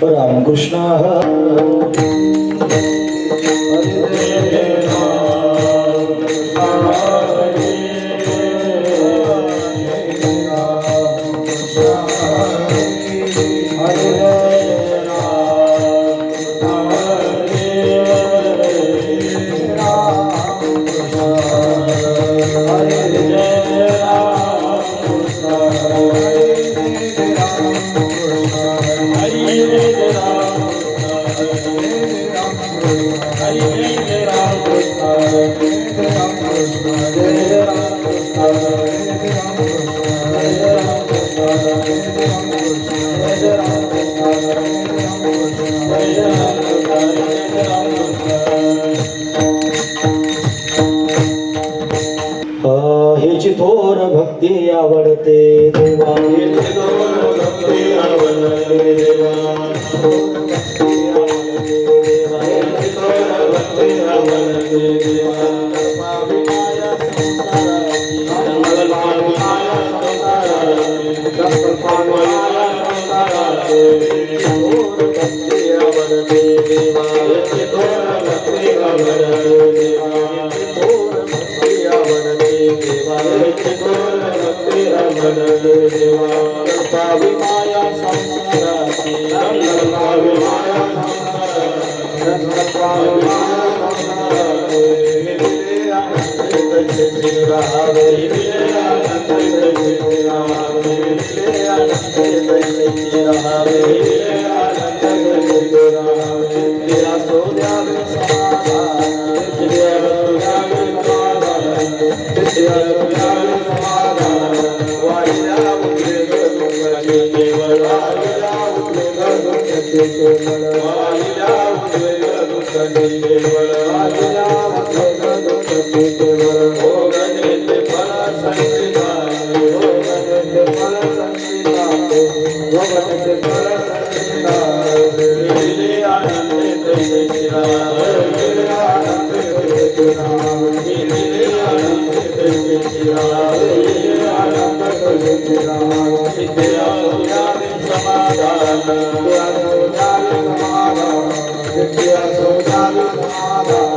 रामकृष्ण हेची थोर भक्ती आवडते देवा, हेची थोर भक्ती आवडते देवा, हेची थोर भक्ती आवडते देवा, पाविमाया संसाराची, पाविमाया संसाराची, पाविमाया संसाराची, थोर भक्ती आवडते देवा, हेची थोर भक्ती आवडते देवा, थोर भक्ती आवडते देवा, हेची थोर भक्ती आवडते देवा, पाविमाया संसाराची, पाविमाया संसाराची, पाविमाया संसाराची, विले आनंद चित्ती राहावे, विले आनंद चित्ती राहावे, विले आनंद चित्ती राहावे, विले आनंद चित्ती राहावे, तेरा सोद्यावे समाधान, तेरा सोद्यावे समाधान, तेरा सोद्यावे समाधान, वाहिल्या उतरे गरुडाची केवळ, वाहिल्या उतरे गरुडाची केवळ, वाहिल्या उतरे गरुडाची केवळ, वाहिल्या उतरे गरुडाची केवळ, ओ गणेते फळ संचिताते, ओ गणेते फळ संचिताते, ओ गणेते फळ संचिताते, विले आनंदे तैसे चिरावे, विले आनंदे तैसे चिरावे, विले आनंदे तैसे चिरावे, विले आनंदे तैसे चिरावे, सिद्धिया सोजावे समाधान, सिद्धिया सोजावे समाधान, सिद्धिया सोजावे समाधान,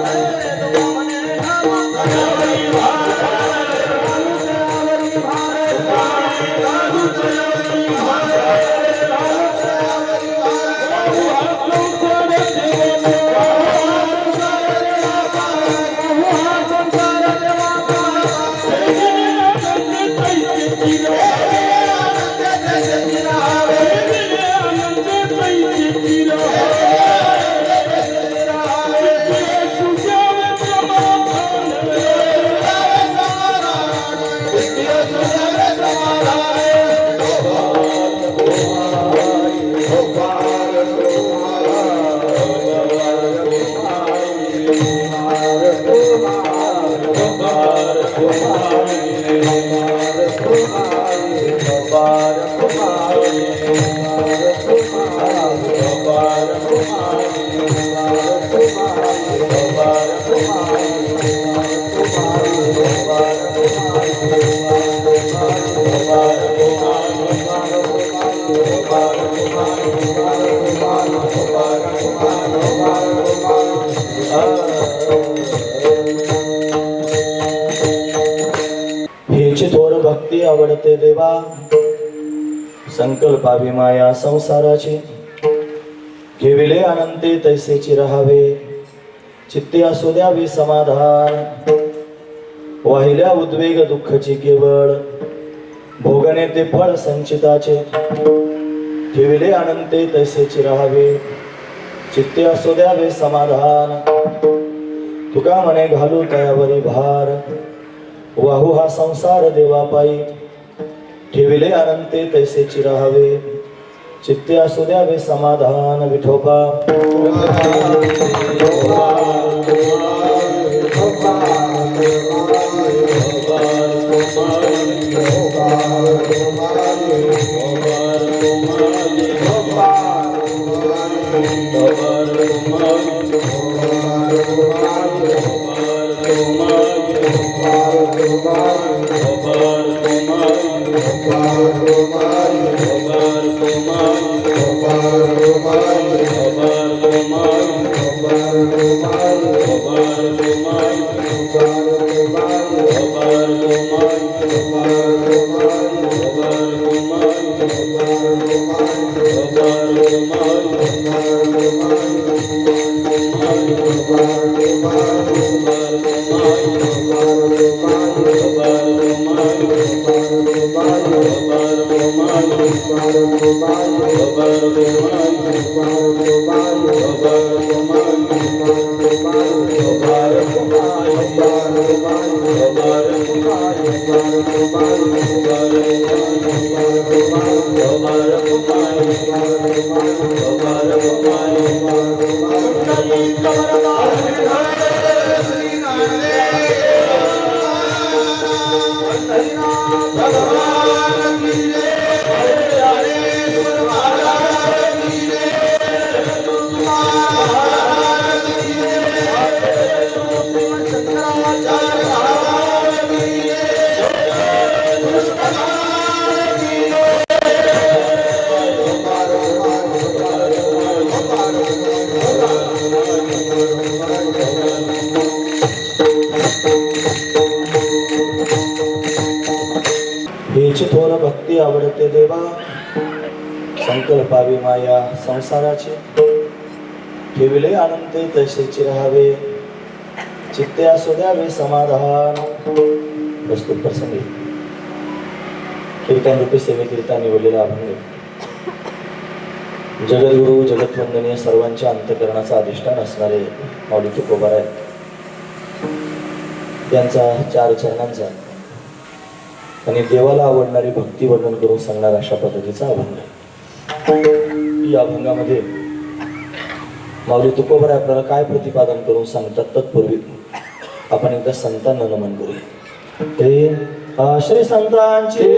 हेची थोर भक्ती आवडते देवा, संकल्पावी माया संसाराची, घेविले अनंते तैसेची राहावे, चित्ती असू द्यावे समाधान, वाहिल्या उद्वेग दुःखची केवळ, भोगणे ते फळ संचिताचे, ठेविले अनंते तैसेची राहावे, चित्ते असू द्यावे समाधान, तुका मने घालू तयावरी भार, वाहू हा संसार देवापायी, ठेविले अनंते तैसेची राहावे, चित्ते असू द्यावे समाधान, विठोबा हेची थोर भक्ती आवडते देवा, संकल्पावी माया संसाराची, ठेविले आनंद तैसेची राहावे, चित्ते असू द्यावे समाधान. प्रस्तुत प्रसंगी कीर्तन रूपी सेवेकरिता निवडलेला अभंग जगद्गुरु जगतवंदनीय सर्वांच्या अंतःकरणाचा अधिष्ठान असणारे माऊली तुकोबाराय त्यांचा 4 चरणांचा आणि देवाला आवडणारी भक्ती वर्णन करून सांगणार अशा पद्धतीचा अभंग आहे. या अभंगामध्ये माऊली तुकोबाराय आपल्याला काय प्रतिपादन करून सांगतात तत्पूर्वी आपण एकदा संतांना नमन करूया. श्री संतांचे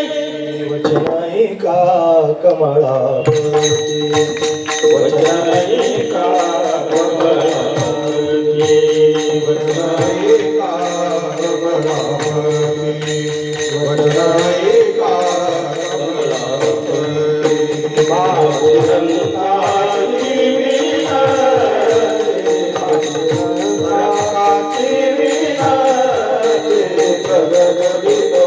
कमळावती वचनायिका कमळावती वचनायिका कमळावती वचनायिका कमळावती बाहुरंगाची विनाते बाहुरंगाची विनाते प्रगगदितो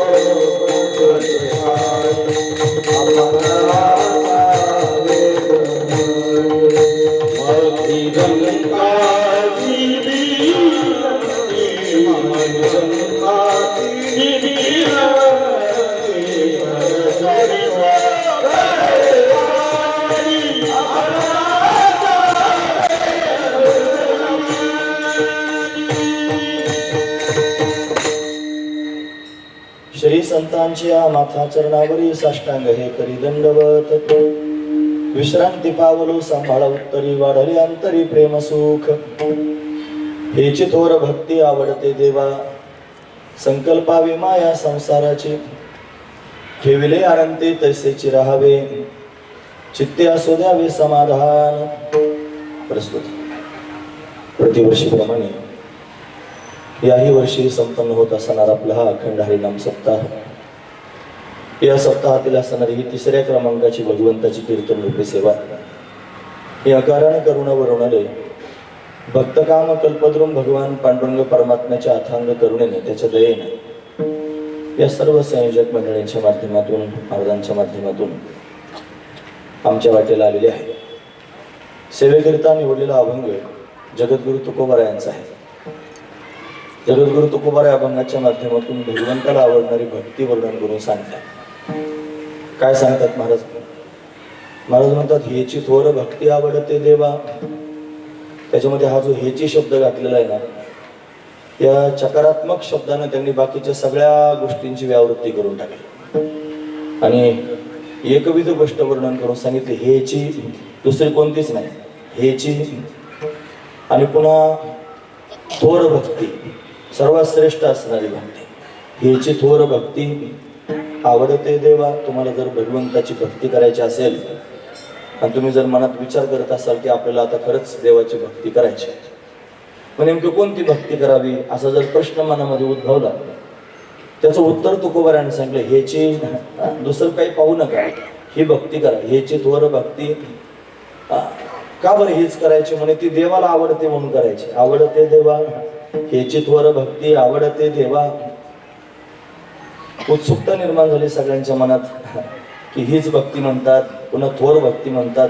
श्री संतांच्या माथा चरणावरी साष्टांग हे करी दंडवत विश्रांती पावलो सांभाळा उत्तरी वाढले अंतरी प्रेम सुख हेची थोर भक्ती आवडते देवा संकल्पावी माया संसाराची ठेविले आनंदी तैसेची राहावे चित्ते असू द्यावे समाधान. प्रस्तुत प्रतिवर्षीप्रमाणे याही वर्षी संपन्न होत असणारा आपला हा अखंड हरिनाम सप्ताह. या सप्ताहातील असणारी ही 3ऱ्या क्रमांकाची भगवंताची कीर्तन रूपी सेवा ही अकारण करुणा वरुणालय भक्तकाम कल्पद्रुम भगवान पांडुरंग परमात्म्याच्या अथांग करुणेने त्याच्या दयेने या सर्व संयोजक मंडळींच्या माध्यमातून महाराजांच्या माध्यमातून आमच्या वाटेला आलेले आहे. सेवेकरिता निवडलेला अभंग जगद्गुरु तुकोबाराय यांचा आहे. जगद्गुरु तुकोबाराय अभंगाच्या माध्यमातून भगवंताला आवडणारी भक्ती वर्णन करून सांगतात. काय सांगतात महाराज? महाराज म्हणतात, हेची थोर भक्ती आवडते देवा. त्याच्यामध्ये हा जो हेची शब्द घातलेला आहे ना, या चकारात्मक शब्दाने त्यांनी बाकीच्या सगळ्या गोष्टींची व्यावृत्ती करून टाकली आणि एकविध गोष्ट वर्णन करून सांगितले. हेची दुसरी कोणतीच नाही, हेची. आणि पुन्हा थोर भक्ती, सर्वात श्रेष्ठ असणारी भक्ती. हेची थोर भक्ती आवडते देवा. तुम्हाला जर भगवंताची भक्ती करायची असेल आणि तुम्ही जर मनात विचार करत असाल की आपल्याला आता खरंच देवाची भक्ती करायची, मग नेमकी कोणती भक्ती करावी असा जर प्रश्न मनामध्ये उद्भवला, त्याचं उत्तर तुकोबाराने सांगितलं, हेची. दुसरं काही पाहू नका, ही भक्ती करा. हेची थोर भक्ती. का बरं हेच करायची? म्हणे ती देवाला आवडते म्हणून करायची. आवडते देवा, हेची थोर भक्ती आवडते देवा. उत्सुकता निर्माण झाली सगळ्यांच्या मनात की हीच भक्ती म्हणतात, पुन्हा थोर भक्ती म्हणतात.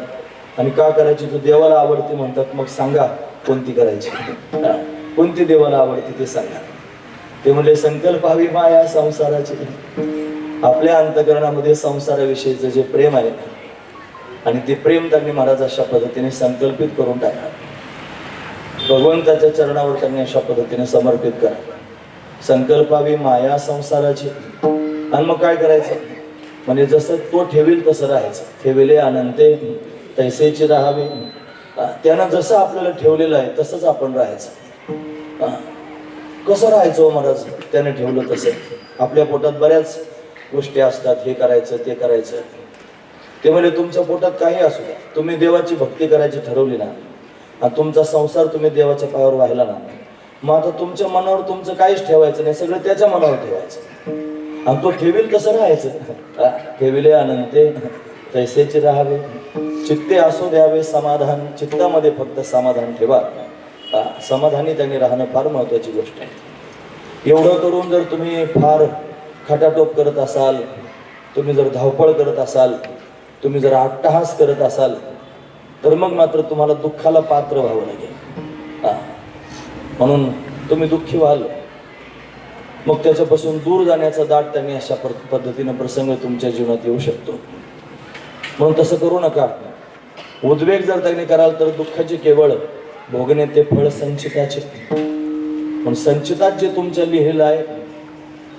आणि का करायची? तू देवाला आवडते म्हणतात, मग सांगा कोणती करायची, कोणती देवाला आवडते ते सांगा. ते म्हणले, संकल्पावी माया संसाराची. आपल्या अंतःकरणामध्ये संसाराविषयीचं जे प्रेम आहे आणि ते प्रेम त्यांनी महाराज अशा पद्धतीने संकल्पित करून टाका. भगवंताच्या चरणावर त्यांनी अशा पद्धतीने समर्पित करा. संकल्पावी माया संसाराची. आणि मग काय करायचं? म्हणजे जसं तो ठेवील तसं राहायचं. ठेविले अनंते तैसेची राहावे. त्यानं जसं आपल्याला ठेवलेलं आहे तसंच आपण राहायचं. कसं राहायचं महाराज? त्याने ठेवलं तसं. आपल्या पोटात बऱ्याच गोष्टी असतात, हे करायचं ते करायचं. ते म्हणजे तुमच्या पोटात काही असू द्या, तुम्ही देवाची भक्ती करायची ठरवली ना, आणि तुमचा संसार तुम्ही देवाच्या पायावर वाहिला ना, मग आता तुमच्या मनावर तुमचं काहीच ठेवायचं नाही, सगळं त्याच्या मनावर ठेवायचं. आणि तो ठेवील तसं राहायचं. ठेविले अनंते तैसेचे राहावे. चित्ते असो द्यावे समाधान. चित्तामध्ये फक्त समाधान ठेवा. समाधानी त्यांनी राहणं फार महत्वाची गोष्ट आहे. एवढं करून जर तुम्ही फार खटाटोप करत असाल, तुम्ही जर धावपळ करत असाल, तुम्ही जर अट्टहास करत असाल, तर मग मात्र तुम्हाला दुःखाला पात्र व्हावं लागेल. म्हणून तुम्ही दुःखी व्हाल, मग त्याच्यापासून दूर जाण्याचा दाट त्यांनी अशा पद्धतीनं प्रसंग तुमच्या जीवनात येऊ शकतो. म्हणून तसं करू नका. उद्वेग जर त्यांनी कराल तर दुःखाचे केवळ भोगणे ते फळ संचिताचे. पण संचितात जे तुमच्या लिहिलं आहे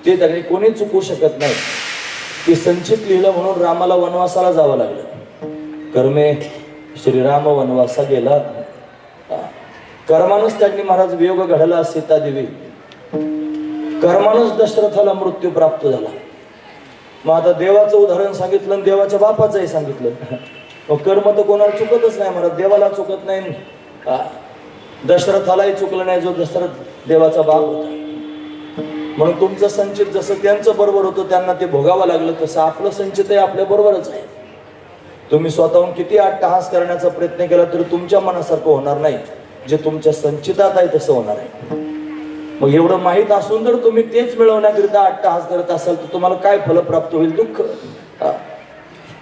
ते त्यांनी कोणी चुकू शकत नाही. ते संचित लिहिलं म्हणून रामाला वनवासाला जावं लागलं. कर्मे श्रीराम वनवासा गेला. कर्मानच त्यांनी महाराज वियोग घडला सीता देवी. कर्मानच दशरथाला मृत्यू प्राप्त झाला. मग आता देवाचं उदाहरण सांगितलं आणि देवाच्या बापाचंही सांगितलं. मग कर्म तर कोणाला चुकतच नाही महाराज. देवाला चुकत नाही, दशरथालाही चुकलं नाही जो दशरथ देवाचा बाप होता. म्हणून तुमचं संचित जसं त्यांचं बरोबर होतं, त्यांना ते भोगावं लागलं, तसं आपलं संचितही आपल्या बरोबरच आहे. तुम्ही स्वतःहून किती अट्टहास करण्याचा प्रयत्न केला तरी तुमच्या मनासारखं होणार नाही. जे तुमच्या संचितात आहे तसं होणार आहे. मग एवढं माहीत असून जर तुम्ही तेच मिळवण्याकरिता अट्टहास करत असाल तर तुम्हाला काय फल प्राप्त होईल? दुःख.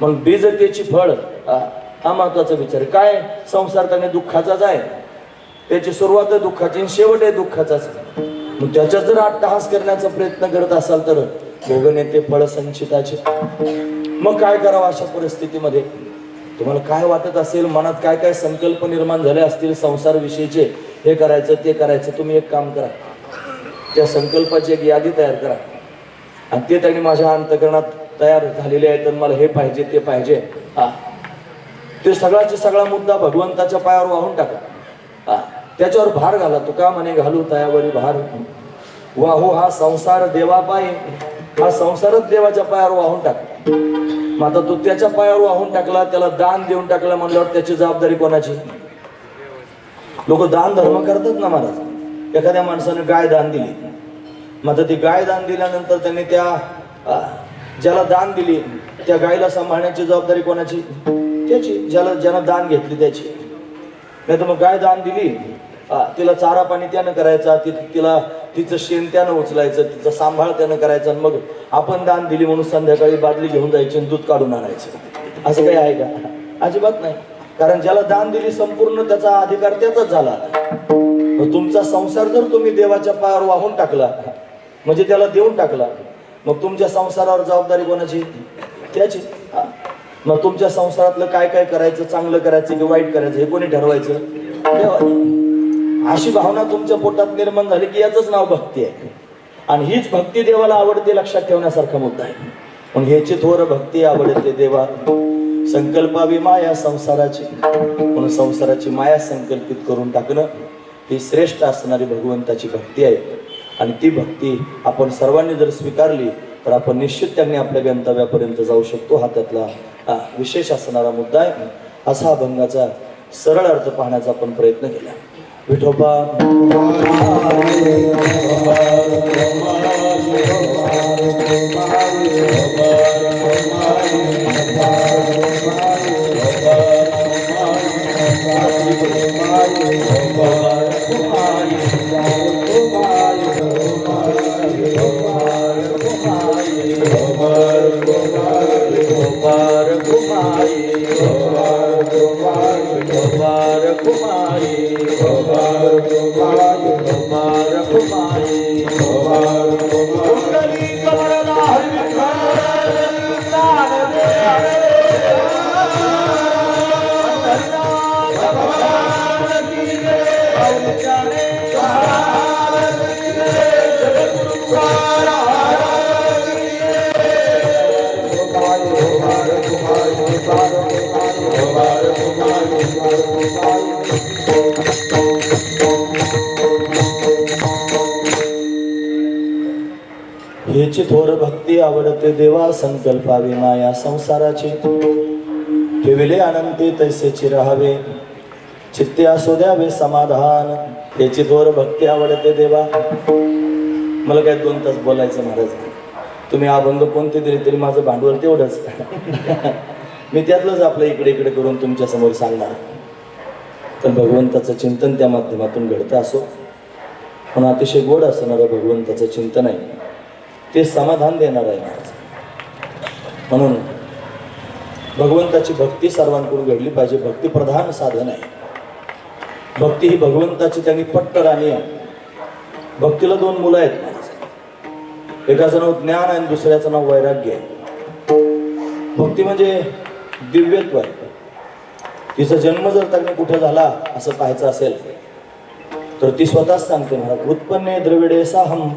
मग बीजतेची फळ, हा महत्वाचा विचार. काय संसार त्याने दुःखाचाच आहे. त्याची सुरुवात आहे दुःखाची आणि शेवट आहे दुःखाचाच. मग त्याच्यात जर अट्टहास करण्याचा प्रयत्न करत असाल तर भोगणे ते फळ संचिताचे. मग काय करावं अशा परिस्थितीमध्ये? तुम्हाला काय वाटत असेल, मनात काय काय संकल्प निर्माण झाले असतील संसाराविषयीचे, हे करायचं ते करायचं, तुम्ही एक काम करा, त्या संकल्पाची एक यादी तयार करा आणि ते त्यांनी माझ्या अंतःकरणात तयार झालेले आहेत. मला हे पाहिजे ते पाहिजे, ते सगळाचा सगळा मुद्दा भगवंताच्या पायावर वाहून टाका. त्याच्यावर भार घाला. तुका म्हणे घालू तयावरी भार. वाहू हा संसार देवा पायी. हा संसारच देवाच्या पायावर वाहून टाका. मग आता तो त्याच्या पायावर वाहून टाकला, त्याला दान देऊन टाकला म्हणल्यावर त्याची जबाबदारी कोणाची? लोक दान धर्म करतात ना महाराज. एखाद्या माणसाने गाय दान दिली, मग ती गाय दान दिल्यानंतर त्यांनी त्या ज्याला दान दिली त्या गायीला सांभाळण्याची जबाबदारी कोणाची? त्याची. ज्यानं दान घेतली त्याची. नाही तर मग गाय दान दिली, तिला चारा पाणी त्यानं करायचा, तिचं शेण त्यानं उचलायचं, तिचा सांभाळ त्यानं करायचा. मग आपण दान दिली म्हणून संध्याकाळी बादली घेऊन जायची आणि दूध काढून आणायचं, असं काही आहे का? अजिबात नाही. कारण ज्याला दान दिली संपूर्ण त्याचा अधिकार त्याचाच झाला. तुमचा संसार जर तुम्ही देवाच्या पायावर वाहून टाकला म्हणजे त्याला देऊन टाकला, मग तुमच्या संसारावर जबाबदारी कोणाची? त्याची. मग तुमच्या संसारातलं काय काय करायचं, चांगलं करायचं की वाईट करायचं हे कोणी ठरवायचं? देवाने. अशी भावना तुमच्या पोटात निर्माण झाली की याचंच नाव भक्ती आहे. आणि हीच भक्ती देवाला आवडते, लक्षात ठेवण्यासारखा मुद्दा आहे. पण ह्याची थोर भक्ती आवडते देवा. संकल्पावी माया संसाराची, म्हणून संसाराची माया संकल्पित करून टाकणं ही श्रेष्ठ असणारी भगवंताची भक्ती आहे. आणि ती भक्ती आपण सर्वांनी जर स्वीकारली तर आपण निश्चित त्यांनी आपल्या गंतव्यापर्यंत जाऊ शकतो. हा त्यातला विशेष असणारा मुद्दा आहे. असा अभंगाचा सरळ अर्थ पाहण्याचा आपण प्रयत्न केला. विठोबा हेची थोर भक्ती आवडते देवा. संकल्पावी माया संसाराची, ठेविले अनंती तैसेची राहावे, चित्ते असू द्यावे समाधान. याची थोर भक्ती आवडते देवा. मला काय 2 तास बोलायचं महाराज, तुम्ही अभंग कोणते दिले तरी माझं भांडवल तेवढंच. मी त्यातलंच आपलं इकडे इकडे करून तुमच्या समोर सांगणार. तर भगवंताचं चिंतन त्या माध्यमातून घडतं असो, पण अतिशय गोड असणारं भगवंताचं चिंतन आहे, ते समाधान देणार आहे महाराज. म्हणून भगवंताची भक्ती सर्वांकडून घडली पाहिजे. भक्ती प्रधान साधन आहे. भक्ती ही भगवंताची त्यांनी पट्ट राणी आहे. भक्तीला 2 मुलं आहेत महाराज. एकाचं नाव ज्ञान आणि दुसऱ्याचं नाव वैराग्य आहे. भक्ती म्हणजे दिव्यत्व आहे. तिचा जन्म जर त्यांनी कुठे झाला असं पाहायचं असेल तर ती स्वतःच सांगते महाराज. उत्पन्ने द्रविडे साहम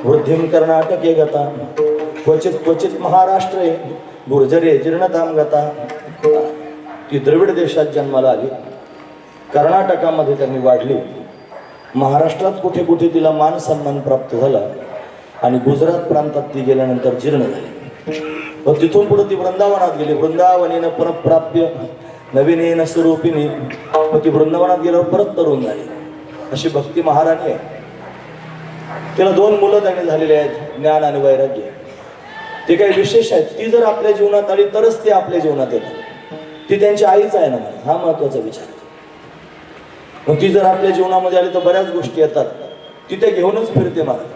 वृद्धिम कर्नाटके गता, क्वचित क्वचित महाराष्ट्रे गुर्जरे जीर्णताम गता. ती द्रविड देशात जन्माला आली, कर्नाटकामध्ये त्यांनी वाढली, महाराष्ट्रात कुठे कुठे तिला मान सन्मान प्राप्त झाला आणि गुजरात प्रांतात ती गेल्यानंतर जीर्ण झाली. व तिथून पुढे ती वृंदावनात गेली. वृंदावनेन परप्राप्य नवीनेन स्वरूपिणी. व ती वृंदावनात गेल्यावर परत तरुण झाली. अशी भक्ती महाराणी आहे. तिला 2 मुलं त्यांनी झालेली आहेत, ज्ञान आणि वैराग्य. ते काही विशेष आहेत. ती जर आपल्या जीवनात आली तरच ती आपल्या जीवनात येतात. ती त्यांची आईच आहे ना, हा महत्वाचा विचार. मग ती जर आपल्या जीवनामध्ये आली तर बऱ्याच गोष्टी येतात. ती ते घेऊनच फिरते मला.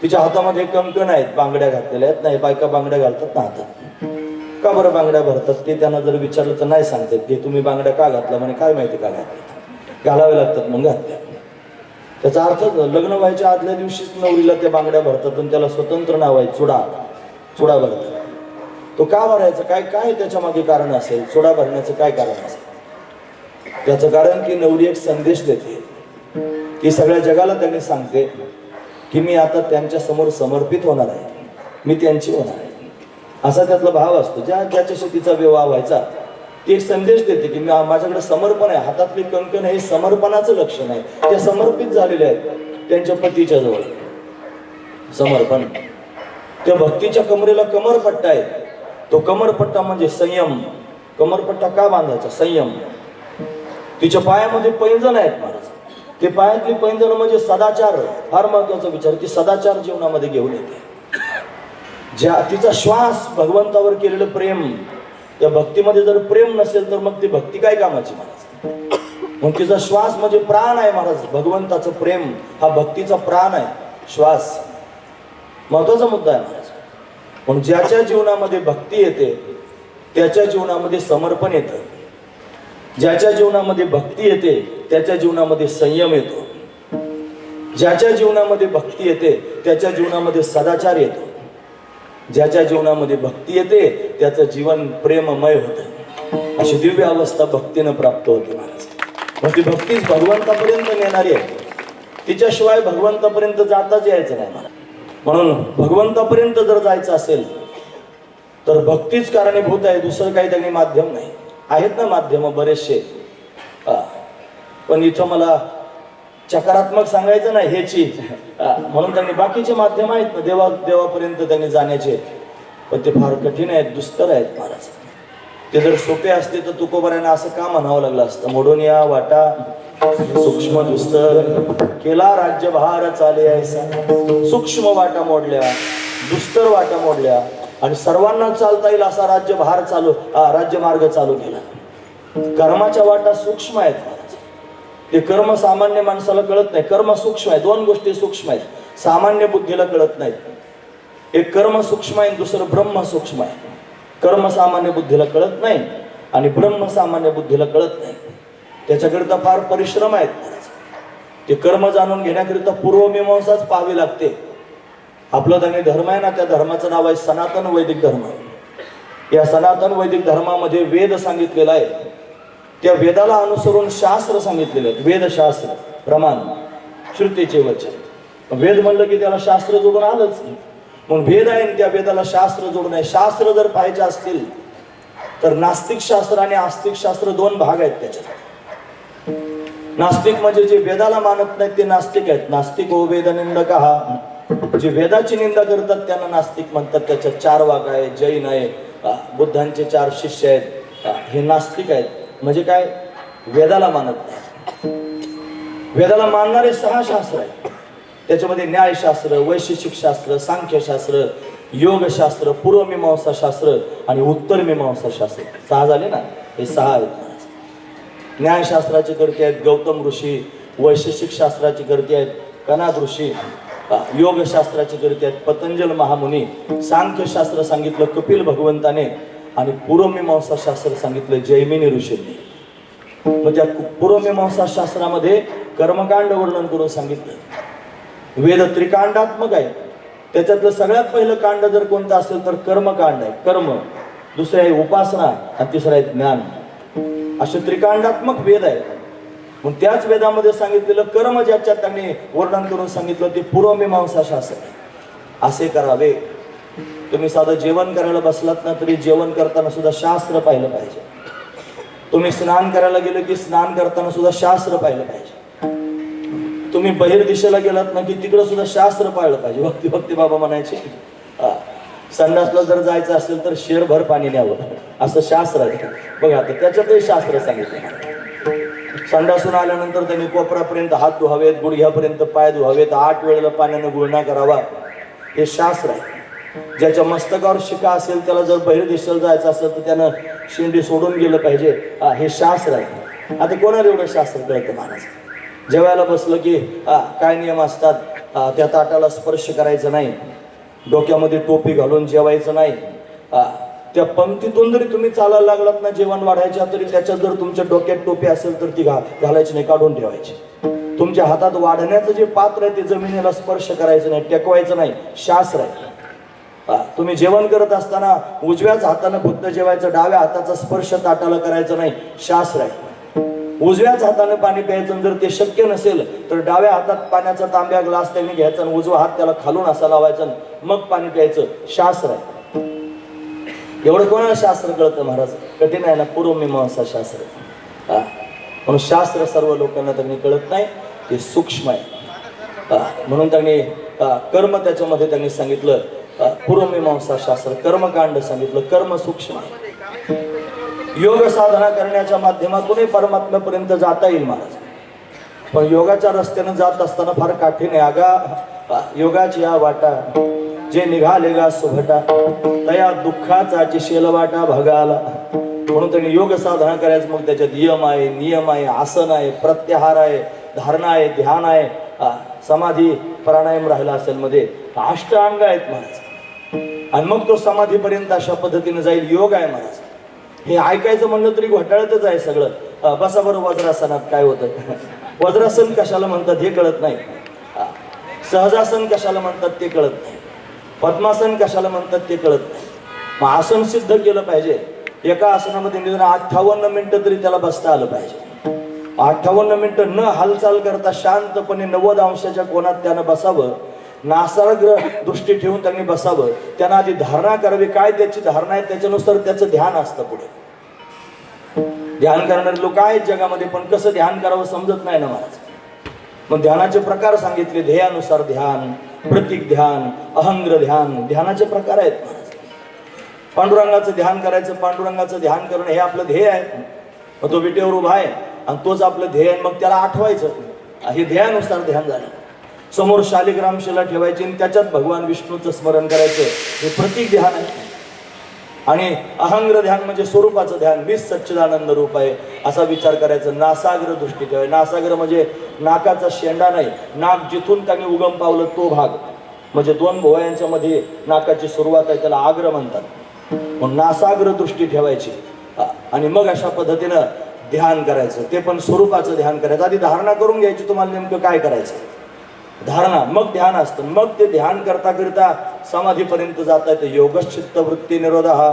तिच्या हातामध्ये कंकण आहेत, बांगड्या घातलेल्या आहेत. नाही, बायका बांगड्या घालतात ना हातात. का बरं बांगड्या भरतात ते त्यांना जर विचारलं तर नाही सांगतात की तुम्ही बांगड्या का घातला. म्हणे काय माहिती का घातल्या, घालावे लागतात मग घातल्या. त्याचा अर्थ लग्न व्हायच्या आदल्या दिवशीच नवरीला त्या बांगड्या भरतात आणि त्याला स्वतंत्र नाव आहे चुडा भरतात. तो का भरायचा, काय काय त्याच्या मागे कारण असेल, चुडा भरण्याचं काय कारण असेल? त्याचं कारण की नवरी एक संदेश देते की सगळ्या जगाला त्यांनी सांगते की मी आता त्यांच्या समोर समर्पित होणार आहे, मी त्यांची होणार आहे. असा त्यातला भाव असतो. ज्याच्याशी तिचा विवाह व्हायचा ती एक संदेश देते की माझ्याकडे समर्पण आहे. हातातली कंकण हे समर्पणाचं लक्षण आहे. ते समर्पित झालेले आहेत त्यांच्या पतीच्या जवळ. समर्पण. त्या भक्तीच्या कमरेला कमरपट्टा आहे. तो कमरपट्टा म्हणजे संयम. कमरपट्टा का बांधायचा? संयम. तिच्या पायामध्ये पैंजण आहेत महाराज. ते पायातली पैंजण म्हणजे सदाचार. फार महत्वाचा विचार. ती सदाचार जीवनामध्ये घेऊन येते. तिचा श्वास भगवंतावर केलेलं प्रेम. त्या भक्तीमध्ये जर प्रेम नसेल तर मग ती भक्ती काय कामाची महाराज? मग तिचा श्वास म्हणजे प्राण आहे महाराज. भगवंताचं प्रेम हा भक्तीचा प्राण आहे. श्वास महत्वाचा मुद्दा आहे महाराज. पण ज्याच्या जीवनामध्ये भक्ती येते त्याच्या जीवनामध्ये समर्पण येतं. ज्याच्या जीवनामध्ये भक्ती येते त्याच्या जीवनामध्ये संयम येतो. ज्याच्या जीवनामध्ये भक्ती येते त्याच्या जीवनामध्ये सदाचार येतो. ज्याच्या जीवनामध्ये भक्ती येते त्याचं जीवन प्रेममय होतं. अशी दिव्य अवस्था भक्तीनं प्राप्त होते महाराज. मग ती भक्तीच भगवंतापर्यंत नेणारी आहे. तिच्याशिवाय भगवंतापर्यंत जाताच यायचं नाही महाराज. म्हणून भगवंतापर्यंत जर जायचं असेल तर भक्तीच कारणीभूत आहे, दुसरं काही त्यांनी माध्यम नाही. आहेत ना माध्यम बरेचसे, पण इथं मला सकारात्मक सांगायचं नाही ह्याची, म्हणून त्यांनी बाकीचे माध्यम आहेत ना देवापर्यंत त्यांनी जाण्याचे, पण ते फार कठीण आहेत, दुस्तर आहेत महाराज. ते जर सोपे असते तर तुकोबाऱ्यांना असं का म्हणावं लागलं असतं, मोडून या वाटा सूक्ष्म दुस्तर केला राज्यभार चाले ऐसा. सूक्ष्म वाटा मोडल्या, दुस्तर वाटा मोडल्या आणि सर्वांना चालता येईल असा राज्यमार्ग चालू केला. कर्माच्या वाटा सूक्ष्म आहेत महाराज. ते कर्म सामान्य माणसाला कळत नाही. कर्म सूक्ष्म आहे. दोन गोष्टी सूक्ष्म आहेत, सामान्य बुद्धीला कळत नाहीत. एक कर्म सूक्ष्म आहे, दुसरं ब्रह्म सूक्ष्म आहे. कर्म सामान्य बुद्धीला कळत नाही आणि ब्रह्म सामान्य बुद्धीला कळत नाही. त्याच्याकरिता फार परिश्रम आहेत महाराज. ते कर्म जाणून घेण्याकरिता पूर्वमीमांसाच पाहावी लागते. आपला त्यांनी धर्म आहे ना, त्या धर्माचं नाव आहे सनातन वैदिक धर्म. या सनातन वैदिक धर्मामध्ये वेद सांगितलेला आहे. त्या वेदाला अनुसरून शास्त्र सांगितलेले आहेत. वेदशास्त्र प्रमाण श्रुतीचे वचन. वेद म्हणलं की त्याला शास्त्र जोडून आलंच. मग वेद आहे त्या वेदाला शास्त्र जोडून आहे. शास्त्र जर पाहायचे असतील तर नास्तिक शास्त्र आणि आस्तिक शास्त्र दोन भाग आहेत त्याच्यात. नास्तिक म्हणजे जे वेदाला मानत नाहीत ते नास्तिक आहेत. नास्तिक हो वेद निंदक हा. जे वेदाची निंदा करतात त्यांना नास्तिक म्हणतात. त्याच्यात चार्वाक आहे, जैन आहे, बुद्धांचे 4 शिष्य आहेत, हे नास्तिक आहेत. म्हणजे काय, वेदाला मानत नाही. वेदाला मानणारे 6 शास्त्र आहेत. त्याच्यामध्ये न्यायशास्त्र, वैशेषिक शास्त्र, सांख्यशास्त्र, योगशास्त्र, पूर्वमीमांसा शास्त्र आणि उत्तरमीमांसा शास्त्र. 6 झाले ना, हे 6 आहेत. न्यायशास्त्राचे कर्ते आहेत गौतम ऋषी, वैशेषिक शास्त्राचे कर्ते आहेत कनाद ऋषी, योगशास्त्राचे कर्ते आहेत पतंजल महामुनी, सांख्यशास्त्र सांगितलं कपिल भगवंताने आणि पूर्वमीमांसा शास्त्र सांगितलं जैमिनी ऋषींनी. मग त्या पूर्वमीमांसा शास्त्रामध्ये कर्मकांड वर्णन करून सांगितलं. वेद त्रिकांडात्मक आहे. त्याच्यातलं सगळ्यात पहिलं कांड जर कोणतं असेल तर कर्मकांड आहे. कर्म, दुसरं आहे उपासना आणि तिसरं आहे ज्ञान. असे त्रिकांडात्मक वेद आहे. मग त्याच वेदामध्ये सांगितलेलं कर्म ज्याच्यात त्यांनी वर्णन करून सांगितलं ते पूर्वमीमांसा शास्त्र. असे करावे. तुम्ही साधं जेवण करायला बसलात ना तरी जेवण करताना सुद्धा शास्त्र पाहिलं पाहिजे. तुम्ही स्नान करायला गेलं की स्नान करताना सुद्धा शास्त्र पाहिलं पाहिजे. तुम्ही बहिर्दिशेला गेलात ना की तिकडं सुद्धा शास्त्र पाहिलं पाहिजे. भक्ती बाबा म्हणायचे संडासला जर जायचं असेल तर शेरभर पाणी न्यावं असं शास्त्र आहे. बघा आता त्याच्यातही शास्त्र सांगितलं. संडासून आल्यानंतर त्यांनी कोपरापर्यंत हात धुवावेत, गुडघ्यापर्यंत पाय धुवावेत, 8 वेळेला पाण्याने गुळणा करावा, हे शास्त्र आहे. ज्याच्या मस्तकावर शिका असेल त्याला जर बहिर्देशाला जायचं असेल तर त्यानं शेंडी सोडून गेलं पाहिजे, हे शास्त्र आहे. आता कोणाला एवढं शास्त्र कळतं महाराज? जेवायला बसलं की काय नियम असतात, त्या ताटाला स्पर्श करायचं नाही, डोक्यामध्ये टोपी घालून जेवायचं नाही, त्या पंक्तीतून जरी तुम्ही चालायला लागलात ना जेवण वाढायच्या तरी त्याच्यात जर तुमच्या डोक्यात टोपी असेल तर ती घालायची नाही, काढून ठेवायची. तुमच्या हातात वाढण्याचं जे पात्र आहे ते जमिनीला स्पर्श करायचं नाही, टेकवायचं नाही, शास्त्र आहे. तुम्ही जेवण करत असताना उजव्याच हाताने फक्त जेवायचं, डाव्या हाताचा स्पर्श ताटाला करायचा नाही, शास्त्र आहे. उजव्याच हाताने पाणी प्यायचं, जर ते शक्य नसेल तर डाव्या हातात पाण्याचा तांब्या ग्लास त्यांनी घ्यायचा आणि उजवा हात त्याला खालून असा लावायचा मग पाणी प्यायचं, शास्त्र आहे. एवढं कोणाला शास्त्र कळतं महाराज? कठीण आहे ना, पूर्वमीमांसा शास्त्र. म्हणून शास्त्र सर्व लोकांना त्यांनी कळत नाही, ते सूक्ष्म आहे. म्हणून त्यांनी कर्म त्याच्यामध्ये त्यांनी सांगितलं, पूर्वमीमांसा शास्त्र कर्मकांड सांगितलं. कर्म सूक्ष्म आहे. योग साधना करण्याच्या माध्यमातूनही परमात्म्यापर्यंत जाता येईल महाराज. पण योगाच्या रस्त्याने जात असताना फार कठीण आहे. अगा योगाची या वाटा जे निघाले गा सुभटा तया दुःखाचा चिशेल वाटा भगाला. म्हणून त्यांनी योग साधना करायचं. मग त्याच्यात यम आहे, नियम आहे, आसन आहे, प्रत्याहार आहे, धारणा आहे, ध्यान आहे, समाधी प्राणायाम राहिला असेल मध्ये 8 अंग आहेत महाराज. आणि मग तो समाधीपर्यंत अशा पद्धतीने जाईल. योग आहे महाराज. हे ऐकायचं म्हणलं तरी घोटाळतच आहे सगळं. बसा बरं वज्रासनात काय होतं, वज्रासन कशाला म्हणतात हे कळत नाही, सहजासन कशाला म्हणतात ते कळत नाही. पद्मासन कशाला म्हणतात ते कळत नाही. मग आसन सिद्ध केलं पाहिजे. एका आसनामध्ये निदान 58 मिनिटं तरी त्याला बसता आलं पाहिजे. 58 मिनिटं न हालचाल करता शांतपणे 90 अंशाच्या कोणात त्यानं बसावं. नासाग्र दृष्टी ठेवून त्यांनी बसावं. त्यांना आधी धारणा करावी. काय त्याची धारणा आहे त्याच्यानुसार त्याचं ध्यान असतं. पुढे ध्यान करणारे लोक आहेत जगामध्ये, पण कसं ध्यान करावं समजत नाही ना महाराज. मग ध्यानाचे प्रकार सांगितले. ध्येयानुसार ध्यान, प्रतीक ध्येन, अहंग्र ध्यान, ध्यानाचे प्रकार आहेत महाराज. पांडुरंगाचं ध्यान करायचं, पांडुरंगाचं ध्यान करणं हे आपलं ध्येय आहे. मग तो विटेवर उभा आहे आणि तोच आपलं ध्येय आहे. मग त्याला आठवायचं. हे ध्येयानुसार ध्यान झालं. समोर शालिग्राम शिला ठेवायची आणि त्याच्यात भगवान विष्णूचं स्मरण करायचं, हे प्रतीक ध्यान आहे. आणि अहंग्र ध्यान म्हणजे स्वरूपाचं ध्यान. मीच सच्चिदानंद रूप आहे असा विचार करायचा. नासाग्र दृष्टी ठेवाय. नासाग्र म्हणजे नाकाचा शेंडा नाही, नाक जिथून त्यांनी उगम पावलं तो भाग, म्हणजे दोन भोवयांच्या मध्ये नाकाची सुरुवात आहे, त्याला आग्र म्हणतात. मग नासाग्र दृष्टी ठेवायची आणि मग अशा पद्धतीनं ध्यान करायचं. ते पण स्वरूपाचं ध्यान करायचं. आधी धारणा करून घ्यायची तुम्हाला नेमकं काय करायचं. धारणा मग ध्यान असतं. मग ते ध्यान करता करता समाधीपर्यंत जाता येतं. योगश्चित्त वृत्ती निरोध हा.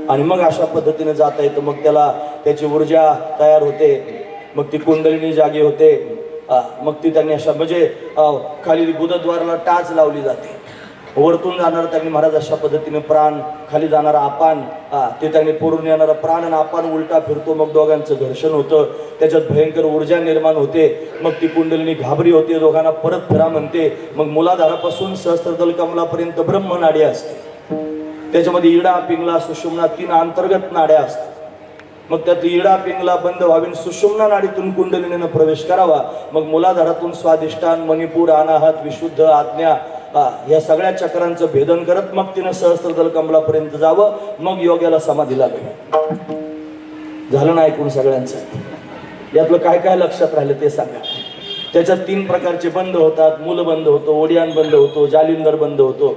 आणि मग अशा पद्धतीने जाता येतं. मग त्याला त्याची ऊर्जा तयार होते. मग ती कुंडलिनी जागी होते. मग ती त्यांनी अशा म्हणजे खाली गुदद्वाराला टाच लावली जाते. वरतून जाणार त्यांनी महाराज अशा पद्धतीने प्राण, खाली जाणारा अपान, ते त्यांनी पुरून येणारा प्राण आणि अपान उलटा फिरतो. मग दोघांचं घर्षण होतं. त्याच्यात भयंकर ऊर्जा निर्माण होते. मग ती कुंडलिनी घाबरी होते. दोघांना परत फिरा म्हणते. मग मूलाधारापासून सहस्त्रदल कमलापर्यंत ब्रह्मनाडी असते. त्याच्यामध्ये इडा, पिंगला, सुषुम्ना 3 अंतर्गत नाड्या असतात. मग त्यात इडा, पिंगला बंद व्हावी. सुषुम्ना नाडीतून कुंडलिनीनं प्रवेश करावा. मग मूलाधारातून स्वाधिष्ठान, मणिपूर, अनाहत, विशुद्ध, आज्ञा या सगळ्या चक्रांचं भेदन करत मग तिनं सहस्त्रदल कमलापर्यंत जावं. मग योग्याला समाधी लागेल. झालं ना ऐकून सगळ्यांचं? यातलं काय काय लक्षात राहिलं ते सांगा. त्याच्यात 3 प्रकारचे बंद होतात. मूल बंद होतो, ओडियान बंद होतो, जालिंदर बंद होतो.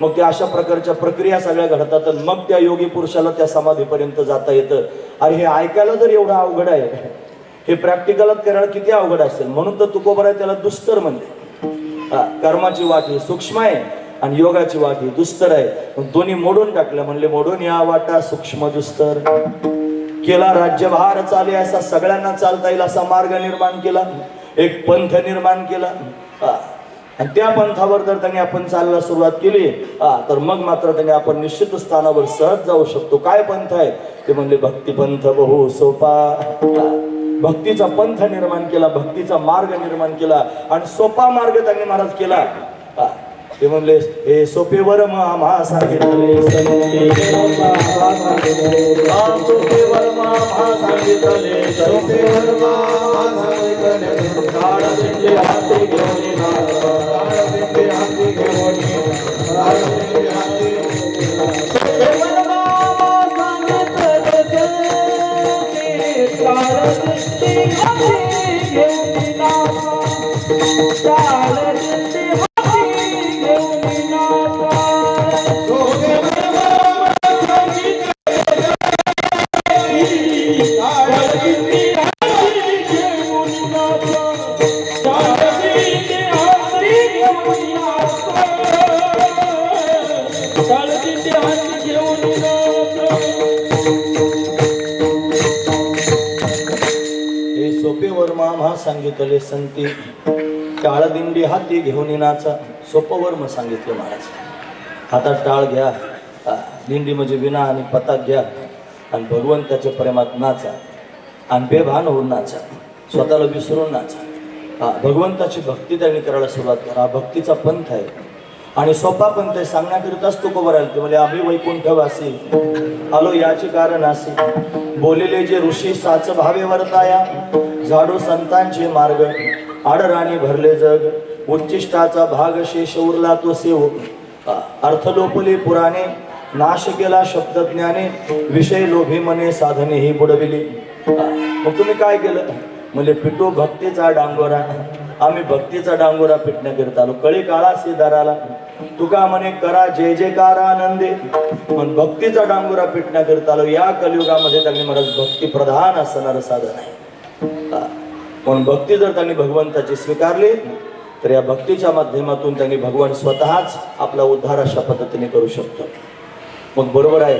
मग त्या अशा प्रकारच्या प्रक्रिया सगळ्या घडतात. मग त्या योगी पुरुषाला त्या समाधीपर्यंत जाता येतं. आणि हे ऐकायला जर एवढं अवघड आहे, हे प्रॅक्टिकलात करायला किती अवघड असेल. म्हणून तर तुकोबराय त्याला दुस्तर म्हणते. कर्माची वाट ही सूक्ष्म आहे आणि योगाची वाट ही दुस्तर आहे. मग दोन्ही मोडून टाकलं. म्हणले मोडून या वाटा सूक्ष्म दुस्तर केला. राज्यभार चाले असा सगळ्यांना चालता येईल असा मार्ग निर्माण केला. एक पंथ निर्माण केला. आणि त्या पंथावर जर त्यांनी आपण चालायला सुरुवात केली तर मग मात्र त्यांनी आपण निश्चित स्थानावर सहज जाऊ शकतो. काय पंथ आहे ते म्हणले भक्तिपंथ बहु सोपा. भक्तीचा पंथ निर्माण केला, भक्तीचा मार्ग निर्माण केला आणि सोपा मार्ग त्यांनी महाराज केला. ते म्हणले हे सोपेवर आम्हा सांगितले संती. सोपेवर आम्हा सांगितले सोपेवर काळ दिंडे हाती घेऊन, काळ दिंडे हाती घेऊन, काळ दिंडे हाती सांगितले संती. टाळदिंडी हाती घेऊन नाचा. सोपवर्म सांगितलं महाराज. हातात टाळ घ्या, दिंडी म्हणजे विना आणि पताक घ्या आणि भगवंताच्या प्रेमात नाचा आणि बेभान होऊन नाचा. स्वतःला विसरून नाचा. भगवंताची भक्ती त्यांनी करायला सुरुवात करा. भक्तीचा पंथ आहे आणि सोपा पंथ आहे. सांगण्याकरिताच तो कोबर आले. ते म्हणजे आम्ही वैकुंठवासी आलो याचे कारण असे. बोलिले जे ऋषी साच भावे वर्ताया. झाडू संतांचे मार्ग आडराणी भरले जग. उच्चिष्टाचा भाग शेष उरला तो सेव. अर्थ लोपले पुराणे नाश केला शब्दज्ञाने. विषय लोभी मने साधने ही बुडविली. मग तुम्ही काय केलं म्हणजे पिटो भक्तीचा डांगोरा. आम्ही भक्तीचा डांगोरा पिटण्याकरिता आलो. कळी काळा सिदाराला तुका म्हणे करा जय जयकार आनंदे. पण भक्तीचा डांगोरा पिटण्याकरिता आलो. या कलियुगामध्ये त्यांनी महाराज भक्ती प्रधान असणारं साधन आहे. पण भक्ती जर त्यांनी भगवंताची स्वीकारली तर या भक्तीच्या माध्यमातून त्यांनी भगवान स्वतःच आपला उद्धार अशा पद्धतीने करू शकतो. मग बरोबर आहे,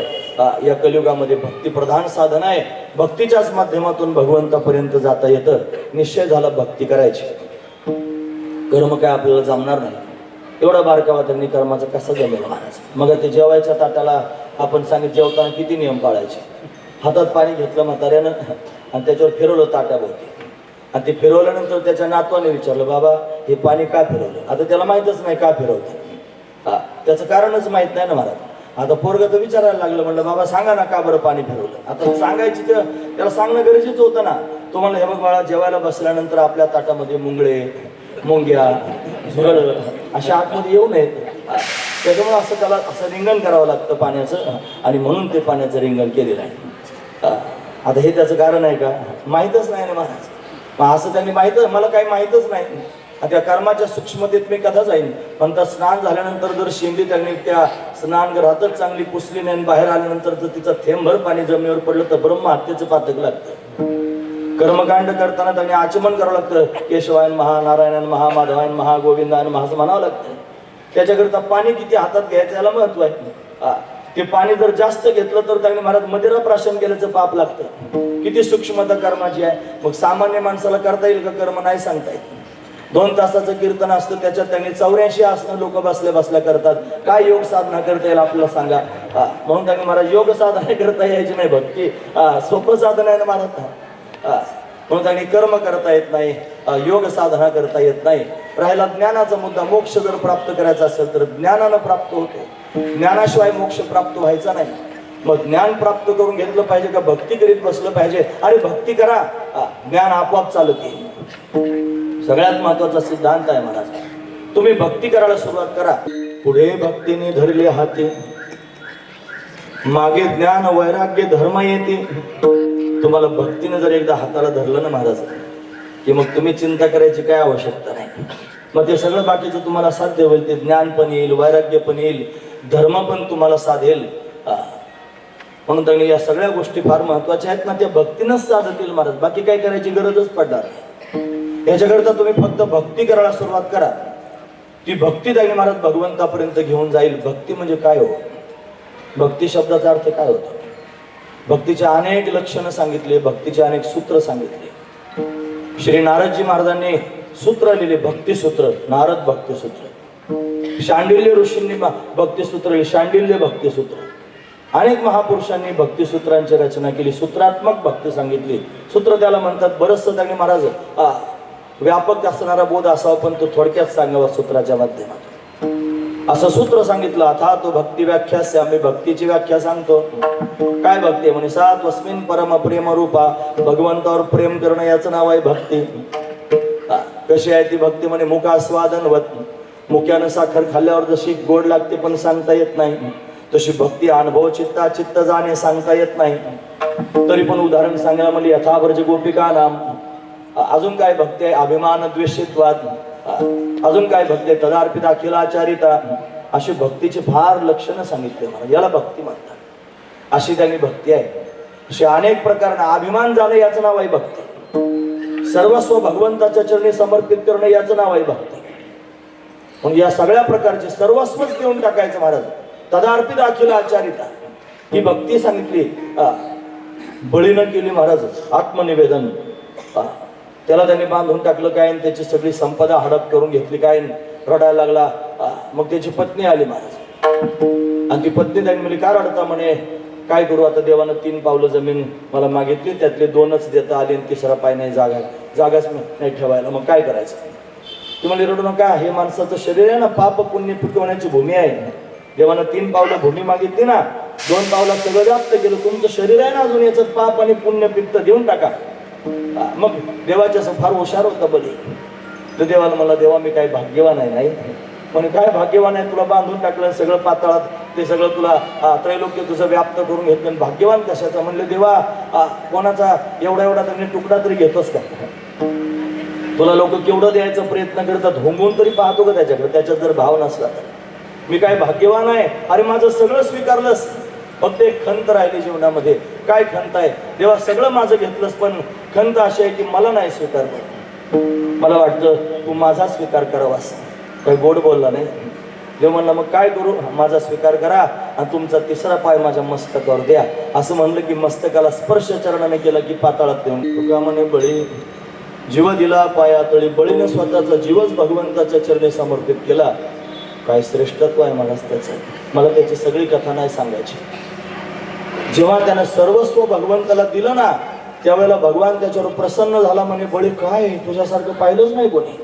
या कलियुगामध्ये भक्तिप्रधान साधन आहे. भक्तीच्याच माध्यमातून भगवंतापर्यंत जाता येतं. निश्चय झाला भक्ती करायची. कर्म काय आपल्याला जमणार नाही. एवढा बारकावा त्यांनी कर्माचा कसा जमेल महाराज. मग ते जेवायच्या ताटाला आपण सांगितलं जेवताना किती नियम पाळायचे. हातात पाणी घेतलं म्हाताऱ्यानं आणि त्याच्यावर फिरवलं ताट्याभोवती, आणि ते फिरवल्यानंतर त्याच्या नातवाने विचारलं, बाबा हे पाणी का फिरवलं. आता त्याला माहीतच नाही का फिरवतं. त्याचं कारणच माहीत नाही ना महाराज. आता पोरगं तर विचारायला लागलं, म्हणलं बाबा सांगा ना का बरं पाणी फिरवलं. आता सांगायची तर त्याला सांगणं गरजेचं होतं ना. तो म्हणलं, हे बघ बाळा, जेवायला बसल्यानंतर आपल्या ताटामध्ये मुंगळे, मुंग्या, झुरळ अशा आतमध्ये येऊ नयेत. त्याच्यामुळे असं त्याला असं रिंगण करावं लागतं पाण्याचं, आणि म्हणून ते पाण्याचं रिंगण केलेलं आहे. आता हे त्याचं कारण आहे का. माहीतच नाही ना महाराज. मग असं त्यांनी माहीत, मला काही माहीतच नाही. त्या कर्माच्या सूक्ष्मतेत मी कथा जाईन. पण स्नान झाल्यानंतर जर शेंडी त्यांनी त्या स्नानगृहातच चांगली पुसली नाही, बाहेर आल्यानंतर जर तिचं थेंबभर पाणी जमिनीवर पडलं तर ब्रह्महत्येचं पातक लागतं. कर्मकांड करताना त्यांनी आचमन करावं लागतं. केशवायन महा, नारायणन महा, माधवायन महा, गोविंदायन महा असं म्हणावं लागतं. त्याच्याकरता पाणी किती हातात घ्यायचं याला महत्व आहे. ते पाणी जर जास्त घेतलं तर त्यांनी महाराज मदिरा प्राशन केल्याचं पाप लागतं. किती सूक्ष्मता कर्माची आहे. मग सामान्य माणसाला करता येईल का कर्म, नाही सांगता येत. 2 तासाचं कीर्तन असतं, त्याच्यात त्यांनी 84 आसनं लोक बसल्या बसल्या करतात. काय योग साधना करता येईल आपल्याला सांगा. म्हणून त्यांनी महाराज योग साधना करता यायची नाही. भक्ती सोपं साधन आहे ना महाराज. म्हणून त्यांनी कर्म करता येत नाही, योग साधना करता येत नाही. राहिला ज्ञानाचा मुद्दा. मोक्ष जर प्राप्त करायचा असेल तर ज्ञानानं प्राप्त होतो. ज्ञानाशिवाय मोक्ष प्राप्त व्हायचा नाही. मग ज्ञान प्राप्त करून घेतलं पाहिजे का भक्ती करीत बसलं पाहिजे. अरे भक्ती करा, ज्ञान आपोआप चालत येईल. सगळ्यात महत्वाचा सिद्धांत आहे महाराज. तुम्ही भक्ती करायला सुरुवात करा. पुढे भक्तीने धरले हाती, मागे ज्ञान वैराग्य धर्म येते. तुम्हाला भक्तीने जर एकदा हाताला धरलं ना महाराज, की मग तुम्ही चिंता करायची काय आवश्यकता नाही. मग ते सगळं बाकीचं तुम्हाला साध्य होईल. ते ज्ञान पण येईल, वैराग्य पण येईल, धर्म पण तुम्हाला साधेल. म्हणून त्यांनी या सगळ्या गोष्टी फार महत्वाच्या आहेत ना, त्या भक्तीनंच साधतील महाराज. बाकी काय करायची गरजच पडणार नाही. याच्याकरता तुम्ही फक्त भक्ती करायला सुरुवात करा. ती भक्ती त्यांनी महाराज भगवंतापर्यंत घेऊन जाईल. भक्ती म्हणजे काय हो. भक्ती शब्दाचा अर्थ काय होतो. भक्तीचे अनेक लक्षणं सांगितले, भक्तीचे अनेक सूत्र सांगितले. श्री नारदजी महाराजांनी सूत्र लिहिले, भक्तिसूत्र, नारद भक्तिसूत्र. शांडिल्य ऋषींनी भक्तिसूत्र लिहिले, शांडिल्य भक्तिसूत्र. अनेक महापुरुषांनी भक्तिसूत्रांची रचना केली, सूत्रात्मक भक्ती सांगितली. सूत्र त्याला म्हणतात. बरंचसं त्यांनी महाराज व्यापक असणारा बोध असावा, पण तो थोडक्यात सांगावा सूत्राच्या माध्यमातून. असं सूत्र सांगितलं. आता तो भक्ती व्याख्या, आम्ही भक्तीची व्याख्या सांगतो. काय भक्ती म्हणे, सात्वस्मिन परम प्रेम रूपा, भगवंतावर प्रेम करणं याचं नाव आहे भक्ती. कशी आहे ती भक्ती म्हणे, मुखास्वादनवत. मुख्यानं साखर खाल्ल्यावर जशी गोड लागते पण सांगता येत नाही, तशी भक्ती अनुभव चित्ता चित्त जाणे सांगता येत नाही. तरी पण उदाहरण सांगायला म्हणजे यथावर्ज गोपिका नाम. अजून काय भक्ती आहे, अभिमान द्वेषित्वाद. अजून काय भक्ती आहे, तदार्पित अखिलाचारिता. अशी भक्तीची फार लक्षणं सांगितले मला. याला भक्ती म्हणतात. अशी त्यांनी भक्ती आहे. अशी अनेक प्रकारांना अभिमान जाणं याचं नाव आहे भक्ती. सर्वस्व भगवंताच्या चरणी समर्पित करणं याचं नाव आहे भक्ती. म्हणजे या सगळ्या प्रकारचे सर्वस्वच देऊन टाकायचं महाराज. तदार्पित अखिलाचारिता ही भक्ती सांगितली. बळीनं केली महाराज आत्मनिवेदन. त्याला त्यांनी बांधून टाकलं काय, त्याची सगळी संपदा हडप करून घेतली काय, रडायला लागला. मग त्याची पत्नी आली महाराज, आणि ती पत्नी त्यांनी म्हणली काय रडता म्हणे. काय करू आता, देवानं 3 पावलं जमीन मला मागितली, त्यातले 2च देता आले आणि 3रा पाय नाही, जागाच नाही ठेवायला. मग काय करायचं. ती म्हणली रडू नका, हे माणसाचं शरीर आहे ना, पाप पुण्य पिकवण्याची भूमी आहे. देवानं 3 पावलं भूमी मागितली ना, 2 पावला सगळं व्याप्त केलं. तुमचं शरीर आहे ना अजून, याचं पाप आणि पुण्य पिकत देऊन टाका. मग देवाच्या फार हुशार होता बली. तर देवाला मला, देवा मी काही भाग्यवान आहे. नाही म्हणे काय भाग्यवान आहे, तुला बांधून टाकलं सगळं पाताळात, ते सगळं तुला त्रैलोक्य तुझं व्याप्त करून घेतलं, भाग्यवान कशाचा. म्हणले देवा कोणाचा एवढा त्यांनी तुकडा तरी घेतोस का. तुला लोक केवढं द्यायचा प्रयत्न करतात, होंगून तरी पाहतो का त्याच्याकडे. त्याच्यात जर भाव नसला तर मी काय भाग्यवान आहे. अरे माझं सगळं स्वीकारलंस, फक्त एक खंत राहिली जीवनामध्ये. काय खंत आहे, देवा सगळं माझं घेतलंस पण खंत अशी आहे की मला नाही स्वीकारलं. मला वाटतं तू माझा स्वीकार करावास. काही गोड बोलला नाही. देव म्हणला मग काय करू, माझा स्वीकार करा आणि तुमचा तिसरा पाय माझ्या मस्तकावर द्या. असं म्हणलं की मस्तकाला स्पर्श चरणाने केला की पाताळात देऊन तुका म्हणे बळी जीव दिला पायातळी, बळीने स्वतःचा जीवच भगवंताच्या चरणी समर्पित केला. काय श्रेष्ठत्व आहे मला त्याचं. मला त्याची सगळी कथा नाही सांगायची. जेव्हा त्यानं सर्वस्व भगवंताला दिलं ना त्यावेळेला भगवान त्याच्यावर प्रसन्न झाला. म्हणे बळी काय तुझ्यासारखं पाहिलंच नाही कोणी.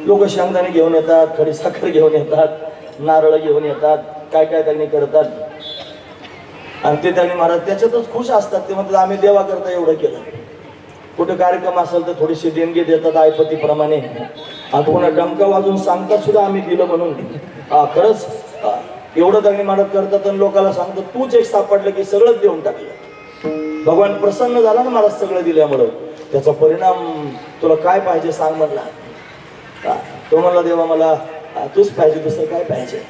लोक शेंगदाणे घेऊन येतात, खडीसाखर घेऊन येतात, नारळ घेऊन येतात, काय काय त्यांनी करतात आणि ते त्यांनी महाराज त्याच्यातच खुश असतात. ते म्हणतात आम्ही देवा करता एवढं केलं. कुठे कार्यक्रम असेल तर थोडीशी देणगी देतात आयपतीप्रमाणे. आता पुन्हा डमका वाजून सांगतात सुद्धा आम्ही दिलं म्हणून. खरंच एवढं त्यांनी महाराज करतात आणि लोकांना सांगतात तूच एक सापडलं की सगळंच देऊन टाकलं. भगवान प्रसन्न झाला ना मला सगळं दिल्यामुळं. त्याचा परिणाम तुला काय पाहिजे सांग म्हणला. तो म्हणला देवा मला तूच पाहिजे, दुसरं काय पाहिजे.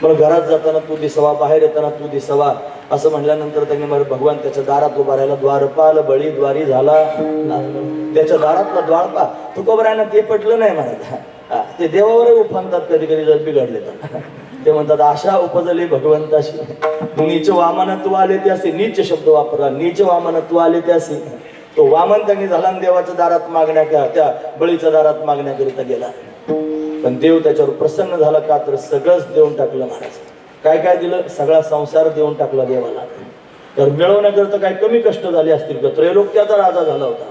मला घरात जाताना तू दिसावा, बाहेर येताना तू दिसावा. असं म्हणल्यानंतर त्यांनी मला भगवान त्याच्या दारात उभा राहिला. द्वारपाल बळी द्वारी झाला. त्याच्या दारातला द्वारपा तुकोबरायना ते पटलं नाही म्हणत. ते देवावर उफानतात कधी कधी जर बिघडले तर. ते म्हणतात आशा उपजली भगवंताशी, नीच वामनत्व आले त्यासी. नीच शब्द वापरला, नीच वामनत्व आले त्यासी. तो वामन त्यांनी झाला आणि देवाच्या दारात मागण्या, त्या बळीच्या दारात मागण्याकरिता गेला. पण देव त्याच्यावर प्रसन्न झाला का तर सगळंच देऊन टाकलं महाराज. काय काय दिलं, सगळा संसार देऊन टाकला देवाला. तर मिळवण्याकरता काय कमी कष्ट झाले असतील का. त्रैलोक्याचा राजा झाला होता.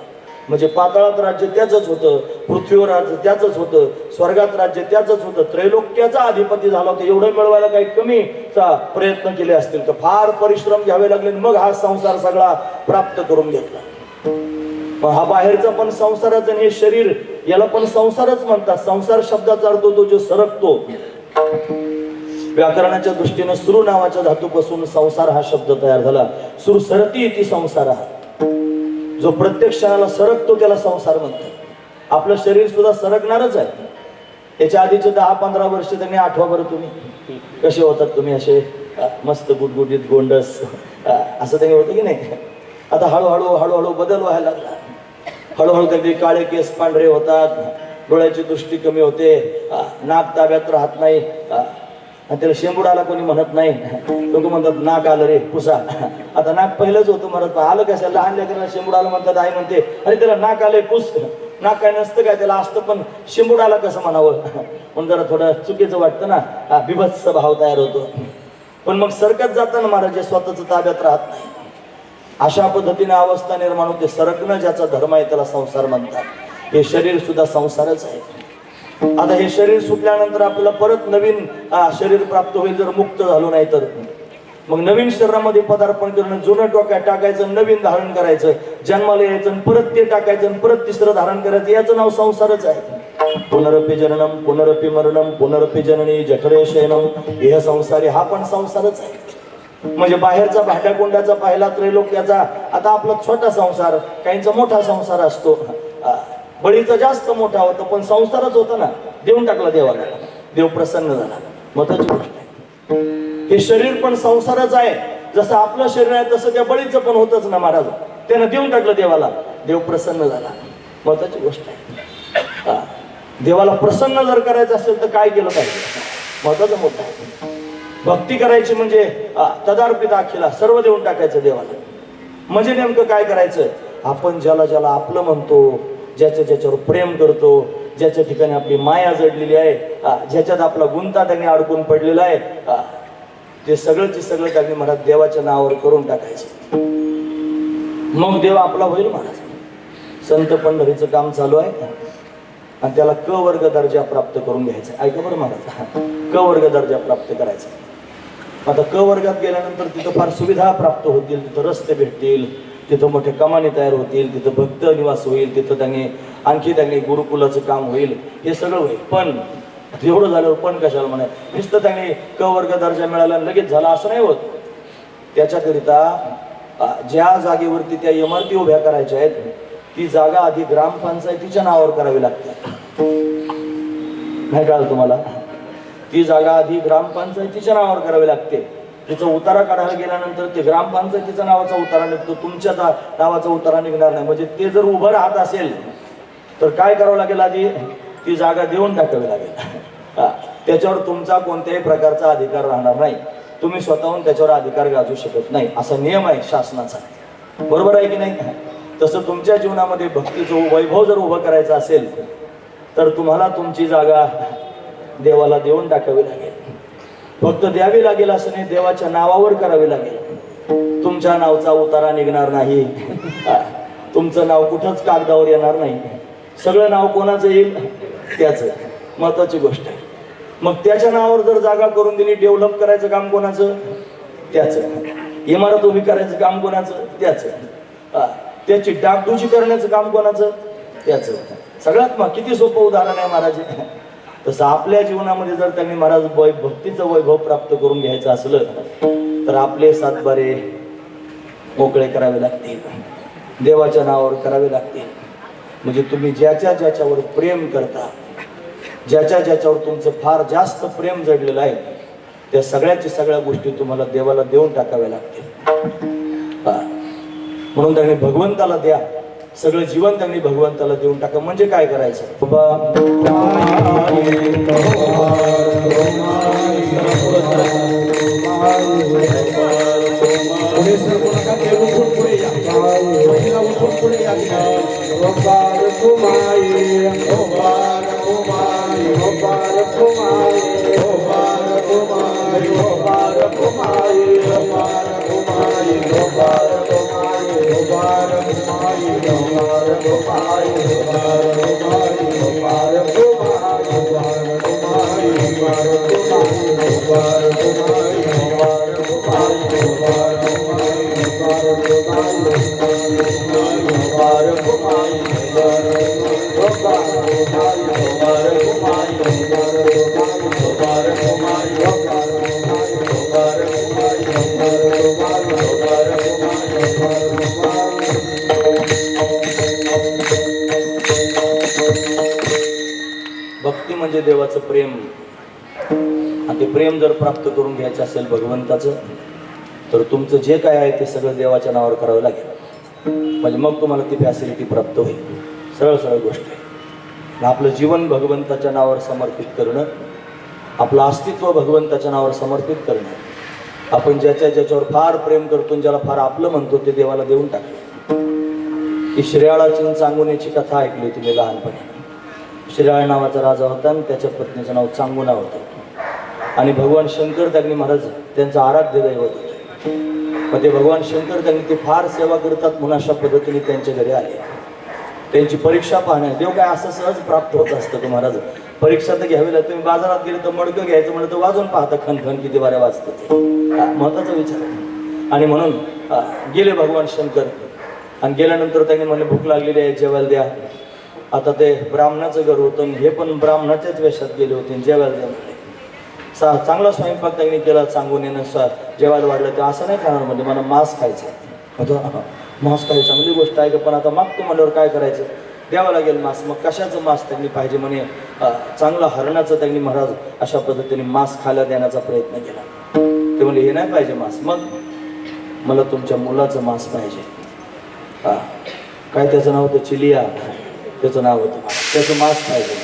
म्हणजे पाताळात राज्य त्याचंच होतं, पृथ्वीवर राज्य त्याचंच होतं, स्वर्गात राज्य त्याचंच होतं, त्रैलोक्याचा अधिपती झाला होता. एवढं मिळवायला काही कमीचा प्रयत्न केले असतील का. फार परिश्रम घ्यावे लागले मग हा संसार सगळा प्राप्त करून घेतला. मग हा बाहेरचा पण संसाराचा आणि हे शरीर याला पण संसारच म्हणतात. संसार शब्दाचा अर्थ होतो जो सरकतो. व्याकरणाच्या दृष्टीने सुरू नावाच्या धातूपासून संसार हा शब्द तयार झाला. सुरू सरती इति संसार. जो प्रत्येक क्षणाला सरकतो त्याला संसार म्हणतात. आपलं शरीर सुद्धा सरकणारच आहे. त्याच्या आधीचे 10-15 वर्ष त्यांनी आठवा बरं तुम्ही कसे होतात. तुम्ही असे मस्त गुटगुटीत गोंडस असं त्यांनी होतं की नाही. आता हळूहळू हळूहळू बदल व्हायला लागला. हळूहळू कधी काळे केस पांढरे होतात, डोळ्याची दृष्टी कमी होते, नाक ताब्यात राहत नाही आणि त्याला शेंबुडाला कोणी म्हणत नाही. लोक म्हणतात नाक आलं रे पुसा. आता नाक पहिलंच होतं म्हणत आलं कशाला. लहान लेकरांना शेंबुडाला म्हणतात. आई म्हणते अरे त्याला नाक आलंय पुस. नाक काय नसतं काय, त्याला असतं पण शेंबुडाला कसं म्हणावं म्हणून जरा थोडं चुकीचं वाटतं ना. बिभत्स भाव तयार होतो. पण मग सरकत जाताना महाराज स्वतःच ताब्यात राहत नाही. अशा पद्धतीने अवस्था निर्माण होते. सरकणं ज्याचा धर्म आहे त्याला संसार म्हणतात. हे शरीर सुद्धा संसारच आहे. आता हे शरीर सुटल्यानंतर आपल्याला परत नवीन शरीर प्राप्त होईल जर मुक्त झालो नाही तर. मग नवीन शरीरामध्ये पदार्पण करणं, जुनं डोक्यात टाकायचं, नवीन धारण करायचं, जन्माला यायचं परत ते टाकायचं परत तिसरं धारण करायचं. याचं नाव संसारच आहे. पुनरपि जननम पुनरपि मरणम पुनरपि जननी जठरे शयनम. हे संसारी हा पण संसारच आहे. म्हणजे बाहेरचा भाट्याकोंड्याचा पाहिला त्रैलोक्याचा. आता आपला छोटा संसार, काहींचा मोठा संसार असतो. बळीचा जास्त मोठा होता पण संसारच होता ना. देऊन टाकला देवाला. देव प्रसन्न झाला. महत्वाची गोष्ट आहे. हे शरीर पण संसारच आहे. जसं आपलं शरीर आहे तसं त्या बळीचं पण होतच ना महाराज. त्यानं देऊन टाकलं देवाला. देव प्रसन्न झाला. महत्वाची गोष्ट आहे. देवाला प्रसन्न जर करायचं असेल तर काय केलं पाहिजे. महत्वाचं मोठं आहे. भक्ती करायची म्हणजे तदार्पित अखिला सर्व देऊन टाकायचं देवाला. म्हणजे नेमकं काय करायचं. आपण ज्याला ज्याला आपलं म्हणतो, ज्याच्यावर प्रेम करतो, ज्याच्या ठिकाणी आपली माया जडलेली आहे, ज्याच्यात आपला गुंता त्यांनी अडकून पडलेला आहे, ते सगळंच सगळं त्यांनी महाराज देवाच्या नावावर करून टाकायचं. मग देव आपला होईल महाराज. संत पंढरीचं काम चालू आहे आणि त्याला क वर्ग दर्जा प्राप्त करून घ्यायचा. ऐका बरं महाराज. क वर्ग दर्जा प्राप्त करायचा. आता क वर्गात गेल्यानंतर तिथं फार सुविधा प्राप्त होतील. तिथं रस्ते भेटतील, तिथं मोठे कमानी तयार होतील, तिथं भक्त निवास होईल, तिथं त्यांनी गुरुकुलाचं काम होईल. हे सगळं होईल. पण एवढं झाल्यावर पण कशाला म्हणाय. नुसतं त्यांनी क वर्ग दर्जा मिळाला लगेच झाला असं नाही होत. त्याच्याकरिता ज्या जागेवरती त्या इमारती उभ्या करायच्या आहेत ती जागा आधी ग्रामपंचायतीच्या नावावर करावी लागते. नाही कळलं तुम्हाला. ती जागा आधी ग्रामपंचायतीच्या नावावर करावी लागते. तिचा उतारा काढायला गेल्यानंतर ते ग्रामपंचायतीच्या नावाचा उतारा निघतो, तुमच्या नावाचा उतारा निघणार नाही. म्हणजे ते जर उभं राहत असेल तर काय करावं लागेल? आधी ती जागा देऊन टाकावी लागेल. त्याच्यावर तुमचा कोणत्याही प्रकारचा अधिकार राहणार नाही. तुम्ही स्वतःहून त्याच्यावर अधिकार गाजवू शकत नाही, असा नियम आहे शासनाचा. बरोबर आहे की नाही? तसं तुमच्या जीवनामध्ये भक्तीचं वैभव जर उभं करायचं असेल तर तुम्हाला तुमची जागा देवाला देऊन टाकावी लागेल. फक्त द्यावी लागेल असं नाही, देवाच्या नावावर करावी लागेल. तुमच्या नावचा उतारा निघणार नाही, तुमचं नाव कुठंच कागदावर येणार नाही. सगळं नाव कोणाचं येईल? त्याचं. महत्वाची गोष्ट आहे. मग त्याच्या नावावर जर जागा करून दिली, डेव्हलप करायचं काम कोणाचं? त्याचं. इमारत उभी करायचं काम कोणाचं? त्याचं. त्याची डागडुजी करण्याचं काम कोणाचं? त्याचं. सगळ्यात मग किती सोपं उदाहरण आहे महाराज. तसं आपल्या जीवनामध्ये जर त्यांनी महाराज भक्तीचं वैभव प्राप्त करून घ्यायचं असलं तर आपले सातबारे मोकळे करावे लागतील, देवाच्या नावावर करावे लागतील. म्हणजे तुम्ही ज्याच्यावर प्रेम करता, ज्याच्यावर तुमचं फार जास्त प्रेम जडलेलं आहे, त्या सगळ्या गोष्टी तुम्हाला देवाला देऊन टाकाव्या लागतील. म्हणून त्यांनी भगवंताला द्या, सगळं जीवन त्यांनी भगवंताला देऊन टाका. म्हणजे काय करायचं? भक्ती म्हणजे देवाचं प्रेम. आणि ते प्रेम जर प्राप्त करून घ्यायचं असेल भगवंताचं, तर तुमचं जे काय आहे ते सगळं देवाच्या नावावर करावं लागेल. म्हणजे मग तुम्हाला ती फॅसिलिटी प्राप्त होईल. सरळ गोष्ट आहे. आपलं जीवन भगवंताच्या नावावर समर्पित करणं, आपलं अस्तित्व भगवंताच्या नावावर समर्पित करणं, आपण ज्याच्यावर फार प्रेम करतो, ज्याला फार आपलं म्हणतो, ते देवाला देऊन टाकलं. ही श्रेयाळाची चांगुनेची कथा ऐकली तुम्ही लहानपणी. श्रेयाळ नावाचा राजा होता आणि त्याच्या पत्नीचं नाव चांगुना होतं. आणि भगवान शंकर त्यांनी महाराज त्यांचं आराध्य दैवत होते. मग ते भगवान शंकर त्यांनी ते फार सेवा करतात म्हणून अशा पद्धतीने त्यांच्या घरी आले. त्यांची परीक्षा पाहण्या. देव काय असं सहज प्राप्त होत असतं का महाराज? परीक्षा तर घ्यावी लागते. तुम्ही बाजारात गेले तर मडकं घ्यायचं म्हणलं तर वाजून पाहता खनखन किती वाऱ्या वाजतं ते. महत्वाचा विचार आहे. आणि म्हणून गेले भगवान शंकर. आणि गेल्यानंतर त्यांनी म्हणले भूक लागलेली आहे, जेवायला द्या. आता ते ब्राह्मणाचं घर होतं, हे पण ब्राह्मणाच्याच वेशात गेले होते, जेवायला द्या म्हणले. चांगला स्वयंपाक त्यांनी केला. सांगून येणं जेवायला वाढलं. ते असं नाही खाणार म्हणजे मला मांस खायचं. मांस काही चांगली गोष्ट आहे का, पण आता मागतो म्हणल्यावर काय करायचं? द्यावं लागेल मांस. मग कशाचं मांस त्यांनी पाहिजे म्हणे? चांगला हरणाचं त्यांनी महाराज अशा पद्धतीने मांस खायला देण्याचा प्रयत्न केला. ते म्हणले हे नाही पाहिजे मांस. मग मला तुमच्या मुलाचं मांस पाहिजे. काय त्याचं नाव होतं? चिलिया त्याचं नाव होतं. त्याचं मांस पाहिजे.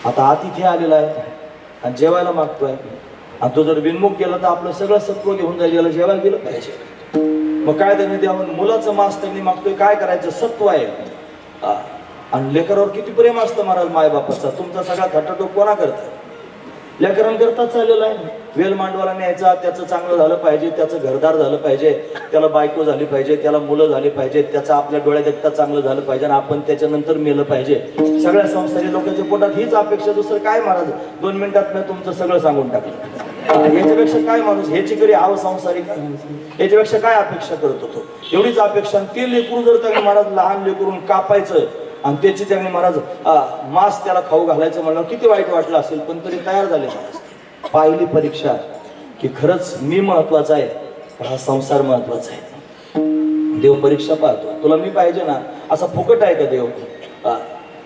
आता अतिथी आलेला आहे आणि जेवायला मागतोय, आणि तो जर विनमुख केला तर आपलं सगळं सत्व घेऊन जाईल. याला जेवायला गेलं पाहिजे. मग काय त्यांनी द्यावं? मुलाचं मांस त्यांनी मागतोय. काय करायचं? सत्व आहे. आणि लेकरावर किती प्रेम असतं महाराज मायबापाचा. तुमचा सगळा खटाटोप कोणा करता? लेकरांकरता चाललेला आहे. वेल मांडवाला न्यायचा, त्याचं चांगलं झालं पाहिजे, त्याचं घरदार झालं पाहिजे, त्याला बायको झाली पाहिजे, त्याला मुलं झाली पाहिजे, त्याचं आपल्या डोळ्यात एकटा चांगलं झालं पाहिजे, आणि आपण त्याच्यानंतर मेलं पाहिजे. सगळ्या संसारी लोकांच्या पोटात हीच अपेक्षा. दुसरं काय महाराज? 2 मिनिटात मी तुमचं सगळं सांगून टाकलं. याच्यापेक्षा काय माणूस ह्याची करी संसारिक याच्यापेक्षा काय अपेक्षा करत होतो? एवढीच अपेक्षा. ते लेकरू जर त्यांनी महाराज लहान लेकरून कापायचं आणि त्याची त्यांनी महाराज मांस त्याला खाऊ घालायचं म्हणलं किती वाईट वाटलं असेल, पण तरी तयार झाले. पाहिली परीक्षा की खरंच मी महत्वाचा आहे, हा संसार महत्वाचा आहे. देव परीक्षा पाहतो. तुला मी पाहिजे ना, असा फुकट आहे का देव?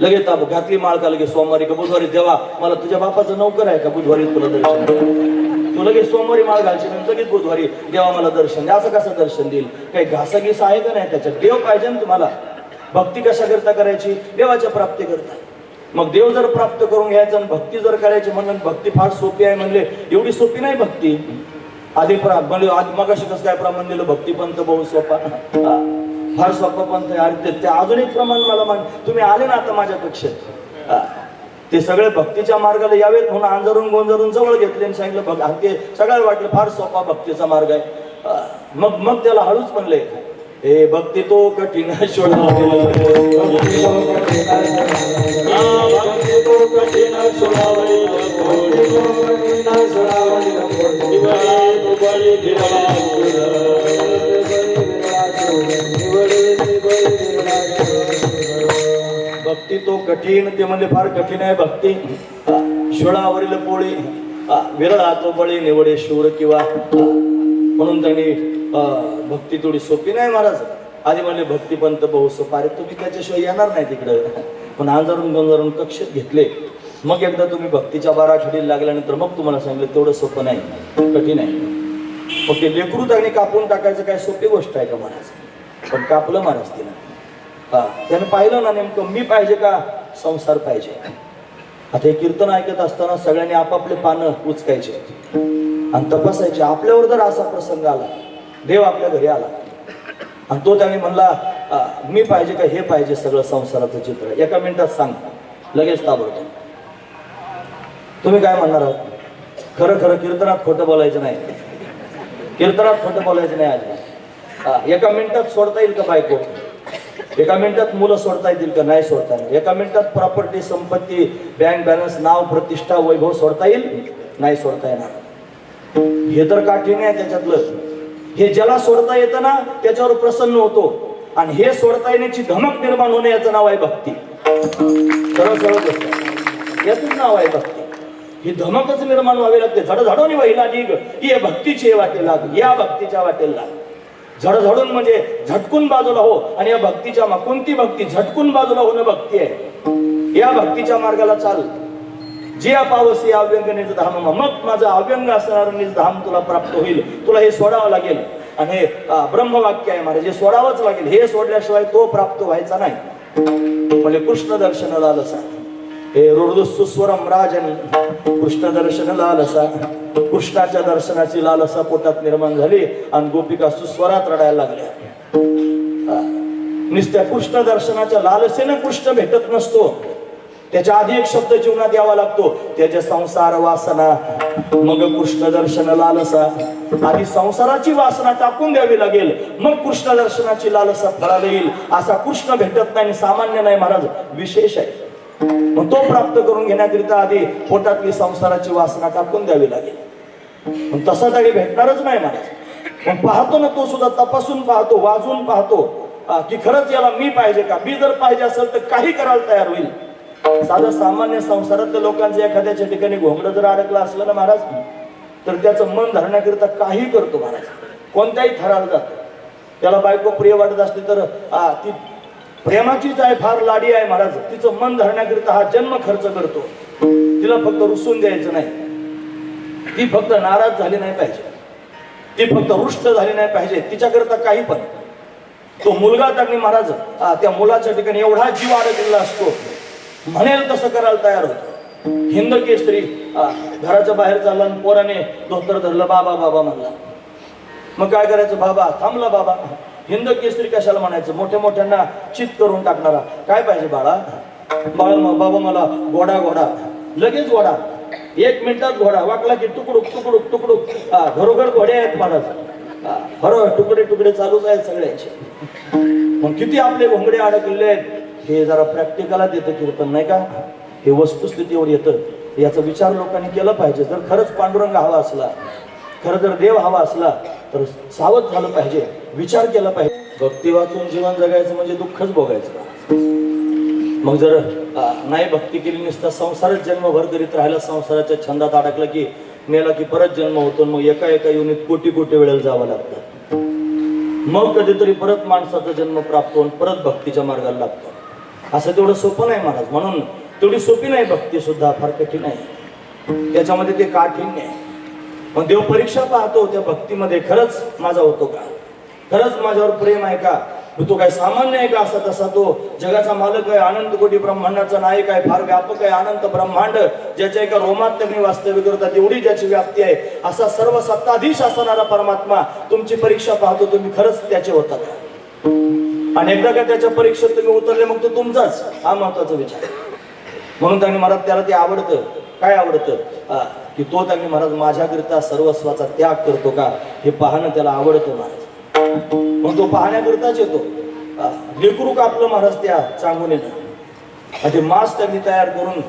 लगेच घातली माळ का लगेच सोमवारी का बुधवारी? देवा मला तुझ्या बापाचं नोकर आहे का? बुधवारी तुला दर्शन. तू लगेच सोमवारी माळ घालशील आणि लगेच बुधवारी देवा मला दर्शन द्या. असं कसं दर्शन देईल? काही घासाघीस आहे का नाही त्याच्यात? देव पाहिजे ना तुम्हाला. भक्ती कशा करता करायची? देवाच्या प्राप्ती करता. मग देव जर प्राप्त करून घ्यायचं आणि भक्ती जर करायची म्हणून भक्ती फार सोपी आहे म्हणले, एवढी सोपी नाही भक्ती. आधी म्हणजे मगाशी कसं काय प्रमाण दिलं, भक्तीपंथ बहु सोपा, फार सोपा पंथ आहे. अरे ते अजून एक प्रमाण मला तुम्ही आले ना आता माझ्यापेक्षा, ते सगळे भक्तीच्या मार्गाला यावेत म्हणून अंजरून गोंजरून जवळ घेतले आणि सांगितलं ते सगळ्याला वाटलं फार सोपा भक्तीचा मार्ग आहे. मग त्याला हळूच म्हणले, हे भक्ती तो कठीण भक्ती तो कठीण, ते म्हणजे फार कठीण आहे भक्ती. शिळावरील पोळी विरळा तो बळी निवडे शूर किंवा, म्हणून त्यांनी भक्ती थोडी सोपी नाही महाराज. आधी म्हणले भक्तीपंथ बहु सोपा. अरे तुम्ही त्याच्याशिवाय येणार नाही तिकडं, पण अंजारून गंजारून कक्षेत घेतले. मग एकदा तुम्ही भक्तीच्या बाराखडीला लागल्यानंतर मग तुम्हाला सांगितलं तेवढं सोपं नाही, कठीण आहे. मग ते लेकरू त्यांनी कापून टाकायचं काय सोपी गोष्ट आहे का महाराज? पण कापलं महाराज तिला. त्याने पाहिलं ना नेमकं मी पाहिजे का संसार पाहिजे. आता हे कीर्तन ऐकत असताना सगळ्यांनी आपापले पानं उचकायचे आणि तपासायचे. आपल्यावर जर असा प्रसंग आला, देव आपल्या घरी आला आणि तो त्याने म्हणला मी पाहिजे का हे पाहिजे सगळं संसाराचं चित्र, एका मिनिटात सांग, लगेच ताबडतोब. तुम्ही काय म्हणणार आहात? खरं खरं कीर्तनात खोटं बोलायचं नाही, कीर्तनात खोटं बोलायचं नाही आज. एका मिनिटात सोडता येईल का बायको? एका मिनिटात मुलं सोडता येतील का? नाही सोडता येईल. एका मिनिटात प्रॉपर्टी, संपत्ती, बँक बॅलन्स, नाव, प्रतिष्ठा, वैभव सोडता येईल? नाही सोडता येणार. हे तर काठीण्य आहे त्याच्यातलं. हे ज्याला सोडता येतं ना त्याच्यावर प्रसन्न होतो, आणि हे सोडता येण्याची धमक निर्माण होणे याचं नाव आहे भक्ती. सरळ सरळ गोष्ट, याचंच नाव आहे भक्ती. ही धमकच निर्माण व्हावी लागते. झडझडून वहिला निघ ये भक्तीची वाटेला, या भक्तीच्या वाटेला. झडझडून म्हणजे झटकून बाजूला हो, आणि या भक्तीच्या कोणती भक्ती? झटकून बाजूला होणं भक्ती आहे. या भक्तीच्या मार्गाला चाल. जे पावसी अव्यंग निज धाम, मग माझं अव्यंग असणार निज धाम तुला प्राप्त होईल. तुला हे सोडावं लागेल, आणि हे ब्रह्मवाक्य आहे महाराज, हे सोडावंच लागेल. हे सोडल्याशिवाय तो प्राप्त व्हायचा नाही. म्हणजे कृष्ण दर्शन लालसा, हे रुर्दुस्वरम राजन, कृष्ण दर्शन लालसा. कृष्णाच्या दर्शनाची लालसा पोटात निर्माण झाली आणि गोपिका सुस्वरात रडायला लागल्या. नुसत्या कृष्ण दर्शनाच्या लालसेने कृष्ण भेटत नसतो, त्याच्या आधी एक शब्द जीवनात यावा लागतो, त्याच्या संसार वासना, मग कृष्ण दर्शन लालसा. आधी संसाराची वासना टाकून द्यावी लागेल, मग कृष्ण दर्शनाची लालसा फळाला येईल. असा कृष्ण भेटत नाही, सामान्य नाही महाराज, विशेष आहे. मग तो प्राप्त करून घेण्याकरिता आधी पोटातली संसाराची वासना टाकून द्यावी लागेल. पण तसा तरी भेटणारच नाही महाराज. मग पाहतो ना, तो सुद्धा तपासून पाहतो, वाजून पाहतो की खरंच याला मी पाहिजे का. मी जर पाहिजे असेल तर काही करायला तयार होईल. साधं सामान्य संसारातल्या लोकांचं एखाद्याच्या ठिकाणी घोंगडं जर अडकलं असलं ना महाराज, तर त्याचं मन धरण्याकरिता काही करतो महाराज. कोणत्याही थराला जातो. त्याला बायको प्रिय वाटत असते तर ती प्रेमाचीच आहे, फार लाडी आहे महाराज, तिचं मन धरण्याकरिता हा जन्म खर्च करतो. तिला फक्त रुसून द्यायचं नाही, ती फक्त नाराज झाली नाही पाहिजे, ती फक्त रुष्ट झाली नाही पाहिजे, तिच्याकरिता काही पण. तो मुलगा त्यांनी महाराज त्या मुलाच्या ठिकाणी एवढा जीव अडकलेला असतो, म्हणेल तसं करायला तयार होतो. हिंद केसरी घराच्या बाहेर चालला आणि पोराने धोतर धरलं, बाबा बाबा म्हणला. मग काय करायचं? बाबा थांबला. बाबा हिंद केसरी कशाला म्हणायचं? मोठ्या मोठ्यांना चित करून टाकणारा. काय पाहिजे बाळा? बाबा मला घोडा. घोडा लगेच घोडा, 1 मिनिटात घोडा. वाकला की तुकडुक तुकडुक तुकडुक. घरोघर घोडे आहेत महाराज, बरोबर, तुकडे तुकडे चालूच आहेत सगळ्यांचे. मग किती आपले घोंगडे अडकलेले आहेत. हे जरा प्रॅक्टिकलात येतं कीर्तन, नाही का? हे वस्तुस्थितीवर येतं. याचा विचार लोकांनी केला पाहिजे. जर खरंच पांडुरंग हवा असला, खरं जर देव हवा असला तर सावध झालं पाहिजे, विचार केला पाहिजे. भक्ती वाचून जीवन जगायचं म्हणजे दुःखच भोगायचं. मग जर नाही भक्ती केली, नुसता संसारच जन्मभर करीत राहिला, संसाराच्या छंदात अडकला की मेला की परत जन्म होतो. मग एका एका युनिट कोटी कोटी वेळेला जावं लागतं. मग कधीतरी परत माणसाचा जन्म प्राप्त होऊन परत भक्तीच्या मार्गाला लागतो. असं तेवढं सोपं नाही महाराज. म्हणून तेवढी सोपी नाही भक्ती सुद्धा, फार कठीण आहे. त्याच्यामध्ये ते काठीण्य आहे. मग देव परीक्षा पाहतो त्या भक्तीमध्ये, खरंच माझा होतो का, खरंच माझ्यावर प्रेम आहे का, तो काय सामान्य आहे का? असा तसा तो जगाचा मालक आहे, अनंत कोटी ब्रह्मांडाचा नायक आहे, फार व्यापक आहे अनंत ब्रह्मांड, ज्याच्या एका रोमात त्यांनी वास्तव्य करतात एवढी ज्याची व्याप्ती आहे, असा सर्व सत्ताधीश असणारा परमात्मा तुमची परीक्षा पाहतो, तुम्ही खरंच त्याचे होता का? आणि एकदा का त्याच्या परीक्षेत तुम्ही उतरले मग तो तुमचाच, हा महत्वाचा विचार. म्हणून त्यांनी महाराज त्याला ते आवडतं. काय आवडतं? की तो त्यांनी महाराज माझ्याकरिता सर्वस्वाचा त्याग करतो का हे पाहणं त्याला आवडतं महाराज. मग तो पाहण्याकरिताच येतो. लेकरू का आपलं महाराज त्या सांगून येणं. ते मांस त्यांनी तयार करून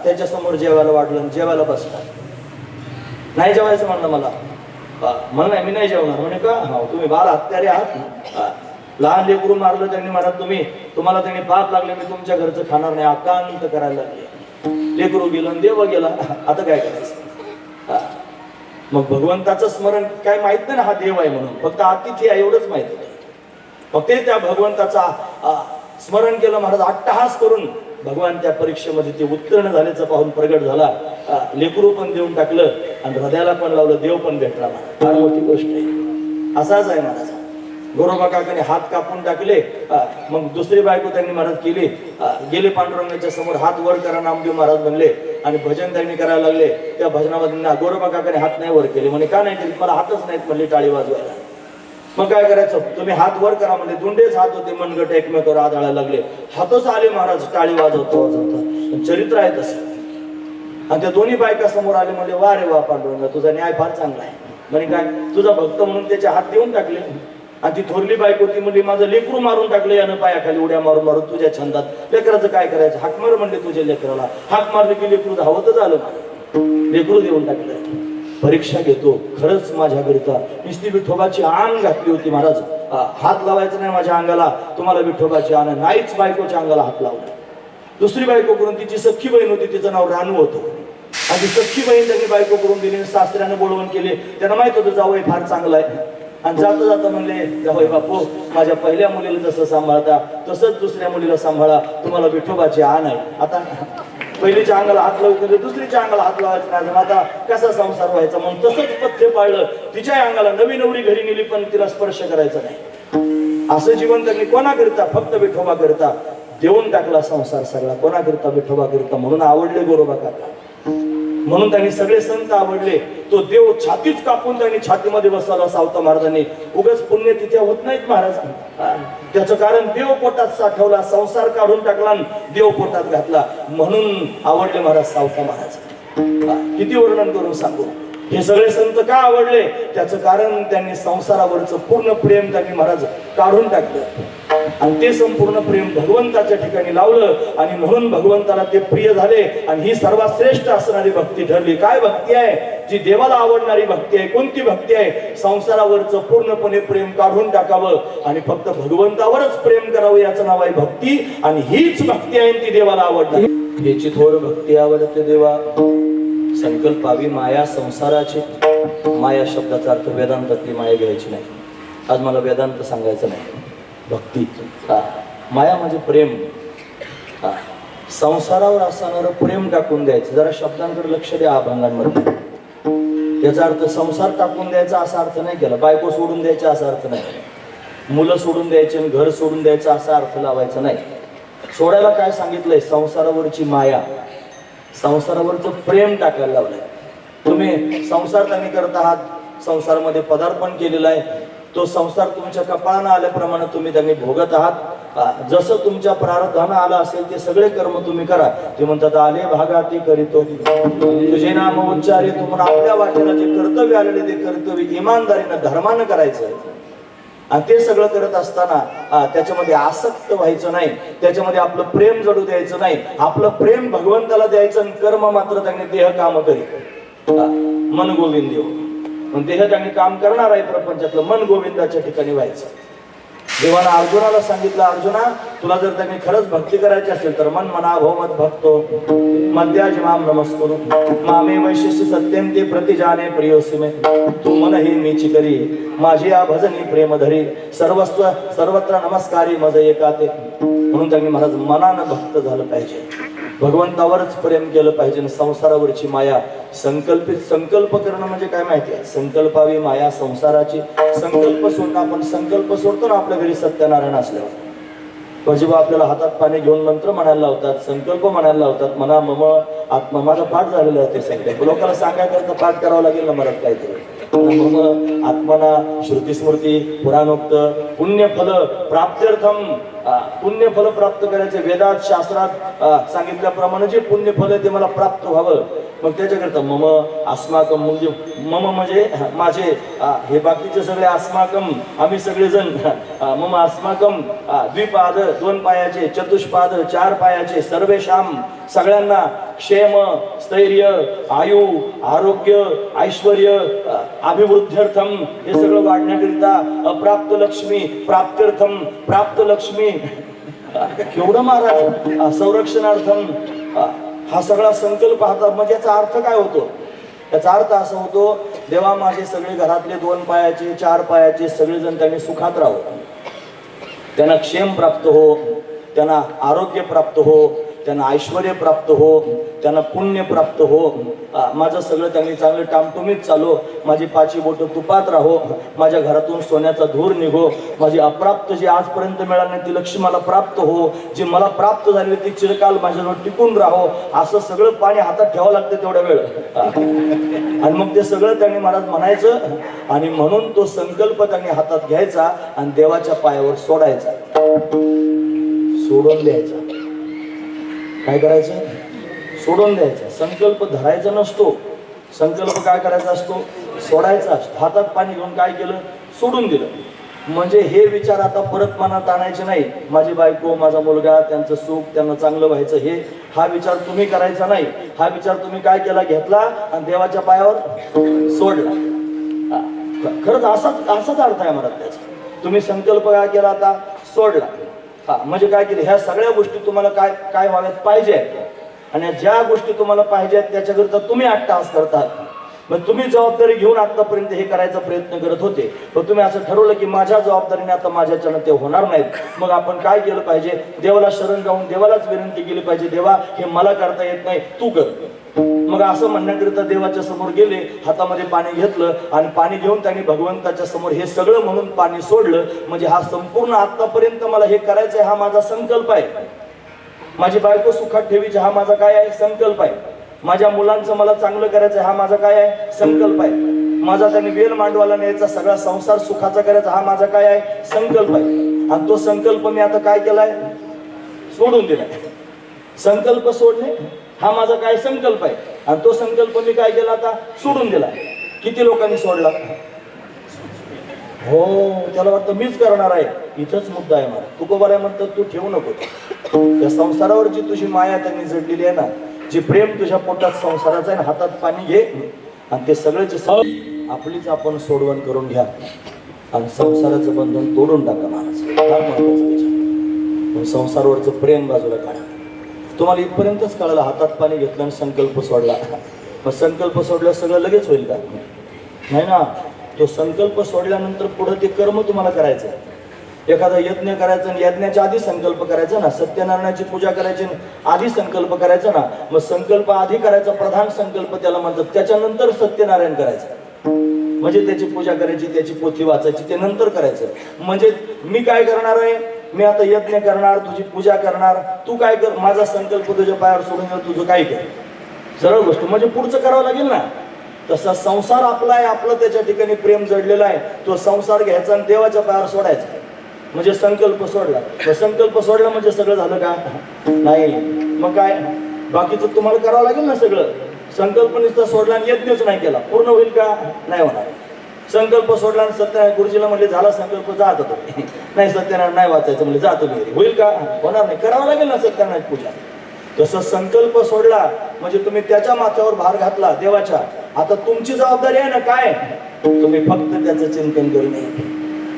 त्याच्या समोर जेवायला वाढलं, जेवायला बसतात. नाही जेवायचं म्हणलं मला नाही, मी नाही जेवणार. म्हणे का? हा, तुम्ही बाल हत्यारे आहात. लहान लेकरू मारलं त्यांनी महाराज, तुम्हाला त्यांनी पाप लागले, मी तुमच्या घरचं खाणार नाही, आकांत करायला लागले. लेकरू गेलं, देव गेला, आता काय करायचं? मग भगवंताचं स्मरण काय माहित नाही ना, हा देव आहे म्हणून, फक्त अतिथी आहे एवढंच माहित होतं. फक्त त्या भगवंताचा स्मरण केलं महाराज, अट्टहास करून भगवान त्या परीक्षेमध्ये ते उत्तीर्ण झाल्याचं पाहून प्रगट झाला. लेकरू पण देऊन टाकलं आणि हृदयाला पण लावलं, देव पण भेटला. फार मोठी गोष्ट आहे. असाच आहे महाराज. गोरोबा काकाने हात कापून टाकले, मग दुसरी बायको त्यांनी महाराज केली. गेले पांडुरंगाच्या समोर, हात वर करा नामदेव महाराज म्हणले आणि भजन त्यांनी करायला लागले. त्या भजनामध्ये गोरोबा काकाने हात नाही वर केले. म्हणे का नाही केले? मला हातच नाहीत म्हणले टाळी वाजवायला. मग काय करायचं? तुम्ही हात वर करा म्हणजे दुंडेच हात होते, मनगट एकमेकावर आदळायला लागले, हातच आले महाराज टाळी वाजवता वाजवता. चरित्र आहे तसं. आणि त्या दोन्ही बायका समोर आले, म्हणजे वा रे वा पांडुरंगा, तुझा न्याय फार चांगला आहे. म्हणे काय? तुझा भक्त म्हणून त्याचे हात देऊन टाकले. आणि ती थोरली बायको ती म्हणजे माझं लेकरू मारून टाकलं यानं पायाखाली उड्या मारून मारून तुझ्या छंदात. लेकराचं काय करायचं? हाक मार म्हणले तुझ्या लेकराला. हाक मारले की लेकरू धावतच आलं. लेकरू देऊन टाकलं. परीक्षा घेतो, खरंच माझ्याकरिता नुसती विठोबाची आण घातली होती महाराज. हात लावायचं नाही माझ्या अंगाला, तुम्हाला विठोबाची आण नाहीच. बायकोच्या अंगाला हात लावला. दुसरी बायको करून, तिची सख्खी बहीण होती, तिचं नाव रानू होतं. आणि ती सख्खी बहीण त्यांनी बायको करून दिली. सासऱ्यानं बोलवून केले. त्यांना माहित होतं जावई फार चांगला आहे. आणि जाता जाता म्हणले, जावई बापू, माझ्या पहिल्या मुलीला जसं सांभाळता तसंच दुसऱ्या मुलीला सांभाळा, तुम्हाला विठोबाची आण आहे. आता पहिलीच्या अंगाला हात लावतो, दुसरीच्या अंगाला हात लावायचा नाही, आता कसा संसार व्हायचा? म्हणून तसंच पथ्य पाळलं. तिच्या अंगाला नवी नवरी घरी नेली पण तिला स्पर्श करायचा नाही. असं जीवन त्यांनी कोणाकरिता? फक्त विठोबा करता देऊन टाकला संसार सगळा. कोणाकरिता? विठोबा करता. म्हणून आवडले गोरोबा काका, म्हणून त्यांनी सगळे संत आवडले. तो देव छातीच कापून त्यांनी छातीमध्ये बसवला सावता महाराजांनी. उगाच पुण्य तिथे होत नाहीत महाराज. त्याचं कारण देव पोटात साठवला, संसार काढून टाकला, देव पोटात घातला. म्हणून आवडले महाराज सावता महाराज. किती वर्णन करून सांगू. हे सगळे संत का आवडले? त्याचं कारण त्यांनी संसारावरचं पूर्ण प्रेम त्यांनी महाराज काढून टाकलं आणि ते संपूर्ण प्रेम भगवंताच्या ठिकाणी लावलं. आणि म्हणून भगवंताला ते प्रिय झाले. आणि ही सर्वात श्रेष्ठ असणारी भक्ती ठरली. काय भक्ती आहे? जी देवाला आवडणारी भक्ती आहे. कोणती भक्ती आहे? संसारावरचं पूर्णपणे प्रेम काढून टाकावं आणि फक्त भगवंतावरच प्रेम करावं, याचं नाव आहे भक्ती. आणि हीच भक्ती आहे ती देवाला आवडणार. याची थोर भक्ती आवडते देवा, संकल्पावी माया संसाराची. माया शब्दाचा अर्थ वेदांतातली माया घ्यायची नाही. आज मला वेदांत सांगायचं नाही. भक्ती, माया म्हणजे प्रेम. संसारावर असणारं प्रेम टाकून द्यायचं. जरा शब्दांकडे लक्ष द्या अभंगांमध्ये. याचा अर्थ संसार टाकून द्यायचा असा अर्थ नाही केला. बायको सोडून द्यायचा असा अर्थ नाही. मुलं सोडून द्यायचे आणि घर सोडून द्यायचं असा अर्थ लावायचा नाही. सोडायला काय सांगितलंय? संसारावरची माया, संसारावरचं प्रेम टाकायला लावलंय. तुम्ही संसार त्यांनी करत आहात, संसारामध्ये पदार्पण केलेला आहे. तो संसार तुमच्या कपाळानं आल्याप्रमाणे तुम्ही त्यांनी भोगत आहात. जसं तुमच्या प्रारब्धानं आलं असेल ते सगळे कर्म तुम्ही करा. ते म्हणतात आले भागाती करीतो तुझे नाम उच्चारे. म्हणून आपल्या वाटेला जे कर्तव्य आलेले ते कर्तव्य इमानदारीनं धर्मानं करायचं. आणि ते सगळं करत असताना त्याच्यामध्ये आसक्त व्हायचं नाही. त्याच्यामध्ये आपलं प्रेम जडू द्यायचं नाही. आपलं प्रेम भगवंताला द्यायचं आणि कर्म मात्र त्यांनी देह काम करीत. मन गोविंद देव. देह त्यांनी काम करणार आहे प्रपंचातलं. मन गोविंदाच्या ठिकाणी व्हायचं. देवानं अर्जुनाला सांगितलं, अर्जुना तुला जर त्यांनी खरंच भक्ती करायची असेल तर मन मना भवमत भक्तो मध्याज माम नमस्कुरु मामे वैशिष्य सत्यं ते प्रतिजाने प्रियोसी मे. तू मन हे मीची करी माझी या भजनी प्रेम धरी सर्वत्र नमस्कारी मज एकाते. म्हणून त्यांनी महाराज मनानं भक्त झालं पाहिजे. भगवंतावरच प्रेम केलं पाहिजे आणि संसारावरची माया संकल्प करणं म्हणजे काय माहिती आहे? संकल्पावी माया संसाराची. संकल्प सोडणं, आपण संकल्प सोडतो ना आपल्या घरी सत्यनारायण असल्यावर. जेव्हा आपल्याला हातात पाणी घेऊन मंत्र म्हणायला लावतात, संकल्प म्हणायला लावतात, मना मम आत्मा, माझा पाठ झालेला आहे ते संकल्प. लोकांना सांगायकरता पाठ करावं लागेल ना मरात काहीतरी. मम आत्मना श्रुतीस्मृती पुराणोक्त पुण्यफल प्राप्त्यर्थम, पुण्यफल प्राप्त करायचे वेदात शास्त्रात सांगितल्याप्रमाणे जे पुण्यफल आहे ते मला प्राप्त व्हावं. मग त्याच्याकरता मम अस्माकम, म्हणजे मम म्हणजे माझे, हे बाकीचे सगळे अस्माकम आम्ही सगळेजण, मम अस्माकम द्विपाद 2 पायाचे, चतुष्पाद 4 पायाचे, सर्वेशाम सगळ्यांना क्षेम स्थैर्य आयु आरोग्य ऐश्वर्य अभिवृद्ध्यर्थम हे सगळं वाढण्याकरिता, अप्राप्त लक्ष्मी प्राप्त्यर्थम प्राप्त लक्ष्मी, केवढं महाराज, संरक्षणार्थम, हा सगळा संकल्प हातात. म्हणजे याचा अर्थ काय होतो? याचा अर्थ असा होतो, देवा माझे सगळे घरातले 2 पायाचे 4 पायाचे सगळेजण त्यांनी सुखात राहो, त्यांना क्षेम प्राप्त हो, त्यांना आरोग्य प्राप्त हो, त्यांना ऐश्वर्य प्राप्त हो, त्यांना पुण्य प्राप्त हो, माझं सगळं त्यांनी चांगलं टामटुमीत चालो, माझी 5 बोटं तुपात राहो, माझ्या घरातून सोन्याचा धूर निघो, माझी अप्राप्त जी आजपर्यंत मिळाली नाही ती लक्ष्मी मला प्राप्त हो, जी मला प्राप्त झाली ती चिरकाल माझ्याजवळ टिकून राहो. असं सगळं पाणी हातात ठेवावं लागतं तेवढ्या वेळ. आणि मग ते सगळं त्यांनी महाराज म्हणायचं. आणि म्हणून तो संकल्प त्यांनी हातात घ्यायचा आणि देवाच्या पायावर सोडायचा, सोडून द्यायचा. काय करायचं? सोडून द्यायचं. संकल्प धरायचा नसतो. संकल्प काय करायचा असतो? सोडायचा असतो. हातात पाणी घेऊन काय केलं? सोडून दिलं. म्हणजे हे विचार आता परत मनात आणायचे नाही. माझी बायको, माझा मुलगा, त्यांचं सुख, त्यांना चांगलं व्हायचं, हे हा विचार तुम्ही करायचा नाही. हा विचार तुम्ही काय केला? घेतला आणि देवाच्या पायावर सोडला. खरंच असाच अर्थ आहे मला त्याचा. तुम्ही संकल्प काय केला? आता सोडला. म्हणजे काय केलं? ह्या सगळ्या गोष्टी तुम्हाला काय काय व्हाव्यात पाहिजे, आणि ज्या गोष्टी तुम्हाला पाहिजे आहेत त्याच्याकरिता तुम्ही अट्टहास करतात. मग तुम्ही जबाबदारी घेऊन आतापर्यंत हे करायचा प्रयत्न करत होते, पण तुम्ही असं ठरवलं की माझ्या जबाबदारीने आता माझ्याच्यानं ते होणार नाहीत. मग आपण काय केलं पाहिजे? देवाला शरण जाऊन देवालाच विनंती केली पाहिजे, देवा हे मला करता येत नाही, तू कर. मग असं म्हणण्याकरिता देवाच्या समोर गेले, हातामध्ये पाणी घेतलं आणि पाणी घेऊन त्यांनी भगवंताच्या समोर हे सगळं म्हणून पाणी सोडलं. म्हणजे हा संपूर्ण आतापर्यंत मला हे करायचंय, हा माझा संकल्प आहे. माझी बायको सुखात ठेवीची, हा माझा काय आहे? संकल्प आहे. माझ्या मुलांचं मला चांगलं करायचं, हा माझा काय आहे? संकल्प आहे. माझा त्यांनी वेल मांडवाला न्यायचा, सगळा संसार सुखाचा करायचा, हा माझा काय आहे? संकल्प आहे. आणि तो संकल्प मी आता काय केलाय? सोडून दिलाय. संकल्प सोडणे हा माझा काय? संकल्प आहे. आणि तो संकल्प मी काय केला? आता सोडून दिला. किती लोकांनी सोडला? हो, त्याला वाटतं मीच करणार आहे. इथंच मुद्दा आहे मला. तुकोबाराय म्हणतात तू ठेवू नको. त्या संसारावर जी तुझी माया त्यांनी जडलेली आहे ना, जे प्रेम तुझ्या पोटात संसाराचं आहे ना, हातात पाणी घे आणि ते सगळ्याचे आपलीच आपण सोडवण करून घ्या आणि संसाराचं बंधन तोडून टाका. महाराज फार महत्वाचं विचार. संसारावरचं प्रेम बाजूला काढा. तुम्हाला इथपर्यंतच कळलं, हातात पाणी घेतलं आणि संकल्प सोडला. मग संकल्प सोडल्यावर सगळं लगेच होईल का? नाही ना. तो संकल्प सोडल्यानंतर पुढे ते कर्म तुम्हाला करायचं. एखादा यज्ञ करायचा आणि यज्ञाच्या आधी संकल्प करायचा ना, सत्यनारायणाची पूजा करायची आधी संकल्प करायचा ना. मग संकल्प आधी करायचा, प्रधान संकल्प त्याला म्हणतात. त्याच्यानंतर सत्यनारायण करायचं, म्हणजे त्याची पूजा करायची, त्याची पोथी वाचायची, ते नंतर करायचं. म्हणजे मी काय करणार आहे? मी आता यज्ञ करणार, तुझी पूजा करणार, तू काय कर? माझा संकल्प तुझ्या पायावर सोडून तुझं काय कर? सरळ गोष्ट. म्हणजे पुढचं करावं लागेल ना. तसा संसार आपला आहे, आपलं त्याच्या ठिकाणी प्रेम जडलेला आहे. तो संसार घ्यायचा आणि देवाच्या पायावर सोडायचा, म्हणजे संकल्प सोडला. संकल्प सोडला म्हणजे सगळं झालं का? नाही. मग काय बाकीचं तुम्हाला करावं लागेल ना सगळं. संकल्प नुसता सोडला आणि यज्ञच नाही केला, पूर्ण होईल का? नाही होणार. संकल्प सोडला आणि सत्यनारायण गुरुजीला म्हणले झाला संकल्प, जात होतो. नाही सत्यनारायण नाही वाचायचं म्हणजे जातो मी, होईल का? होणार नाही. करावं लागेल ना सत्यनारायण पूजा. तसं संकल्प सोडला म्हणजे तुम्ही त्याच्या माथ्यावर भार घातला देवाच्या. आता तुमची जबाबदारी आहे ना काय? तुम्ही फक्त त्याचं चिंतन करणे,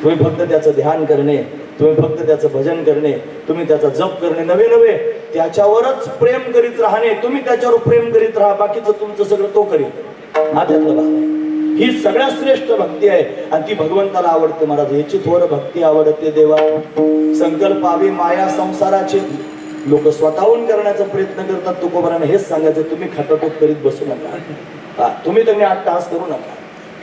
तुम्ही फक्त त्याचं ध्यान करणे, तुम्ही फक्त त्याचं भजन करणे, तुम्ही त्याचा जप करणे, नवे नवे त्याच्यावरच प्रेम करीत राहणे. तुम्ही त्याच्यावर प्रेम करीत राहा, बाकीचं तुमचं सगळं तो करीत. हा त्यातला भाव आहे. ही सगळ्यात श्रेष्ठ भक्ती आहे आणि ती भगवंताला आवडते. महाराज याची थोर भक्ती आवडते देवा. संकल्पावी माया संसाराची लोक स्वतःहून करण्याचा प्रयत्न करतात. तुकोबाराने हेच सांगायचं, तुम्ही खटाटोप करीत बसू नका. तुम्ही त्यांनी अट्टहास करू नका.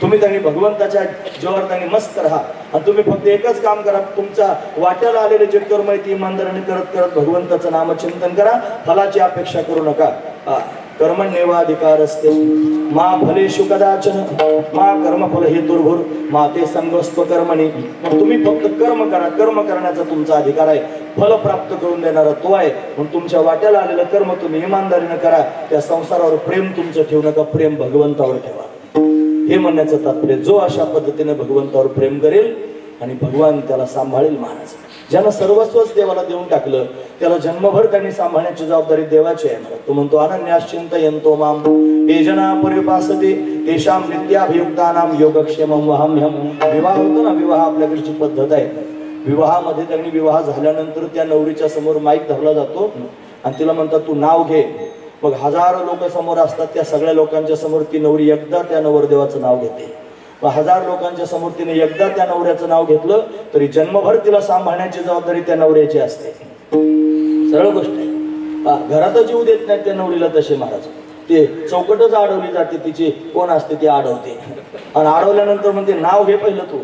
तुम्ही त्यांनी भगवंताच्या जीवावर त्यांनी मस्त राहा. आणि तुम्ही फक्त एकच काम करा, तुमच्या वाट्याला आलेले जे कर्म आहे ती इमानदारीने करत करत भगवंताचं नामचिंतन करा. फलाची अपेक्षा करू नका. कर्मण्येवाधिकार असते मा फलेषु कदाचन मा कर्मफल हे दुर्भुर मा ते संगस्त्व कर्मणी. तुम्ही फक्त कर्म करा. कर्म करण्याचा तुमचा अधिकार आहे. फल प्राप्त करून देणारा तो आहे. म्हणून तुमच्या वाट्याला आलेलं कर्म तुम्ही इमानदारीने करा. त्या संसारावर प्रेम तुमचं ठेवू नका, प्रेम भगवंतावर ठेवा. हे म्हणण्याचं तात्पर्य, जो अशा पद्धतीने भगवंतावर प्रेम करेल आणि भगवान त्याला सांभाळेल. महाराज ज्यानं सर्वस्वच देवाला देऊन टाकलं त्याला जन्मभर त्यांनी सांभाळण्याची जबाबदारी देवाची आहे. महाराज तो म्हणतो, अनन्याश्चिंतयन्तो माम ये जना परिपासते तेषां नित्याभियुक्तानां योगक्षेमं वहाम्यहम्. विवाह होतो ना, विवाह आपल्याकडची पद्धत आहे. विवाहामध्ये त्यांनी विवाह झाल्यानंतर त्या नवरीच्या समोर माईक धरला जातो आणि तिला म्हणतात तू नाव घे. मग हजारो लोक समोर असतात, त्या सगळ्या लोकांच्या समोर ती नवरी एकदा त्या नवरदेवाचं नाव घेते. मग हजार लोकांच्या समोर तिने एकदा त्या नवऱ्याचं नाव घेतलं तरी जन्मभर तिला सांभाळण्याची जबाबदारी त्या नवऱ्याची असते. सरळ गोष्ट आहे. घरातच जीव देत नाही त्या नवरीला तसे महाराज. ते चौकटच अडवली जाते, तिची कोण असते ती अडवते. आणि अडवल्यानंतर मग ते नाव घे पहिलं तू.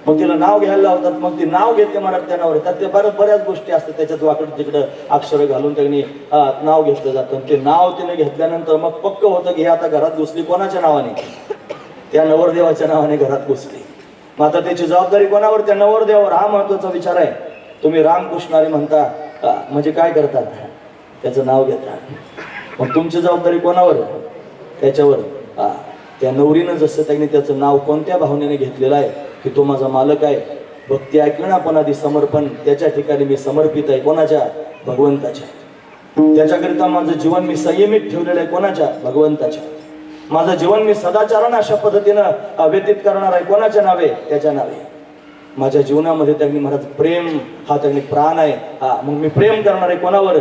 मग तिला नाव घ्यायला लावतात. मग ती नाव घेते महाराज त्या नवऱ्या. त्यात ते बऱ्याच गोष्टी असतात त्याच्यात, वाकडं तिकडं अक्षर घालून त्यांनी नाव घेतलं जातं. ते नाव तिने घेतल्यानंतर मग पक्क होतं की हे आता घरात घुसली कोणाच्या नावाने, त्या नवरदेवाच्या नावाने घरात घुसली. मग आता त्याची जबाबदारी कोणावर, त्या नवरदेवावर. हा महत्वाचा विचार आहे. तुम्ही रामकृष्णारी म्हणता म्हणजे काय करतात, त्याचं नाव घेतात. मग तुमची जबाबदारी कोणावर, त्याच्यावर. त्या नवरीनं जसं त्यांनी त्याचं नाव कोणत्या भावनेने घेतलेलं आहे की तो माझा मालक आहे, भक्ती ऐकणं पण आधी समर्पण, त्याच्या ठिकाणी मी समर्पित आहे. कोणाच्या, भगवंताच्या. त्याच्याकरिता माझं जीवन मी संयमित ठेवलेलं आहे. कोणाच्या, भगवंताच्या. माझं जीवन मी सदाचारानं अशा पद्धतीनं व्यतीत करणार आहे. कोणाच्या नावे, त्याच्या नावे. माझ्या जीवनामध्ये त्यांनी महाराज प्रेम हा त्यांनी प्राण आहे. मग मी प्रेम करणार आहे कोणावर,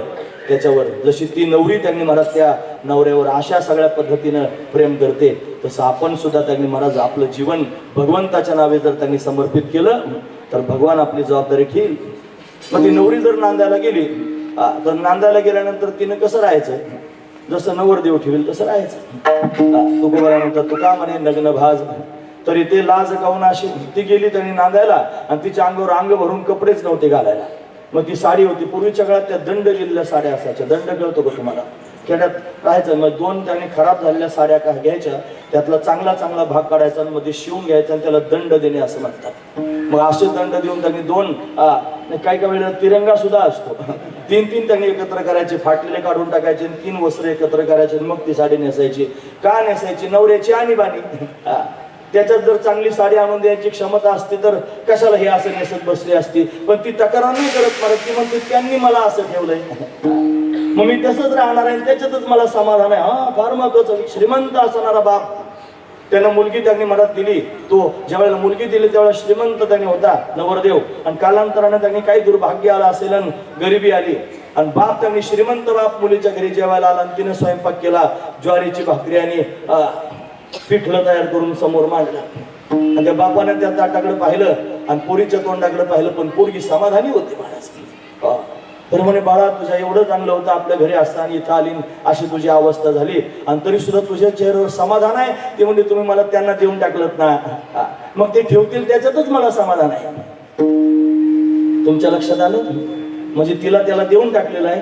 त्याच्यावर. जशी ती नवरी त्यांनी महाराज त्या नवऱ्यावर अशा सगळ्या पद्धतीनं प्रेम करते, तसं आपण सुद्धा त्यांनी महाराज आपलं जीवन भगवंताच्या नावे जर त्यांनी समर्पित केलं तर भगवान आपली जबाबदारी घेईल. मग ती नवरी जर नांदायला गेली तर नांदायला गेल्यानंतर तिनं कसं राहायचं, जसं नवरदेव ठेवील तसं राहायचं. तुकोबारा म्हणतात, तुका म्हणे नग्न भाज तरी ते लाज काऊन अशी. ती गेली त्यांनी नांदायला आणि तिच्या अंगावर अंग भरून कपडेच नव्हते घालायला. मग ती साडी होती. पूर्वीच्या काळात त्या दंड गेलेल्या साड्या असायच्या. दंड कळतो का तुम्हाला, खेड्यात राहायचं. मग दोन त्यांनी खराब झालेल्या साड्या का घ्यायच्या, त्यातला चांगला भाग काढायचा आणि मध्ये शिवून घ्यायचा आणि त्याला दंड देणे असं म्हणतात. मग असे दंड देऊन त्यांनी दोन काही वेळेला तिरंगा सुद्धा असतो, तीन त्यांनी एकत्र करायचे, फाटलेले काढून टाकायचे, 3 वस्त्र एकत्र करायचे, मग ती साडी नेसायची. का नेसायची, नवऱ्याची आणीबाणी. त्याच्यात जर चांगली साडी आणून द्यायची क्षमता असती तर कशाला हे असं नेसत बसली असती. पण ती तक्रार नाही करत मला. ती म्हणते त्यांनी मला असं ठेवलंय, मग मी तसंच राहणार आहे, त्याच्यातच मला समाधान आहे. फार महत्वाचं. श्रीमंत असणारा बाप, त्यानं मुलगी त्यांनी मनात दिली. तो ज्यावेळेला मुलगी दिली त्यावेळेला श्रीमंत त्यांनी होता नवरदेव, आणि कालांतराने त्यांनी काही दुर्भाग्य आलं असेल आणि गरिबी आली, आणि बाप त्यांनी श्रीमंत बाप मुलीच्या घरी जेवायला आला आणि तिने स्वयंपाक केला. ज्वारीची भाकरी आणि पिठलं तयार करून समोर मांडलं. आणि त्या बापाने त्या ताटाकडे पाहिलं आणि पोरीच्या तोंडाकडे पाहिलं, पण पोरगी समाधानी होती महाराज. तर म्हणे, बाळा तुझ्या एवढं चांगलं होतं, आपल्या घरी असताना इथं आली अशी तुझी अवस्था झाली आणि तरी सुद्धा तुझ्या चेहऱ्यावर समाधान आहे. ते म्हणजे तुम्ही मला त्यांना देऊन टाकलं ना, मग ते ठेवतील त्याच्यातच मला समाधान आहे. तुमच्या लक्षात आलं, म्हणजे तिला त्याला देऊन टाकलेलं आहे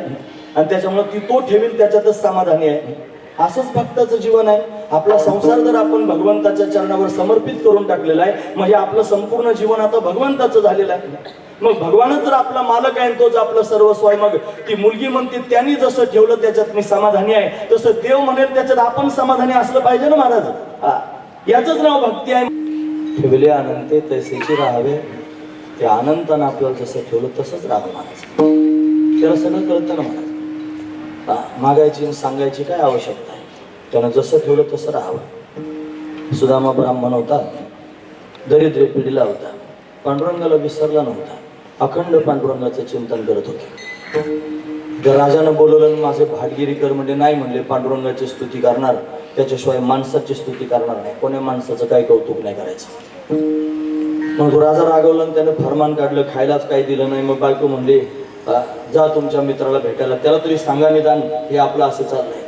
आणि त्याच्यामुळे ती तो ठेवील त्याच्यातच समाधानी आहे. असंच भक्ताचं जीवन आहे. आपला संसार जर आपण भगवंताच्या चरणावर समर्पित करून टाकलेला आहे म्हणजे आपलं संपूर्ण जीवन आता भगवंताचं झालेलं आहे. मग भगवानच जर आपला मालक आहे, तोच आपलं सर्वस्व आहे. मग ती मुलगी म्हणते त्यांनी जसं ठेवलं त्याच्यात मी समाधानी आहे, तसं देव म्हणेल त्याच्यात आपण समाधानी असलं पाहिजे ना महाराज. याचंच नाव भक्ती आहे. ठेवले अनंते तैसेचे राहावे, ते अनंतानं आपल्याला जसं ठेवलं तसंच राहावं महाराज. त्याला सगळं कळतं ना महाराज. मागायची सांगायची काय आवश्यकता आहे, त्यानं जसं ठेवलं तसं राहावं. सुदामा ब्राह्मण होता, दरिद्र पिढीला होता, पांडुरंगाला विसरला नव्हता, अखंड पांडुरंगाचं चिंतन करत होते. त्या राजानं बोलवलं, माझे भाटगिरी कर म्हणजे नाही म्हणले. पांडुरंगाची स्तुती करणार, त्याच्याशिवाय माणसाची स्तुती करणार नाही. कोण्या माणसाचं काही कौतुक नाही करायचं. मग राजा रागवलं आणि त्यानं फरमान काढलं, खायलाच काही दिलं नाही. मग बायको म्हणली, जा तुमच्या मित्राला भेटायला, त्याला तरी सांगा निदान हे आपलं असं चाललंय.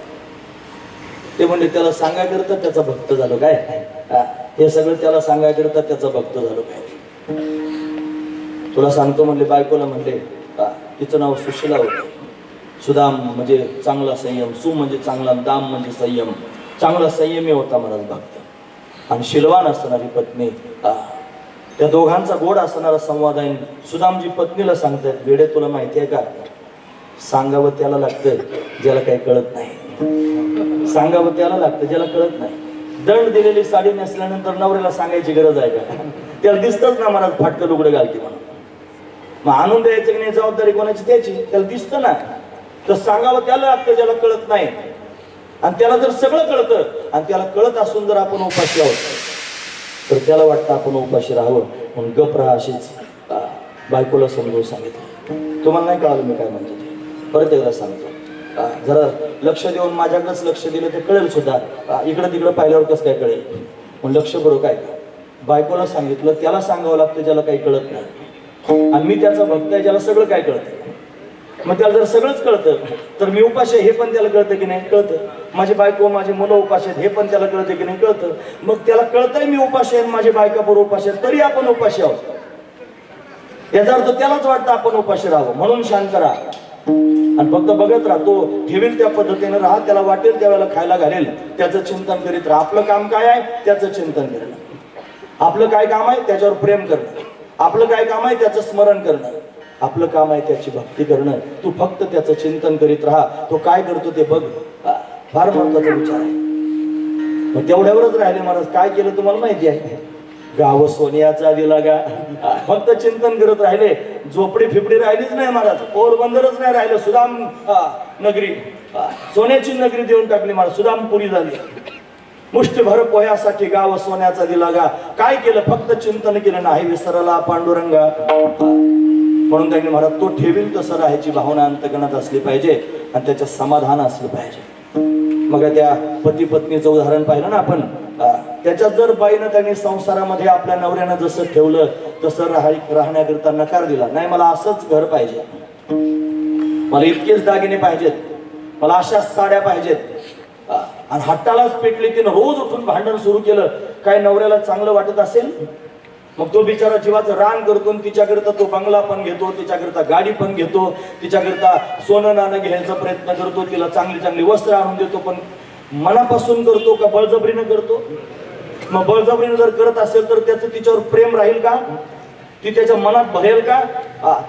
ते म्हणले त्याला सांगायकरता त्याचा भक्त झालो काय, हे सगळं त्याला सांगायकरता त्याचा भक्त झालो काय. तुला सांगतो म्हणले, बायकोला म्हणले, तिचं नाव सुशीला होतं. सुदाम म्हणजे चांगला संयम, सु म्हणजे चांगला, दाम म्हणजे संयम, चांगला संयमी होता महाराज भक्त. आणि शिलवान असणारी पत्नी, त्या दोघांचा गोड असणारा संवाद आहे. सुदामजी पत्नीला सांगतात, वेडे तुला माहिती आहे का, सांगावं त्याला लागतं ज्याला काही कळत नाही. सांगावं त्याला लागतं ज्याला कळत नाही. दंड दिलेली साडी नेसल्यानंतर नवऱ्याला सांगायची गरज आहे का? त्याला दिसतच ना महाराज फाटकं लुगडं घालते म्हणून. मग आणून द्यायचं की नाही जबाबदारी कोणाची त्याची, त्याला दिसतं ना. तर सांगावं त्याला लागतं ज्याला कळत नाही. आणि त्याला जर सगळं कळतं आणि त्याला कळत असून जर आपण उपाशी आहोत तर त्याला वाटतं आपण उपाशी राहावं म्हणून गप राहा. अशीच बायकोला समजून सांगितलं. तुम्हाला नाही कळालं मी काय म्हणतो ते, परत एकदा सांगतो. जरा लक्ष देऊन माझ्याकडेच लक्ष दिलं तर कळेल सुद्धा. इकडं तिकडं पाहिल्यावर कसं काय कळेल. म्हणून लक्ष बरोबर काय, बायकोला सांगितलं त्याला सांगावं लागतं ज्याला काही कळत नाही. आणि मी त्याचा भक्त आहे ज्याला सगळं काय कळतं. मग त्याला जर सगळंच कळतं तर मी उपाशी आहे हे पण त्याला कळतं की नाही, कळतं. माझी बायको माझी मुलं उपाशी आहेत हे पण त्याला कळतं की नाही, कळतं. मग त्याला कळतंय मी उपाशी आहे, माझी बायका बरोबर उपाशी आहेत, तरी आपण उपाशी आहोत. याचा अर्थ त्यालाच वाटतं आपण उपाशी राहावं. म्हणून शांत राहा आणि फक्त बघत राहा. तो ठेवील त्या पद्धतीने राहा, त्याला वाटेल त्यावेळेला खायला घालेल, त्याचं चिंतन करीत राहा. आपलं काम काय आहे त्याचं चिंतन करणं. आपलं काय काम आहे त्याच्यावर प्रेम करणं. आपलं काय काम आहे त्याचं स्मरण करणं. आपलं काम आहे त्याची भक्ती करणं. तू फक्त त्याचं चिंतन करीत राहा. तो काय करतो ते बघ. फार महत्वाचा विचार आहे. मग तेवढ्यावरच राहिले महाराज. काय केलं तुम्हाला माहिती आहे, गाव सोन्याचा दिला गा. फक्त चिंतन करत राहिले. झोपडी फिपडी राहिलीच नाही महाराज. पोरबंदरच नाही राहिलं. सुदाम नगरी, सोन्याची नगरी देऊन टाकली महाराज. सुदामपुरी झाली. मुष्टीभर पोह्यासाठी गाव सोन्याचा दिला गा. काय केलं, फक्त चिंतन केलं. नाही विसरला पांडुरंगा. म्हणून त्यांनी महाराज तो ठेवील तसं राहायची भावना अंतकरणात असली पाहिजे आणि त्याचं समाधान असलं पाहिजे. मग त्या पती पत्नीचं उदाहरण पाहिलं ना आपण. त्याच्यात जर बाईनं त्यांनी संसारामध्ये आपल्या नवऱ्यानं जसं ठेवलं तसं राहण्याकरता नकार दिला. नाही मला असंच घर पाहिजे, मला इतकेच दागिने पाहिजेत, मला अशाच साड्या पाहिजेत, आणि हट्टालाच पेटली, तिनं रोज उठून भांडण सुरू केलं. काय नवऱ्याला चांगलं वाटत असेल? मग तो बिचारा जीवाचं रान करतो. तिच्याकरता तो बंगला पण घेतो, तिच्याकरता गाडी पण घेतो, तिच्याकरता सोनं नाणं घ्यायचा प्रयत्न करतो, तिला चांगली चांगली वस्त्र आणून देतो. पण मनापासून करतो का बळजबरीनं करतो? मग बळजबरीनं जर करत असेल तर त्याचं तिच्यावर प्रेम राहील का? ती त्याच्या मनात भरेल का?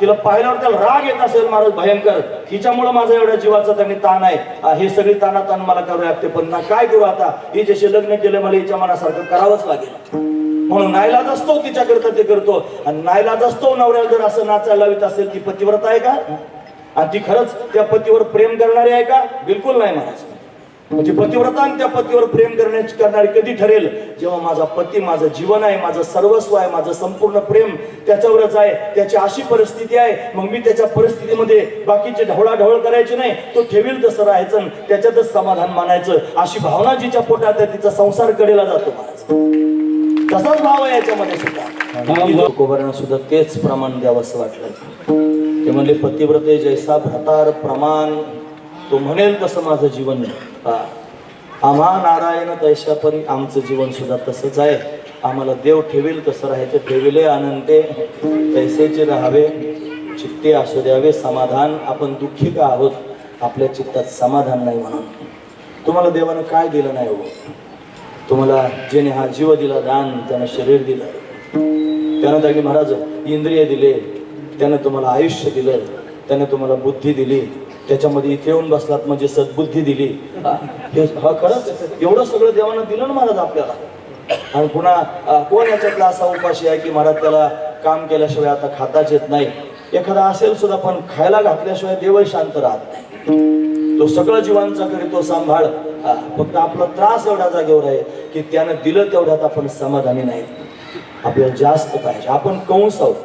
तिला पाहिल्यावर त्याला राग येत असेल महाराज भयंकर, हिच्यामुळे माझा एवढ्या जीवाचा त्यांनी ताण आहे, हे सगळी ताण मला करावं लागते. पण ना काय करू आता, हिच्याशी लग्न केलं, मला हिच्या मनासारखं करावंच लागेल. म्हणून नाईलाज असतो तिच्याकरता ते करतो. आणि नाईलाज असतो नवऱ्याला जर असं नाचायला लावित असेल, ती पतिव्रता आहे का? आणि ती खरंच त्या पतीवर प्रेम करणारी आहे का? बिलकुल नाही महाराज. म्हणजे पतिव्रता आणि त्या पतीवर प्रेम करणारी कधी ठरेल, जेव्हा माझा पती माझं जीवन आहे, माझं सर्वस्व आहे, माझं संपूर्ण प्रेम त्याच्यावरच आहे. त्याची अशी परिस्थिती आहे, मग मी त्याच्या परिस्थितीमध्ये बाकीचे ढवळाढवळ करायची नाही, तो ठेवील तसं राहायचं, त्याच्यातच समाधान मानायचं. अशी भावना जिच्या पोटात आहे तिचा संसार कडेला जातो महाराज. तसाच भाव आहे याच्यामध्ये सुद्धा. कोबऱ्यानं सुद्धा तेच प्रमाण द्यावं असं वाटलं. ते म्हणले पतिव्रते जैसा भ्रतार प्रमाण, तो म्हणेल तसं माझं जीवन. आम्हा नारायण तैशा परी, आमचं जीवन सुद्धा तसंच आहे. आम्हाला देव ठेवेल तसं राहायचं. ठेविले अनंते तैसेचे राहावे, चित्ते असू द्यावे समाधान. आपण दुःखी का आहोत, आपल्या चित्तात समाधान नाही म्हणून. तुम्हाला देवानं काय दिलं नाही हो? तुम्हाला जेणे हा जीव दिला दान, त्यानं शरीर दिलं, त्यानं त्यांनी महाराज इंद्रिय दिले, त्यानं तुम्हाला आयुष्य दिलं, त्यानं तुम्हाला बुद्धी दिली, त्याच्यामध्ये इथे येऊन बसलात म्हणजे सद्बुद्धी दिली. हा खरंच एवढं सगळं देवानं दिलं ना महाराज आपल्याला. आणि पुन्हा कोण याच्यातला असा उपाशी आहे की महाराज त्याला काम केल्याशिवाय आता खाताच येत नाही? एखादा असेल सुद्धा, पण खायला घातल्याशिवाय देवही शांत राहत नाही. तो सगळं जीवांचा करीतो सांभाळ. फक्त आपला त्रास एवढा जागेवर आहे की त्यानं दिलं तेवढ्यात आपण समाधानी नाही. आपल्याला जास्त पाहिजे. आपण कंस आहोत.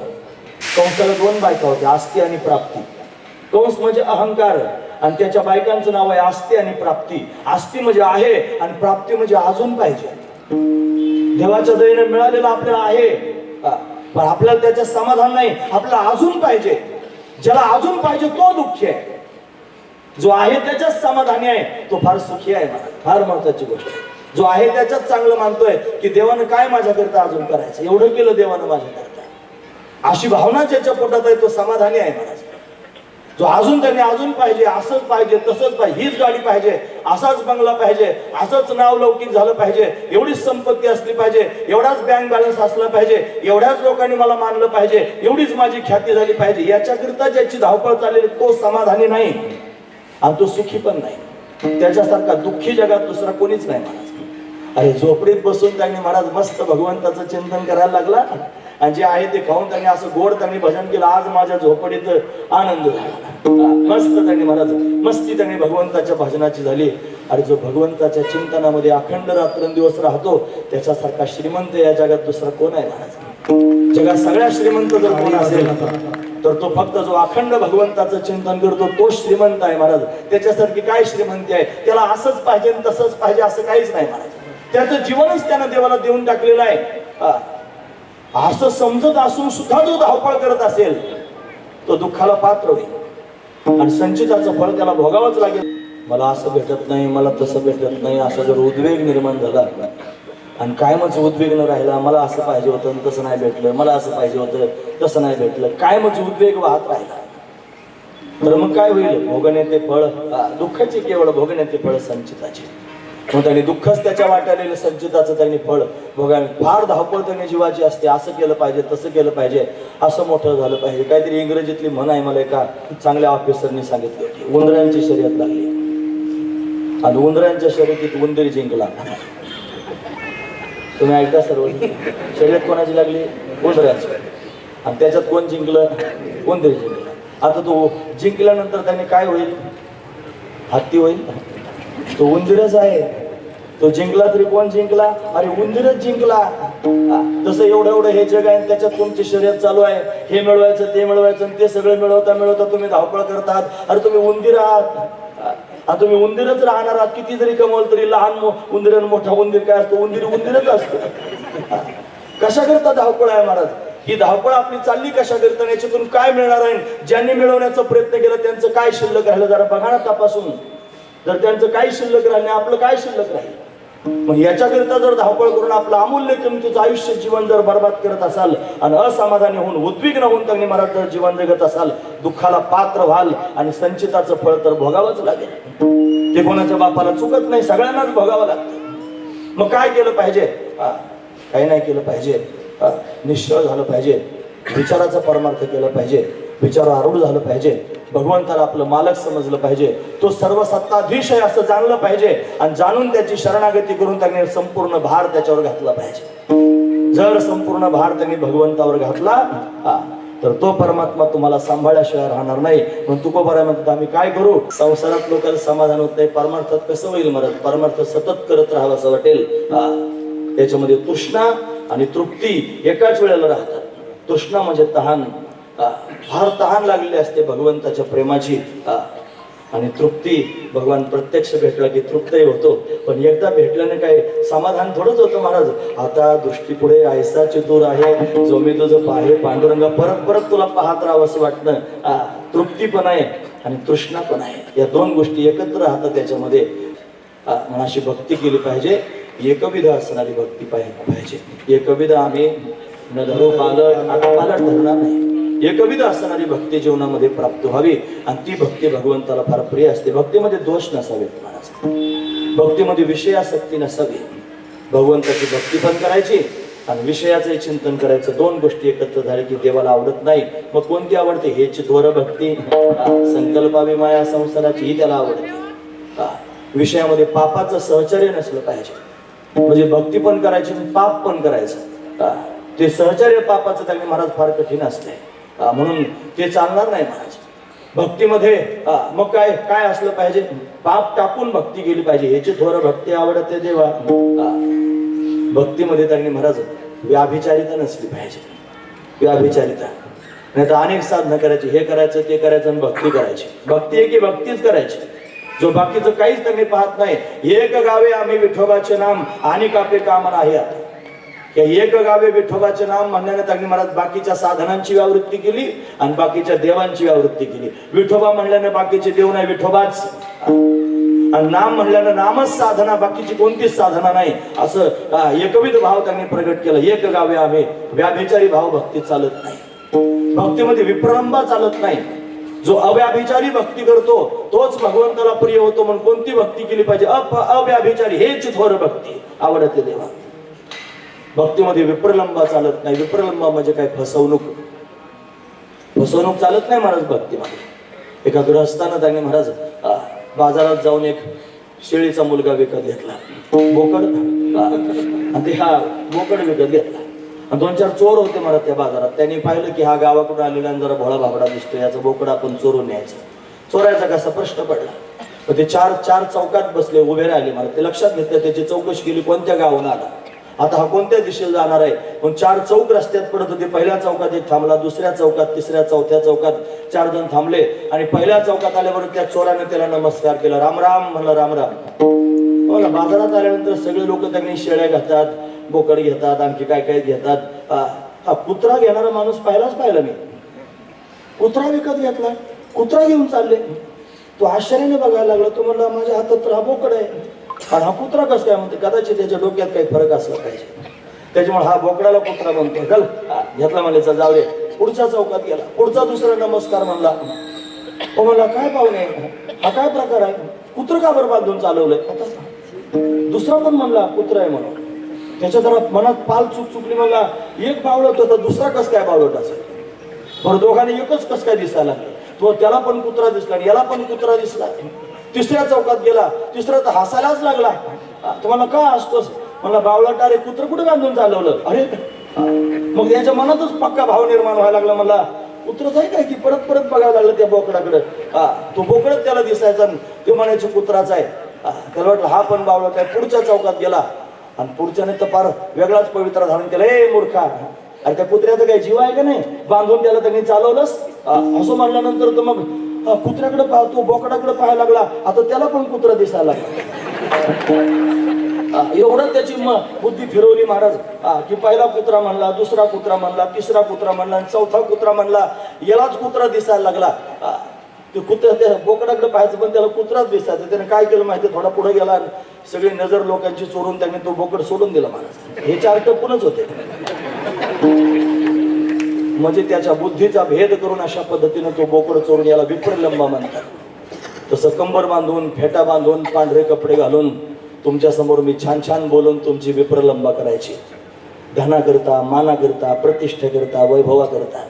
कंसाला दोन बायका होत्या, आस्ती आणि प्राप्ती. कंस म्हणजे अहंकार आणि त्याच्या बायकांचं नाव आहे आस्ती आणि प्राप्ती. आस्ती म्हणजे आहे आणि प्राप्ती म्हणजे अजून पाहिजे. देवाच्या दयेने मिळालेलं आपल्याला आहे, पण आपल्याला त्याच्यात समाधान नाही, आपल्याला अजून पाहिजे. ज्याला अजून पाहिजे तो दुःखी आहे, जो आहे त्याच्याच समाधानी आहे तो फार सुखी आहे. मला फार महत्वाची गोष्ट आहे, जो आहे त्याच्याच चांगलं मानतोय की देवानं काय माझ्याकरता अजून करायचं, एवढं केलं देवानं माझ्याकरता, अशी भावना ज्याच्या पोटात आहे तो समाधानी आहे. महाराज जो अजून त्याने अजून पाहिजे, असंच पाहिजे, तसंच पाहिजे, हीच गाडी पाहिजे, असाच बंगला पाहिजे, असंच नाव लौकिक झालं पाहिजे, एवढीच संपत्ती असली पाहिजे, एवढाच बँक बॅलन्स असला पाहिजे, एवढ्याच लोकांनी मला मानलं पाहिजे, एवढीच माझी ख्याती झाली पाहिजे, याच्याकरिता ज्याची धावपळ चाललेली तो समाधानी नाही आणि तो सुखी पण नाही. त्याच्यासारखा दुःखी जगात दुसरा कोणीच नाही. महाराज अरे झोपडीत बसून त्यांनी महाराज मस्त भगवंताचं चिंतन करायला लागला आणि जे आहे ते खाऊन त्यांनी असं गोड त्यांनी भजन केलं. आज माझ्या झोपडीत आनंद झाला, मस्त त्यांनी महाराज मस्ती त्यांनी भगवंताच्या भजनाची झाली. आणि जो भगवंताच्या चिंतनामध्ये अखंड रात्रंदिवस राहतो त्याच्यासारखा श्रीमंत या जगात दुसरा कोण आहे. महाराज जगात सगळ्या श्रीमंत जर कोण असेल तर तो फक्त जो अखंड भगवंताचं चिंतन करतो तो श्रीमंत आहे. महाराज त्याच्यासारखी काय श्रीमंती आहे, त्याला असंच पाहिजे तसंच पाहिजे असं काहीच नाही. महाराज त्याचं जीवनच त्यानं देवाला देऊन टाकलेलं आहे. असं समजत असून सुद्धा जो धावपळ करत असेल तो दुःखाला पात्र होईल आणि संचिताचं फळ त्याला भोगावंच लागेल. मला असं भेटत नाही, मला तसं भेटत नाही, असा जर उद्वेग निर्माण झाला आणि कायमच उद्वेग न राहिला, मला असं पाहिजे होतं तसं नाही भेटलं, मला असं पाहिजे होतं तसं नाही भेटलं, कायमच उद्वेग वाहत राहिला तर मग काय होईल, भोगण्याचे फळ दुःखाचे केवळ भोगण्याचे फळ संचिताचे. मग त्यांनी दुःखच त्याच्या वाट्याला संचिताचं त्यांनी फळ बघा. फार धावपळ त्यांनी जीवाची असते, असं केलं पाहिजे तसं केलं पाहिजे, असं मोठं झालं पाहिजे. काहीतरी इंग्रजीतली म्हण आहे, मला एका चांगल्या ऑफिसरनी सांगितली होती. उंदरांची शर्यत लागली आणि उंदरांच्या शर्यतीत उंदीर जिंकला. तुम्ही ऐकता सर्व, शर्यत कोणाची लागली, उंदरांची, आणि त्याच्यात कोण जिंकलं, उंदीर जिंकला. आता तो जिंकल्यानंतर त्याने काय होईल, हत्ती होईल, तो उंदीरच आहे. तो जिंकला तरी कोण जिंकला, अरे उंदीरच जिंकला. तसं एवढं हे जग आहे, त्याच्यात तुमची शर्यत चालू आहे, हे मिळवायचं ते मिळवायचं आणि ते सगळं मिळवता तुम्ही धावपळ करतात. अरे तुम्ही उंदीर आहात, तुम्ही उंदीरच राहणार आहात. किती जरी कमवलं तरी लहान उंदीर आणि मोठा उंदीर काय असतो, उंदीरच असतो. कशा करता धावपळ आहे महाराज, ही धावपळ आपली चालली कशा करता, याच्यातून काय मिळणार आहे, ज्यांनी मिळवण्याचा प्रयत्न केला त्यांचं काय शिल्लक राहिलं जरा बघा ना तपासून. जर त्यांचं काही शिल्लक राहिलं, आपलं काय शिल्लक राहील. मग याच्याकरिता जर धावपळ करून आपलं अमूल्य किमतीचं आयुष्य जीवन जर बर्बाद करत असाल आणि असमाधानी होऊन उद्विग्न होऊन त्यांनी महाराज जर जीवन जगत असाल, दुःखाला पात्र व्हाल आणि संचिताचं फळ तर भोगावंच लागेल. ते कोणाच्या बापाला चुकत नाही, सगळ्यांनाच भोगावं लागतं. मग काय केलं पाहिजे, काही नाही केलं पाहिजे, निश्चळ झालं पाहिजे, विचाराचा परमार्थ केला पाहिजे, विचार आरूढ झालं पाहिजे, भगवंताला आपलं मालक समजलं पाहिजे, तो सर्व सत्ताधीश आहे असं जाणलं पाहिजे आणि जाणून त्याची शरणागती करून त्यांनी संपूर्ण भार त्याच्यावर घातला पाहिजे. जर संपूर्ण भार त्यांनी भगवंतावर घातला तर तो परमात्मा तुम्हाला सांभाळल्याशिवाय राहणार नाही. म्हणून तुकोबाराय म्हणतात, आम्ही काय करू, संसारात लोकांना समाधान होत नाही, परमार्थात कसं होईल महाराज, परमार्थ सतत करत राहावं असं वाटेल. त्याच्यामध्ये तृष्णा आणि तृप्ती एकाच वेळेला राहतात. तृष्णा म्हणजे तहान, फार तहान लागलेली असते भगवंताच्या प्रेमाची, आणि तृप्ती भगवान प्रत्यक्ष भेटला की तृप्तही होतो. पण एकदा भेटल्याने काय समाधान थोडंच होतं महाराज. आता दृष्टी पुढे ऐसा चतुर आहे, जो मी तुझं पाहे पांडुरंगा, परत परत तुला पाहत राहावं असं वाटणं. तृप्ती पण आहे आणि तृष्णा पण आहे, या दोन गोष्टी एकत्र राहतात त्याच्यामध्ये. अशी भक्ती केली पाहिजे, एकविध असणारी भक्ती पाहिजे. एकविध आम्ही न धरू पालट, आता पालट धरणार नाही. एकविध असणारी भक्ती जीवनामध्ये प्राप्त व्हावी आणि ती भक्ती भगवंताला फार प्रिय असते. भक्तीमध्ये दोष नसावेत महाराज, भक्तीमध्ये विषयासक्ती नसावी. भगवंताची भक्ती पण करायची आणि विषयाचं चिंतन करायचं, दोन गोष्टी एकत्र झाल्या की देवाला आवडत नाही. मग कोणती आवडते, हेच थोर भक्ती, संकल्पावी माया संसाराची, ही त्याला आवडते. विषयामध्ये पापाचं सहचर्य नसलं पाहिजे, म्हणजे भक्ती पण करायची पाप पण करायचं. ते सहचर्य पापाचं त्यांनी महाराज फार कठीण असते, म्हणून ते चालणार नाही महाराज. भक्तीमध्ये मग काय काय असलं पाहिजे, पाप टाकून भक्ती केली पाहिजे. ह्याची थोर भक्ती आवडते देवा. भक्तीमध्ये त्यांनी महाराज व्याभिचारिता नसली पाहिजे. व्याभिचारिता नाही तर अनेक साधनं करायची, हे करायचं ते करायचं आणि भक्ती करायची. भक्ती आहे की भक्तीच करायची, जो बाकीचं काहीच त्यांनी पाहत नाही. एक गावे आम्ही विठोबाचे नाम आणि कापे काम नाही. आता या एक गावे विठोबाचे नाम म्हणण्याने त्यांनी महाराज बाकीच्या साधनांची व्यावृत्ती केली आणि बाकीच्या देवांची व्यावृत्ती केली. विठोबा म्हणल्याने बाकीचे देव नाही, विठोबाच. आणि नाम म्हणल्यानं नामच साधना, बाकीची कोणतीच साधना नाही, असं एकविध भाव त्यांनी प्रगट केला. एक गावे आम्ही व्याभिचारी भाव भक्ती चालत नाही, भक्तीमध्ये विप्रलंबा चालत नाही. जो अव्याभिचारी भक्ती करतो तोच भगवंताला प्रिय होतो. म्हणून कोणती भक्ती केली पाहिजे? अव्याभिचारी, हेच थोर भक्ती आवडते देवा. भक्तीमध्ये विप्रलंबा चालत नाही. विप्रलंबा म्हणजे काय? फसवणूक. फसवणूक चालत नाही महाराज भक्तीमध्ये. एका गृहस्थानं त्यांनी महाराज बाजारात जाऊन एक शेळीचा मुलगा विकत घेतला, बोकड. आणि ते हा बोकड विकत घेतला. आणि 2-4 चोर होते महाराज त्या बाजारात. त्यांनी पाहिलं की हा गावाकडून आलेला जरा भोळा भाबडा दिसतो, याचा बोकड आपण चोरून न्यायचा. चोरायचा कसा प्रश्न पडला. ते चार चौकात बसले, उभे राहिले महाराज. ते लक्षात घेतलं, त्याची चौकशी केली, कोणत्या गावाहून आला, आता हा कोणत्या दिशेला जाणार आहे. मग 4 चौक रस्त्यात पडत होते. पहिल्या चौकात एक थांबला, दुसऱ्या चौकात, तिसऱ्या, चौथ्या चौकात 4 जण थांबले. आणि पहिल्या चौकात आल्याबरोबर त्या चोराने त्याला नमस्कार केला, राम राम म्हणलं. राम राम. बघा, बाजारात आल्यानंतर सगळे लोक त्यांनी शेळ्या घेतात, बोकड घेतात, आणखी काय काय घेतात. हा कुत्रा घेणारा माणूस पाहिला मी. कुत्रा विकत घेतला, कुत्रा घेऊन चालले. तो आश्चर्याने बघायला लागला. तो म्हणला, माझ्या हातात तर हा बोकड आहे आणि हा कुत्रा कसं काय? म्हणते कदाचित त्याच्या डोक्यात काही फरक असला पाहिजे, त्याच्यामुळे हा बोकडाला कुत्रा म्हणतो. चल घेतला म्हणले, चल जाऊ दे. पुढच्या चौकात गेला, पुढचा दुसरा नमस्कार म्हणला. तो म्हणला, काय पाहुणे, हा काय प्रकार आहे? कुत्र का बरं बांधून चालवलंय? दुसरा पण म्हणला कुत्रा आहे म्हणून. त्याच्या जरा मनात पाल चुकली. म्हणला, एक बावळट होता, दुसरा कस काय बावळट असेल? बरं, दोघांनी एकच कस काय दिसायला लागलं. तो त्याला पण कुत्रा दिसला, याला पण कुत्रा दिसला. तिसऱ्या चौकात गेला, तिसरा तर हसायलाच लागला. तुम्हाला का असतोस? मला बावळट, अरे कुत्र कुठे बांधून चालवलं? अरे मग याच्या मनातच पक्का भाव निर्माण व्हायला लागला. मला कुत्रच आहे काय की? परत परत बघायला लागलं त्या बोकडाकडे. तो बोकडच त्याला दिसायचा, ते म्हणायचे कुत्राच आहे. त्याला वाटलं हा पण बावळट आहे. पुढच्या चौकात गेला आणि पुढच्याने तर फार वेगळाच पवित्रा धारण केला. ए मूर्खा, अरे त्या कुत्र्याचा काही जीव आहे का नाही? बांधून त्याला त्यांनी चालवलंस. असं म्हणल्यानंतर तर मग कुत्र्याकडे पाहतो, बोकडाकडे पाहायला लागला. आता त्याला पण कुत्रा दिसायला लागला. एवढं त्याची बुद्धी फिरवली महाराज की पहिला कुत्रा म्हणला, दुसरा कुत्रा म्हणला, तिसरा कुत्रा म्हणला आणि चौथा कुत्रा म्हणला. यालाच कुत्रा दिसायला लागला. ते कुत्रा त्या बोकडाकडे पाहायचं पण त्याला कुत्राच दिसायचा. त्याने काय केलं माहिती? थोडा पुढे गेला, सगळी नजर लोकांची चोरून त्यांनी तो बोकड सोडून दिला महाराज. हे 4 टप्पूनच होते. म्हणजे त्याच्या बुद्धीचा भेद करून अशा पद्धतीने तो बोकड चोरून, याला विप्रलंबा म्हणतात. तसं कंबर बांधून, फेटा बांधून, पांढरे कपडे घालून तुमच्या समोर मी छान छान बोलून तुमची विप्रलंबा करायची. धना करता, माना करता, प्रतिष्ठे करता, वैभवा करता,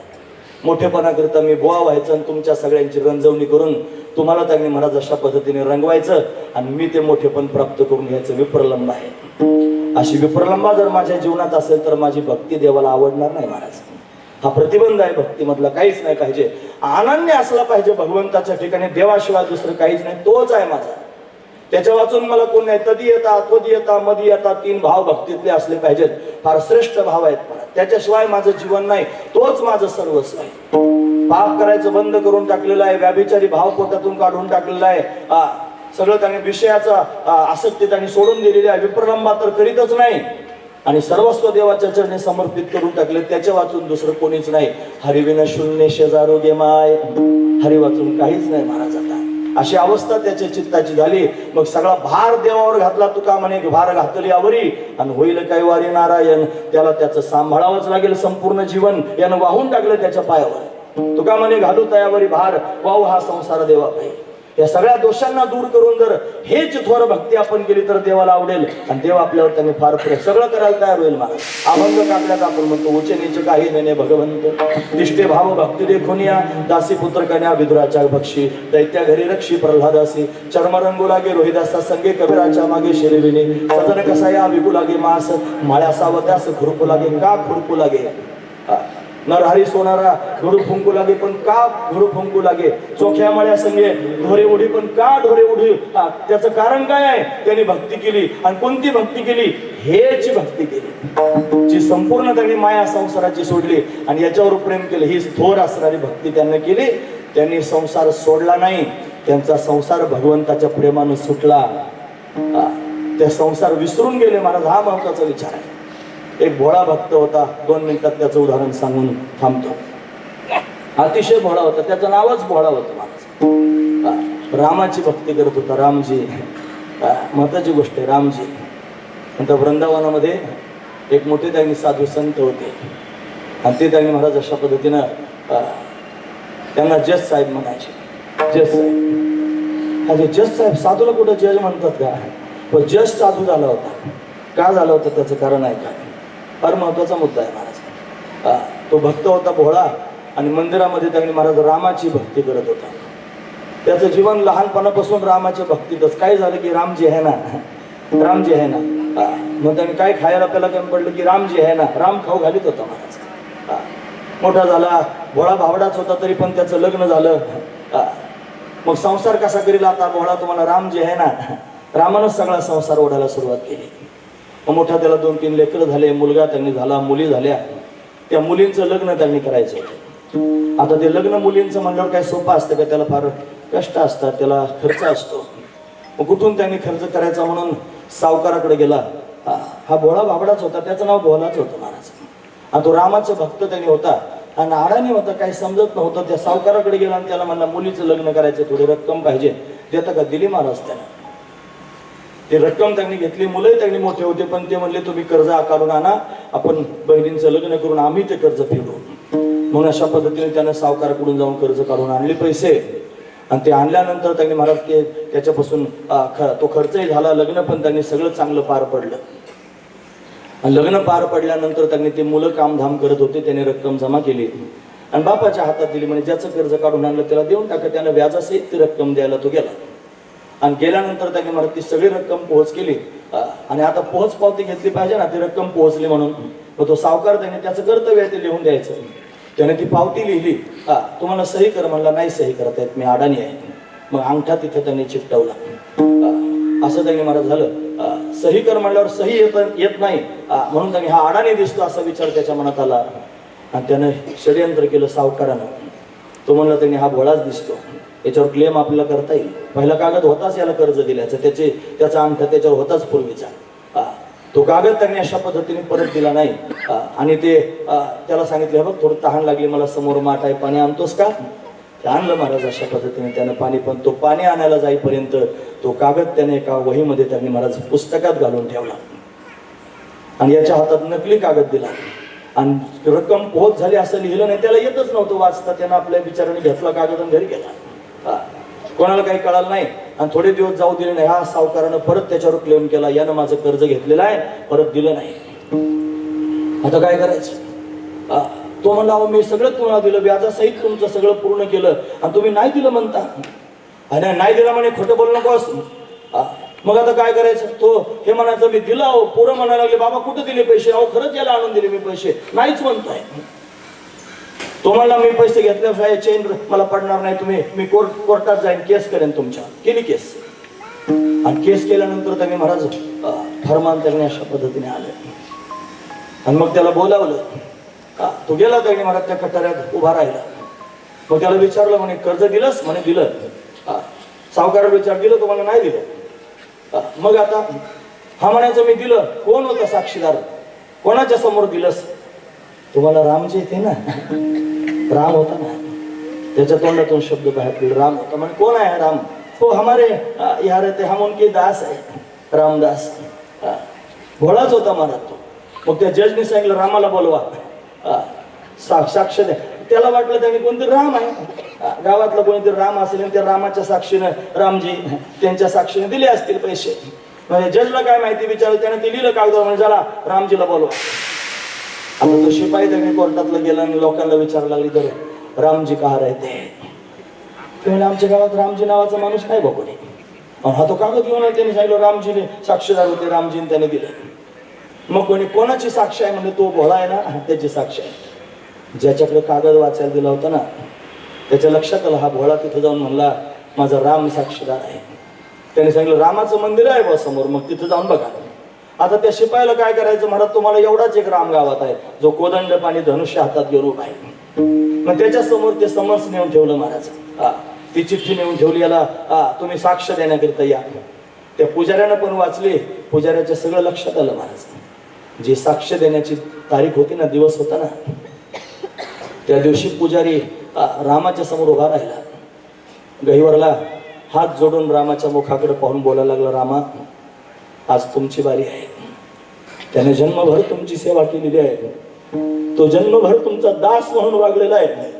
मोठेपणा करता मी बोवा व्हायचं आणि तुमच्या सगळ्यांची रंजवणी करून तुम्हाला त्यांनी महाराज अशा पद्धतीने रंगवायचं आणि मी ते मोठेपण प्राप्त करून घ्यायचं. विप्रलंबा आहे. अशी विप्रलंबा जर माझ्या जीवनात असेल तर माझी भक्ती देवाला आवडणार नाही महाराज. हा प्रतिबंध आहे भक्तीमधला. काहीच नाही पाहिजे, अनन्य असला पाहिजे भगवंताच्या ठिकाणी. देवाशिवाय दुसरं काहीच नाही, तोच आहे माझा. त्याच्या वाचून मला कोण नाही. तदीयता, त्वदीयता, मदीयता 3 भाव भक्तीतले असले पाहिजेत. फार श्रेष्ठ भाव आहेत मला. त्याच्याशिवाय माझं जीवन नाही, तोच माझं सर्वस्व आहे. पाप करायचं बंद करून टाकलेलं आहे, व्याभिचारी भाव पोटातून काढून टाकलेला आहे. सगळं त्याने विषयाचा आसक्ती त्यांनी सोडून दिलेली आहे. विप्रलंबा तर करीतच नाही आणि सर्वस्व देवाच्या चरणी समर्पित करून टाकले. त्याच्या वाचून दुसरं कोणीच नाही. हरिविन शून्य शेजारोग्य माय. हरी वाचून काहीच नाही महाराज. आता अशी अवस्था त्याच्या चित्ताची झाली. मग सगळा भार देवावर घातला. तुका म्हणे भार घातली आवरी आणि होईल काय वारी नारायण. त्याला त्याचं सांभाळावंच लागेल संपूर्ण जीवन. यानं वाहून टाकलं त्याच्या पायावर. तुका म्हणे घालू तयावरी भार, वाहू हा संसार देवा पाहिजे. या सगळ्या दोषांना दूर करून जर हेच थोर भक्ती आपण केली तर देवाला आवडेल आणि देव आपल्यावर त्यांनी फार सगळं करायला तयार होईल महाराज. अभंग काढल्यात आपण म्हणतो, उचे नीच काही नेणे भगवंत, दिष्टे भाव भक्ती देखून या, दासी पुत्र कन्या विदुराच्या भक्षी, दैत्या घरी रक्षी प्रल्हादासी, चर्मरंगू लागे रोहिदासा संगे कबीराच्या मागे शिरविणे, सजन कसा या विगू लागे मास, माळ्या सावत्यास खुरपू लागे का खुरपू लागे. नरहरी सोनारा घोडू फुंकू लागे पण का घोडू फुंकू लागे. चोख्या मळ्या संगे ढोरे उडी पण का ढोरे उडी. त्याचं कारण काय आहे? त्यांनी भक्ती केली. आणि कोणती भक्ती केली? हेची भक्ती केली, जी संपूर्ण त्यांनी माया संसाराची सोडली आणि याच्यावर प्रेम केलं. ही थोर असणारी भक्ती त्यांनी केली. त्यांनी संसार सोडला नाही, त्यांचा संसार भगवंताच्या प्रेमानं सुटला. ते संसार विसरून गेले महाराज. हा महत्वाचा विचार आहे. एक भोळा भक्त होता, 2 मिनिटात त्याचं उदाहरण सांगून थांबतो. अतिशय भोळा होता, त्याचं नावच भोळा होतं महाराज. रामाची भक्ती करत होता. रामजी महत्वाची गोष्ट आहे. रामजी नंतर वृंदावनामध्ये एक मोठे त्यांनी साधू संत होते आणि ते त्यांनी महाराज अशा पद्धतीनं त्यांना जज साहेब म्हणायचे. जज साहेब. अरे जज साहेब, साधूला कुठं जज म्हणतात का? पण जज साधू झाला होता. का झाला होता त्याचं कारण आहे का? फार महत्वाचा मुद्दा आहे महाराज. तो भक्त होता भोळा आणि मंदिरामध्ये त्यांनी महाराज रामाची भक्ती करत होता. त्याचं जीवन लहानपणापासून रामाच्या भक्तीतच. काय झालं की रामजी आहे ना, रामजी आहे ना, मग त्यांनी काय खायला प्यायला कमी पडलं की रामजी आहे ना, राम खाऊ घालीत होता महाराज. मोठा झाला, भोळा भावडाच होता तरी पण त्याचं लग्न झालं. मग संसार कसा करील आता भोळा? तुम्हाला रामजी आहे ना, रामानंच सगळा संसार ओढायला सुरुवात केली. मग मोठा त्याला 2-3 लेकरं झाले, मुलगा त्यांनी झाला, मुली झाल्या. त्या मुलींचं लग्न त्यांनी करायचं होतं. आता ते लग्न मुलींचं म्हणल्यावर काय सोपं असतं का? त्याला फार कष्ट असतात, त्याला खर्च असतो. मग कुठून त्यांनी खर्च करायचा म्हणून सावकाराकडे गेला. हा भोळा बाबडाच होता, त्याचं नाव भोलाच होतं महाराज. आणि तो रामाचा भक्त त्यांनी होता आणि अडाणी होता, काही समजत नव्हतं. त्या सावकाराकडे गेला आणि त्याला म्हणला मुलीचं लग्न करायचं, थोडी रक्कम पाहिजे, देता का? दिली महाराज त्याला. ते रक्कम त्यांनी घेतली. मुलंही त्यांनी मोठे होते पण ते म्हणले तुम्ही कर्ज आकारून आणा, आपण बहिणींचं लग्न करून आम्ही ते कर्ज फेडू. म्हणून अशा पद्धतीने त्यानं सावकाराकडून जाऊन कर्ज काढून आणले पैसे. आणि ते आणल्यानंतर त्यांनी महाराज ते त्याच्यापासून तो खर्चही झाला, लग्न पण त्यांनी सगळं चांगलं पार पडलं. आणि लग्न पार पडल्यानंतर त्यांनी ते मुलं कामधाम करत होते, त्याने रक्कम जमा केली आणि बापाच्या हातात दिली. म्हणजे ज्याचं कर्ज काढून आणलं त्याला देऊन टाका. त्यानं व्याजासहित ती रक्कम द्यायला तो गेला. आणि गेल्यानंतर त्यांनी मला ती सगळी रक्कम पोहोच केली आणि आता पोहोच पावती घेतली पाहिजे ना, ती रक्कम पोहोचली म्हणून. मग तो सावकार त्याने त्याचं कर्तव्य आहे ते लिहून द्यायचं. त्याने ती पावती लिहिली. तुम्हाला सही कर म्हणला, नाही सही करता येत, मी अडाणी आहे. मग अंगठा तिथे त्यांनी चिकटवला. असं त्यांनी महाराज झालं. सही कर म्हणल्यावर सही येत नाही म्हणून त्यांनी हा अडाणी दिसतो असा विचार त्याच्या मनात आला आणि त्यानं षडयंत्र केलं सावकारानं. तो म्हणला त्यांनी हा भोळाच दिसतो, याच्यावर क्लेम आपल्याला करता येईल. पहिला कागद होताच याला कर्ज दिल्याचा, त्याचा अंगठा त्याच्यावर होताच पूर्वीचा. तो कागद त्यांनी अशा पद्धतीने परत दिला नाही आणि ते त्याला सांगितलं, बघ थोडं तहान लागली, मला समोर माठ आहे, पाणी आणतोस का? ते आणलं महाराज. अशा पद्धतीने त्यानं पाणी, पण तो पाणी आणायला जाईपर्यंत तो कागद त्याने एका वहीमध्ये त्यांनी महाराज पुस्तकात घालून ठेवला आणि याच्या हातात नकली कागद दिला आणि रक्कम पोहोच झाली असं लिहिलं नाही. त्याला येतच नव्हतं वाचता. त्यानं आपल्या विचाराने घेतला कागद आणि घरी गेला. कोणाला काही कळालं नाही आणि थोडे दिवस जाऊ दिले नाही. हा सावकारानं परत त्याच्यावर क्लेम केला, यानं माझं कर्ज घेतलेलं आहे, परत दिलं नाही. आता काय करायचं? तो म्हणला, अहो मी सगळं तुम्हाला दिलं, व्याजासहित तुमचं सगळं पूर्ण केलं आणि तुम्ही नाही दिलं म्हणता. आणि नाही दिलं म्हणे, खोटं बोलू नकोस. मग आता काय करायचं? तो हे म्हणायचं मी दिलं. अहो पोरं म्हणायला लागले, बाबा कुठं दिले पैसे? अहो खरंच याला आणून दिले मी पैसे. नाहीच म्हणतोय. तो म्हणला, मी पैसे घेतल्याशिवाय चेन मला पडणार नाही, मी कोर्टात जाईन, केस करेन तुमच्या. केली केस आणि केस केल्यानंतर त्यांनी महाराज फरमान त्यांनी अशा पद्धतीने आले आणि मग त्याला बोलावलं. तो गेला. त्यांनी महाराज त्या कटाऱ्यात उभा राहिला. मग त्याला विचारलं, म्हणे कर्ज दिलंस? म्हणे दिलं. सावकाराला विचार, दिलं? तुम्हाला नाही दिलं. मग आता हा म्हणायचं मी दिलं. कोण होता साक्षीदार? कोणाच्या समोर दिलंस? तुम्हाला रामजी येते ना, राम होता ना. त्याच्या तोंडातून शब्द बाहेर पडले, राम होता. म्हणजे कोण आहे राम? हो हमारे यहाँ रहते, हम उनके दास है, रामदास. भोळाच होता महाराज तो. मग त्या जजने सांगितलं, रामाला बोलवा, साक्ष द्या. त्याला वाटलं त्यांनी कोणतरी राम आहे, गावातला कोणीतरी राम असेल आणि त्या रामाच्या साक्षीनं रामजी त्यांच्या साक्षीने दिले असतील पैसे. म्हणजे जजला काय माहिती विचारलं, त्याने ते लिहिलं कागदावर, म्हणजे चला रामजीला बोलवा. आता तो शिपाई त्यांनी कोर्टातला गेला आणि लोकांना विचारायला लागली, तर रामजी कहा रहते? म्हणजे आमच्या गावात रामजी नावाचा माणूस नाही बघ कोणी. हा तो कागद घेऊन त्यांनी सांगितलं रामजीने साक्षीदार होते, रामजीने त्याने दिले. मग कोणी कोणाची साक्ष आहे? म्हणजे तो भोळा आहे ना, त्याची साक्ष आहे. ज्याच्याकडे कागद वाचायला दिला होता ना, त्याच्या लक्षात आला हा भोळा. तिथं जाऊन म्हणला, माझा राम साक्षीदार आहे. त्याने सांगितलं रामाचं मंदिर आहे बा समोर, मग तिथं जाऊन बघा. आता त्या शिपायाला काय करायचं? महाराज तुम्हाला एवढाच एक राम गावात आहे जो कोदंड पाणी धनुष्य हातात घेऊन आहे. मग त्याच्या समोर ते समर्स नेऊन ठेवलं महाराज. ती चिठ्ठी नेऊन ठेवली, याला तुम्ही साक्ष देण्याकरिता या. त्या पुजाऱ्यानं पण वाचली. पुजाऱ्याच्या सगळं लक्षात आलं महाराज. जी साक्ष देण्याची तारीख होती ना, दिवस होता ना, त्या दिवशी पुजारी रामाच्या समोर उभा राहिला. गहिवरला हात जोडून रामाच्या मुखाकडे पाहून बोलायला लागला, रामा आज तुमची बारी आहे. त्याने जन्मभर तुमची सेवा केलेली आहे. तो जन्मभर तुमचा दास म्हणून वागलेला आहे.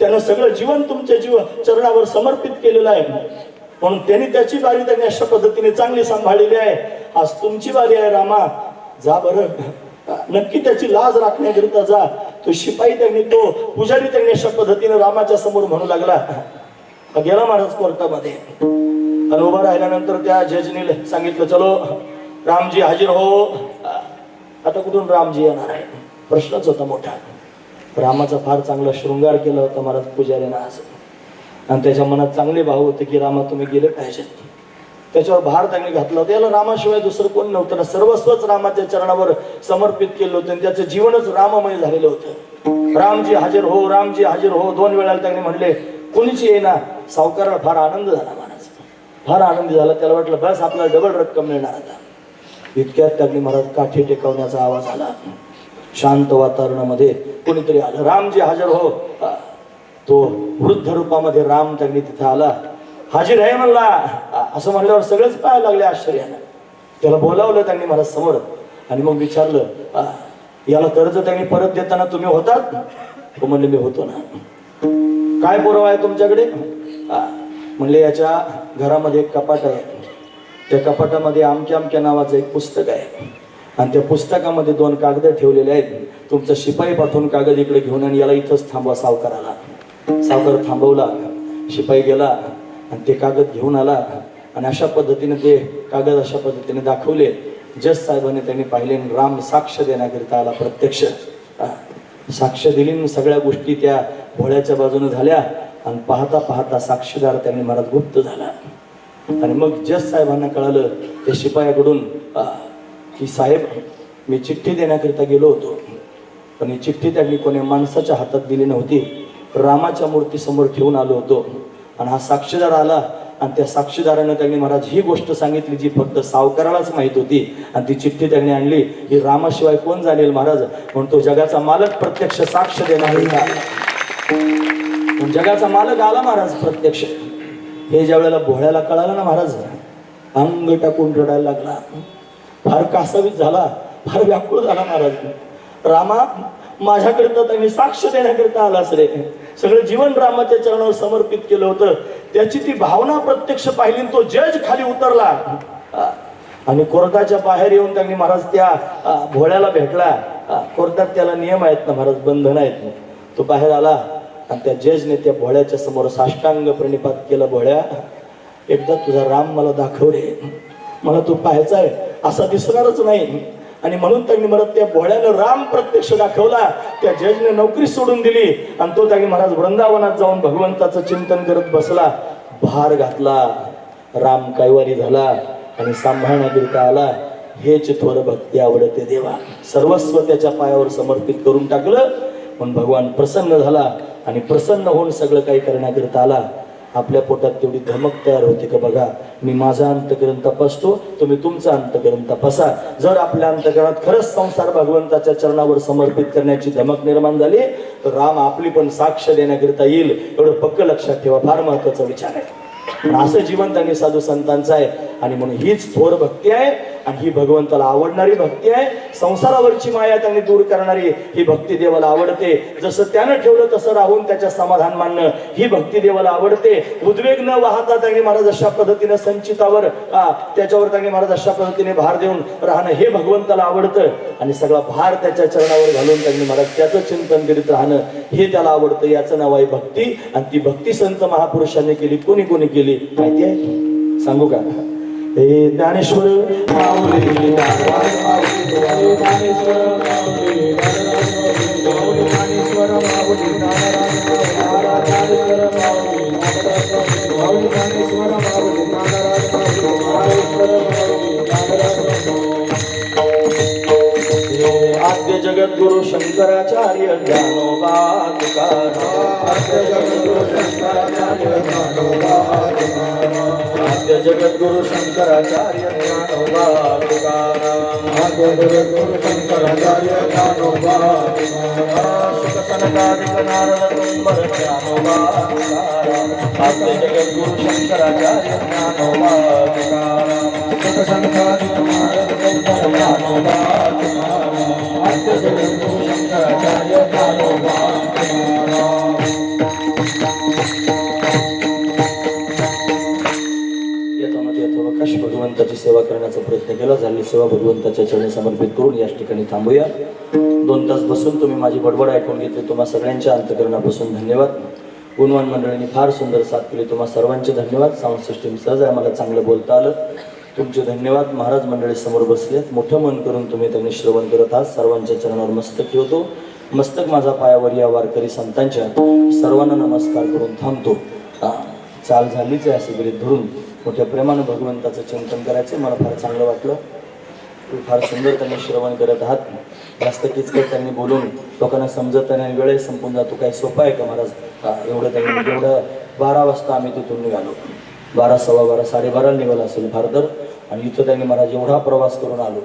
त्यानं सगळं जीवन तुमच्या चरणावर समर्पित केलेलं आहे. म्हणून त्यांनी त्याची बारी त्यांनी अशा पद्धतीने चांगली सांभाळलेली आहे. आज तुमची बारी आहे रामा, जा बरं. नक्की त्याची लाज राखण्याकरिता जा. तो शिपाई त्यांनी, तो पुजारी त्यांनी अशा पद्धतीने रामाच्या समोर म्हणू लागला. गेला महाराज कोर्टामध्ये आणि उभा राहिल्यानंतर त्या जजने सांगितलं, चलो रामजी हाजीर हो. आता कुठून रामजी येणार आहे, प्रश्नच होता मोठा. रामाचा फार चांगला शृंगार केला होता महाराज पुजाऱ्यानं आज, आणि त्याच्या मनात चांगले भाव होते की रामा तुम्ही गेले पाहिजेत. त्याच्यावर भार त्यांनी घातला होता. याला रामाशिवाय दुसरं कोण नव्हतं ना, सर्वस्वच रामाच्या चरणावर समर्पित केलं होतं आणि त्याचं जीवनच राममय झालेलं होतं. रामजी हाजीर हो, रामजी हाजीर हो 2 वेळा त्यांनी म्हणले. कोणीच येईना. सावकाराला फार आनंद झाला महाराज, फार आनंदी झाला. त्याला वाटलं बस आपल्याला डबल रक्कम मिळणार आता. इतक्यात त्यांनी महाराज काठी टेकवण्याचा आवाज आला. शांत वातावरणामध्ये कोणीतरी आलं, रामजी हाजीर हो. तो वृद्ध रूपामध्ये राम त्यांनी तिथे आला. हाजीर आहे म्हणला. असं म्हणल्यावर सगळेच पाहायला लागले आश्चर्यानं. त्याला बोलावलं त्यांनी महाराज समोर आणि मग विचारलं, याला कर्ज त्यांनी परत देताना तुम्ही होतात? तो म्हणले मी होतो ना. काय पुरावा आहे तुमच्याकडे? म्हणले याच्या घरामध्ये एक कपाट आहे. त्या कपाटामध्ये अमक्या अमक्या नावाचं एक पुस्तक आहे आणि त्या पुस्तकामध्ये 2 कागद ठेवलेले आहेत. तुमचा शिपाई पाठवून कागद इकडे घेऊन आणि याला इथंच थांबवा. सावकाराला. सावकार थांबवला. शिपाई गेला आणि ते कागद घेऊन आला आणि अशा पद्धतीने ते कागद अशा पद्धतीने दाखवले. जज साहेबांनी त्यांनी पाहिले. राम साक्ष देण्याकरिता आला. प्रत्यक्ष साक्ष दिली. सगळ्या गोष्टी त्या भोळ्याच्या बाजूने झाल्या आणि पाहता पाहता साक्षीदार त्यांनी महाराज गुप्त झाला. आणि मग जज साहेबांना कळालं त्या शिपायाकडून की साहेब मी चिठ्ठी देण्याकरिता गेलो होतो, पण ही चिठ्ठी त्यांनी कोणी माणसाच्या हातात दिली नव्हती. रामाच्या मूर्तीसमोर ठेवून आलो होतो आणि हा साक्षीदार आला आणि त्या साक्षीदारानं त्यांनी महाराज ही गोष्ट सांगितली जी फक्त सावकारालाच माहित होती. आणि ती चिठ्ठी त्यांनी आणली. ही रामाशिवाय कोण जाणेल महाराज, म्हणून तो जगाचा मालक प्रत्यक्ष साक्ष देणार. जगाचा मालक आला महाराज प्रत्यक्ष. हे ज्या वेळेला भोळ्याला कळालं ना महाराज, अंग टाकून रडायला लागला. फार कासावीस झाला, फार व्याकुळ झाला महाराज. रामा माझ्याकरिता त्यांनी साक्ष देण्याकरिता आलास रे. सगळं जीवन रामाच्या चरणावर समर्पित केलं होतं. त्याची ती भावना प्रत्यक्ष पाहिली. तो जज खाली उतरला आणि कोर्टाच्या बाहेर येऊन त्यांनी महाराज त्या भोळ्याला भेटला. कोर्टात त्याला नियम आहेत ना महाराज, बंधन आहेत. तो बाहेर आला आणि त्या जजने त्या भोळ्याच्या समोर साष्टांग प्रणिपात केला. भोळ्या एकदा तुझा राम मला दाखव रे, मला तो पाहायचा आहे, असा दिसणारच नाही. आणि म्हणून त्यांनी मला त्या भोळ्यानं राम प्रत्यक्ष दाखवला. त्या जजने नोकरी सोडून दिली आणि तो त्यांनी महाराज वृंदावनात जाऊन भगवंताचं चिंतन करत बसला. भार घातला. राम कैवारी झाला आणि सांभाळण्याकरिता आला. हेच थोर भक्ती आवडते देवा. सर्वस्व त्याच्या पायावर समर्पित करून टाकलं. पण भगवान प्रसन्न झाला आणि प्रसन्न होऊन सगळं काही करण्याकरिता आला. आपल्या पोटात तेवढी धमक तयार होते का बघा, मी माझा अंतकरण तपासतो, तुम्ही तुमचा अंतकरण तपासा. जर आपल्या अंतकरणात खरंच संसार भगवंताच्या चरणावर समर्पित करण्याची धमक निर्माण झाली तर राम आपली पण साक्ष देण्याकरिता येईल. एवढं पक्क लक्षात ठेवा. फार महत्वाचा विचार आहे. असं जीवन त्यांनी साधू संतांचं आहे. आणि म्हणून हीच थोर भक्ती आहे आणि ही भगवंताला आवडणारी भक्ती आहे. संसारावरची माया त्यांनी दूर करणारी ही भक्ती देवाला आवडते. जसं त्यानं ठेवलं तसं राहून त्याच्या समाधान मानणं ही भक्ती देवाला आवडते. उद्वेग न वाहता त्यांनी महाराज अशा पद्धतीने संचितावर त्याच्यावर त्यांनी महाराज अशा पद्धतीने भार देऊन राहणं हे भगवंताला आवडतं. आणि सगळा भार त्याच्या चरणावर घालून त्यांनी महाराज त्याचं चिंतन करीत राहणं हे त्याला आवडतं. याचं नाव आहे भक्ती. आणि ती भक्ती संत महापुरुषांनी केली. कोणी कोणी केली माहिती आहे? सांगू का? हे ज्ञानेश्वर माऊली, ज्ञानेश्वर आद्य जगद्गुरु शंकराचार्य ज्ञानोबा तुकाराम. आद्य जगद्गुरु शंकराचार्य ज्ञानोबा तुकाराम. आद्य जगद्गुरु शंकराचार्य ज्ञानोबा तुकाराम आद्य जगद्गुरु शंकराचार्य ज्ञानोबा शुक सनकादिक नारद तुंबर ज्ञानोबा तुकाराम आद्य जगद्गुरु शंकराचार्य ज्ञानोबा तुकाराम शुक सनकादिक नारद तुंबर ज्ञानोबा तुकाराम आद्य जगद्गुरु शंकराचार्य ज्ञानोबा तुकाराम यथावकाश भगवंताची सेवा करण्याचा प्रयत्न केला. झाली सेवा भगवंताच्या चरणी समर्पित करून याच ठिकाणी थांबूया. 2 तास बसून तुम्ही माझी बडबड ऐकून घेतली. तुम्हा सगळ्यांच्या अंतकरणापासून धन्यवाद. गुणवान मंडळींनी फार सुंदर साथ केली. तुम्हा सर्वांचे धन्यवाद. साऊंड सिस्टीम सहज आहे, मला चांगलं बोलता आलं. तुमचे धन्यवाद. महाराज मंडळी समोर बसलेत. मोठं मन करून तुम्ही त्यांनी श्रवण करत आहात. सर्वांच्या चरणावर मस्तक ठेवतो. मस्तक माझा पायावर या वारकरी संतांच्या सर्वांना नमस्कार करून थांबतो. चाल झालीच आहे असे गरीब धरून मोठ्या प्रेमानं भगवंताचं चिंतन करायचं. मला फार चांगलं वाटलं. फार सुंदर त्यांनी श्रवण करत आहात. जास्त किचकट त्यांनी बोलून लोकांना समजत नाही, वेळही संपून जातो. काय सोपं आहे का महाराज? एवढं त्यांनी एवढं 12 वाजता आम्ही तिथून निघालो. 12, 12:15, 12:30 निघालो असेल फार तर. आणि इथं त्यांनी महाराज एवढा प्रवास करून आलो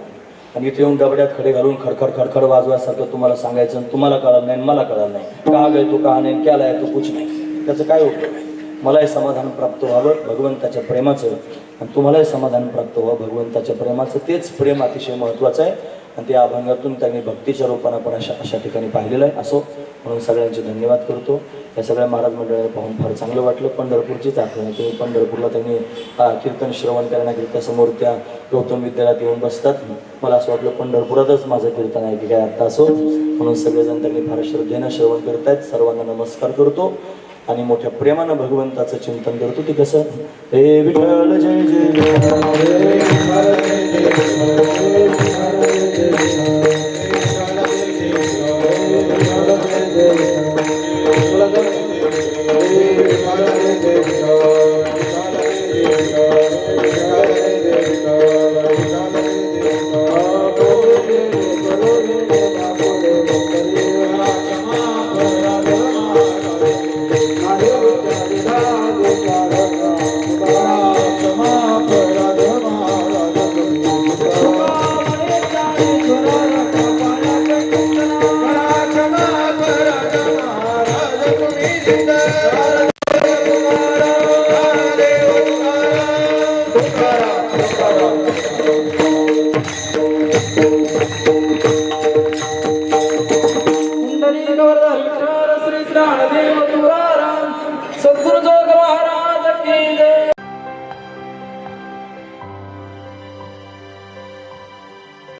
आणि इथे येऊन डबड्यात खडे घालून खडखड खडखड वाजवायसारखं तुम्हाला सांगायचं. तुम्हाला कळलं नाही, मला कळलं नाही. का गय तू का नाही, क्याला आहे तू कुछ नाही. त्याचं काय उपयोग आहे? मलाही समाधान प्राप्त व्हावं भगवंताच्या प्रेमाचं आणि तुम्हालाही समाधान प्राप्त व्हावं भगवंताच्या प्रेमाचं. तेच प्रेम अतिशय महत्त्वाचं आहे आणि त्या अभंगातून त्यांनी भक्तीच्या रूपानं पण अशा ठिकाणी पाहिलेलं आहे. असो म्हणून सगळ्यांचे धन्यवाद करतो. या सगळ्या महाराज मंडळाला पाहून फार चांगलं वाटलं. पंढरपूरचीच आठवण आहे. तुम्ही पंढरपूरला त्यांनी कीर्तन श्रवण करण्याकरिता समोर त्या गौतम विद्यालयात येऊन बसतात. मला असं वाटलं पंढरपुरातच माझं कीर्तन आहे की काय अर्थ असो. म्हणून सगळेजण त्यांनी फार श्रद्धेनं श्रवण करत आहेत. सर्वांना नमस्कार करतो आणि मोठ्या प्रेमानं भगवंताचं चिंतन करतो. ते कसं? हे विठ्ठल जय जय श्री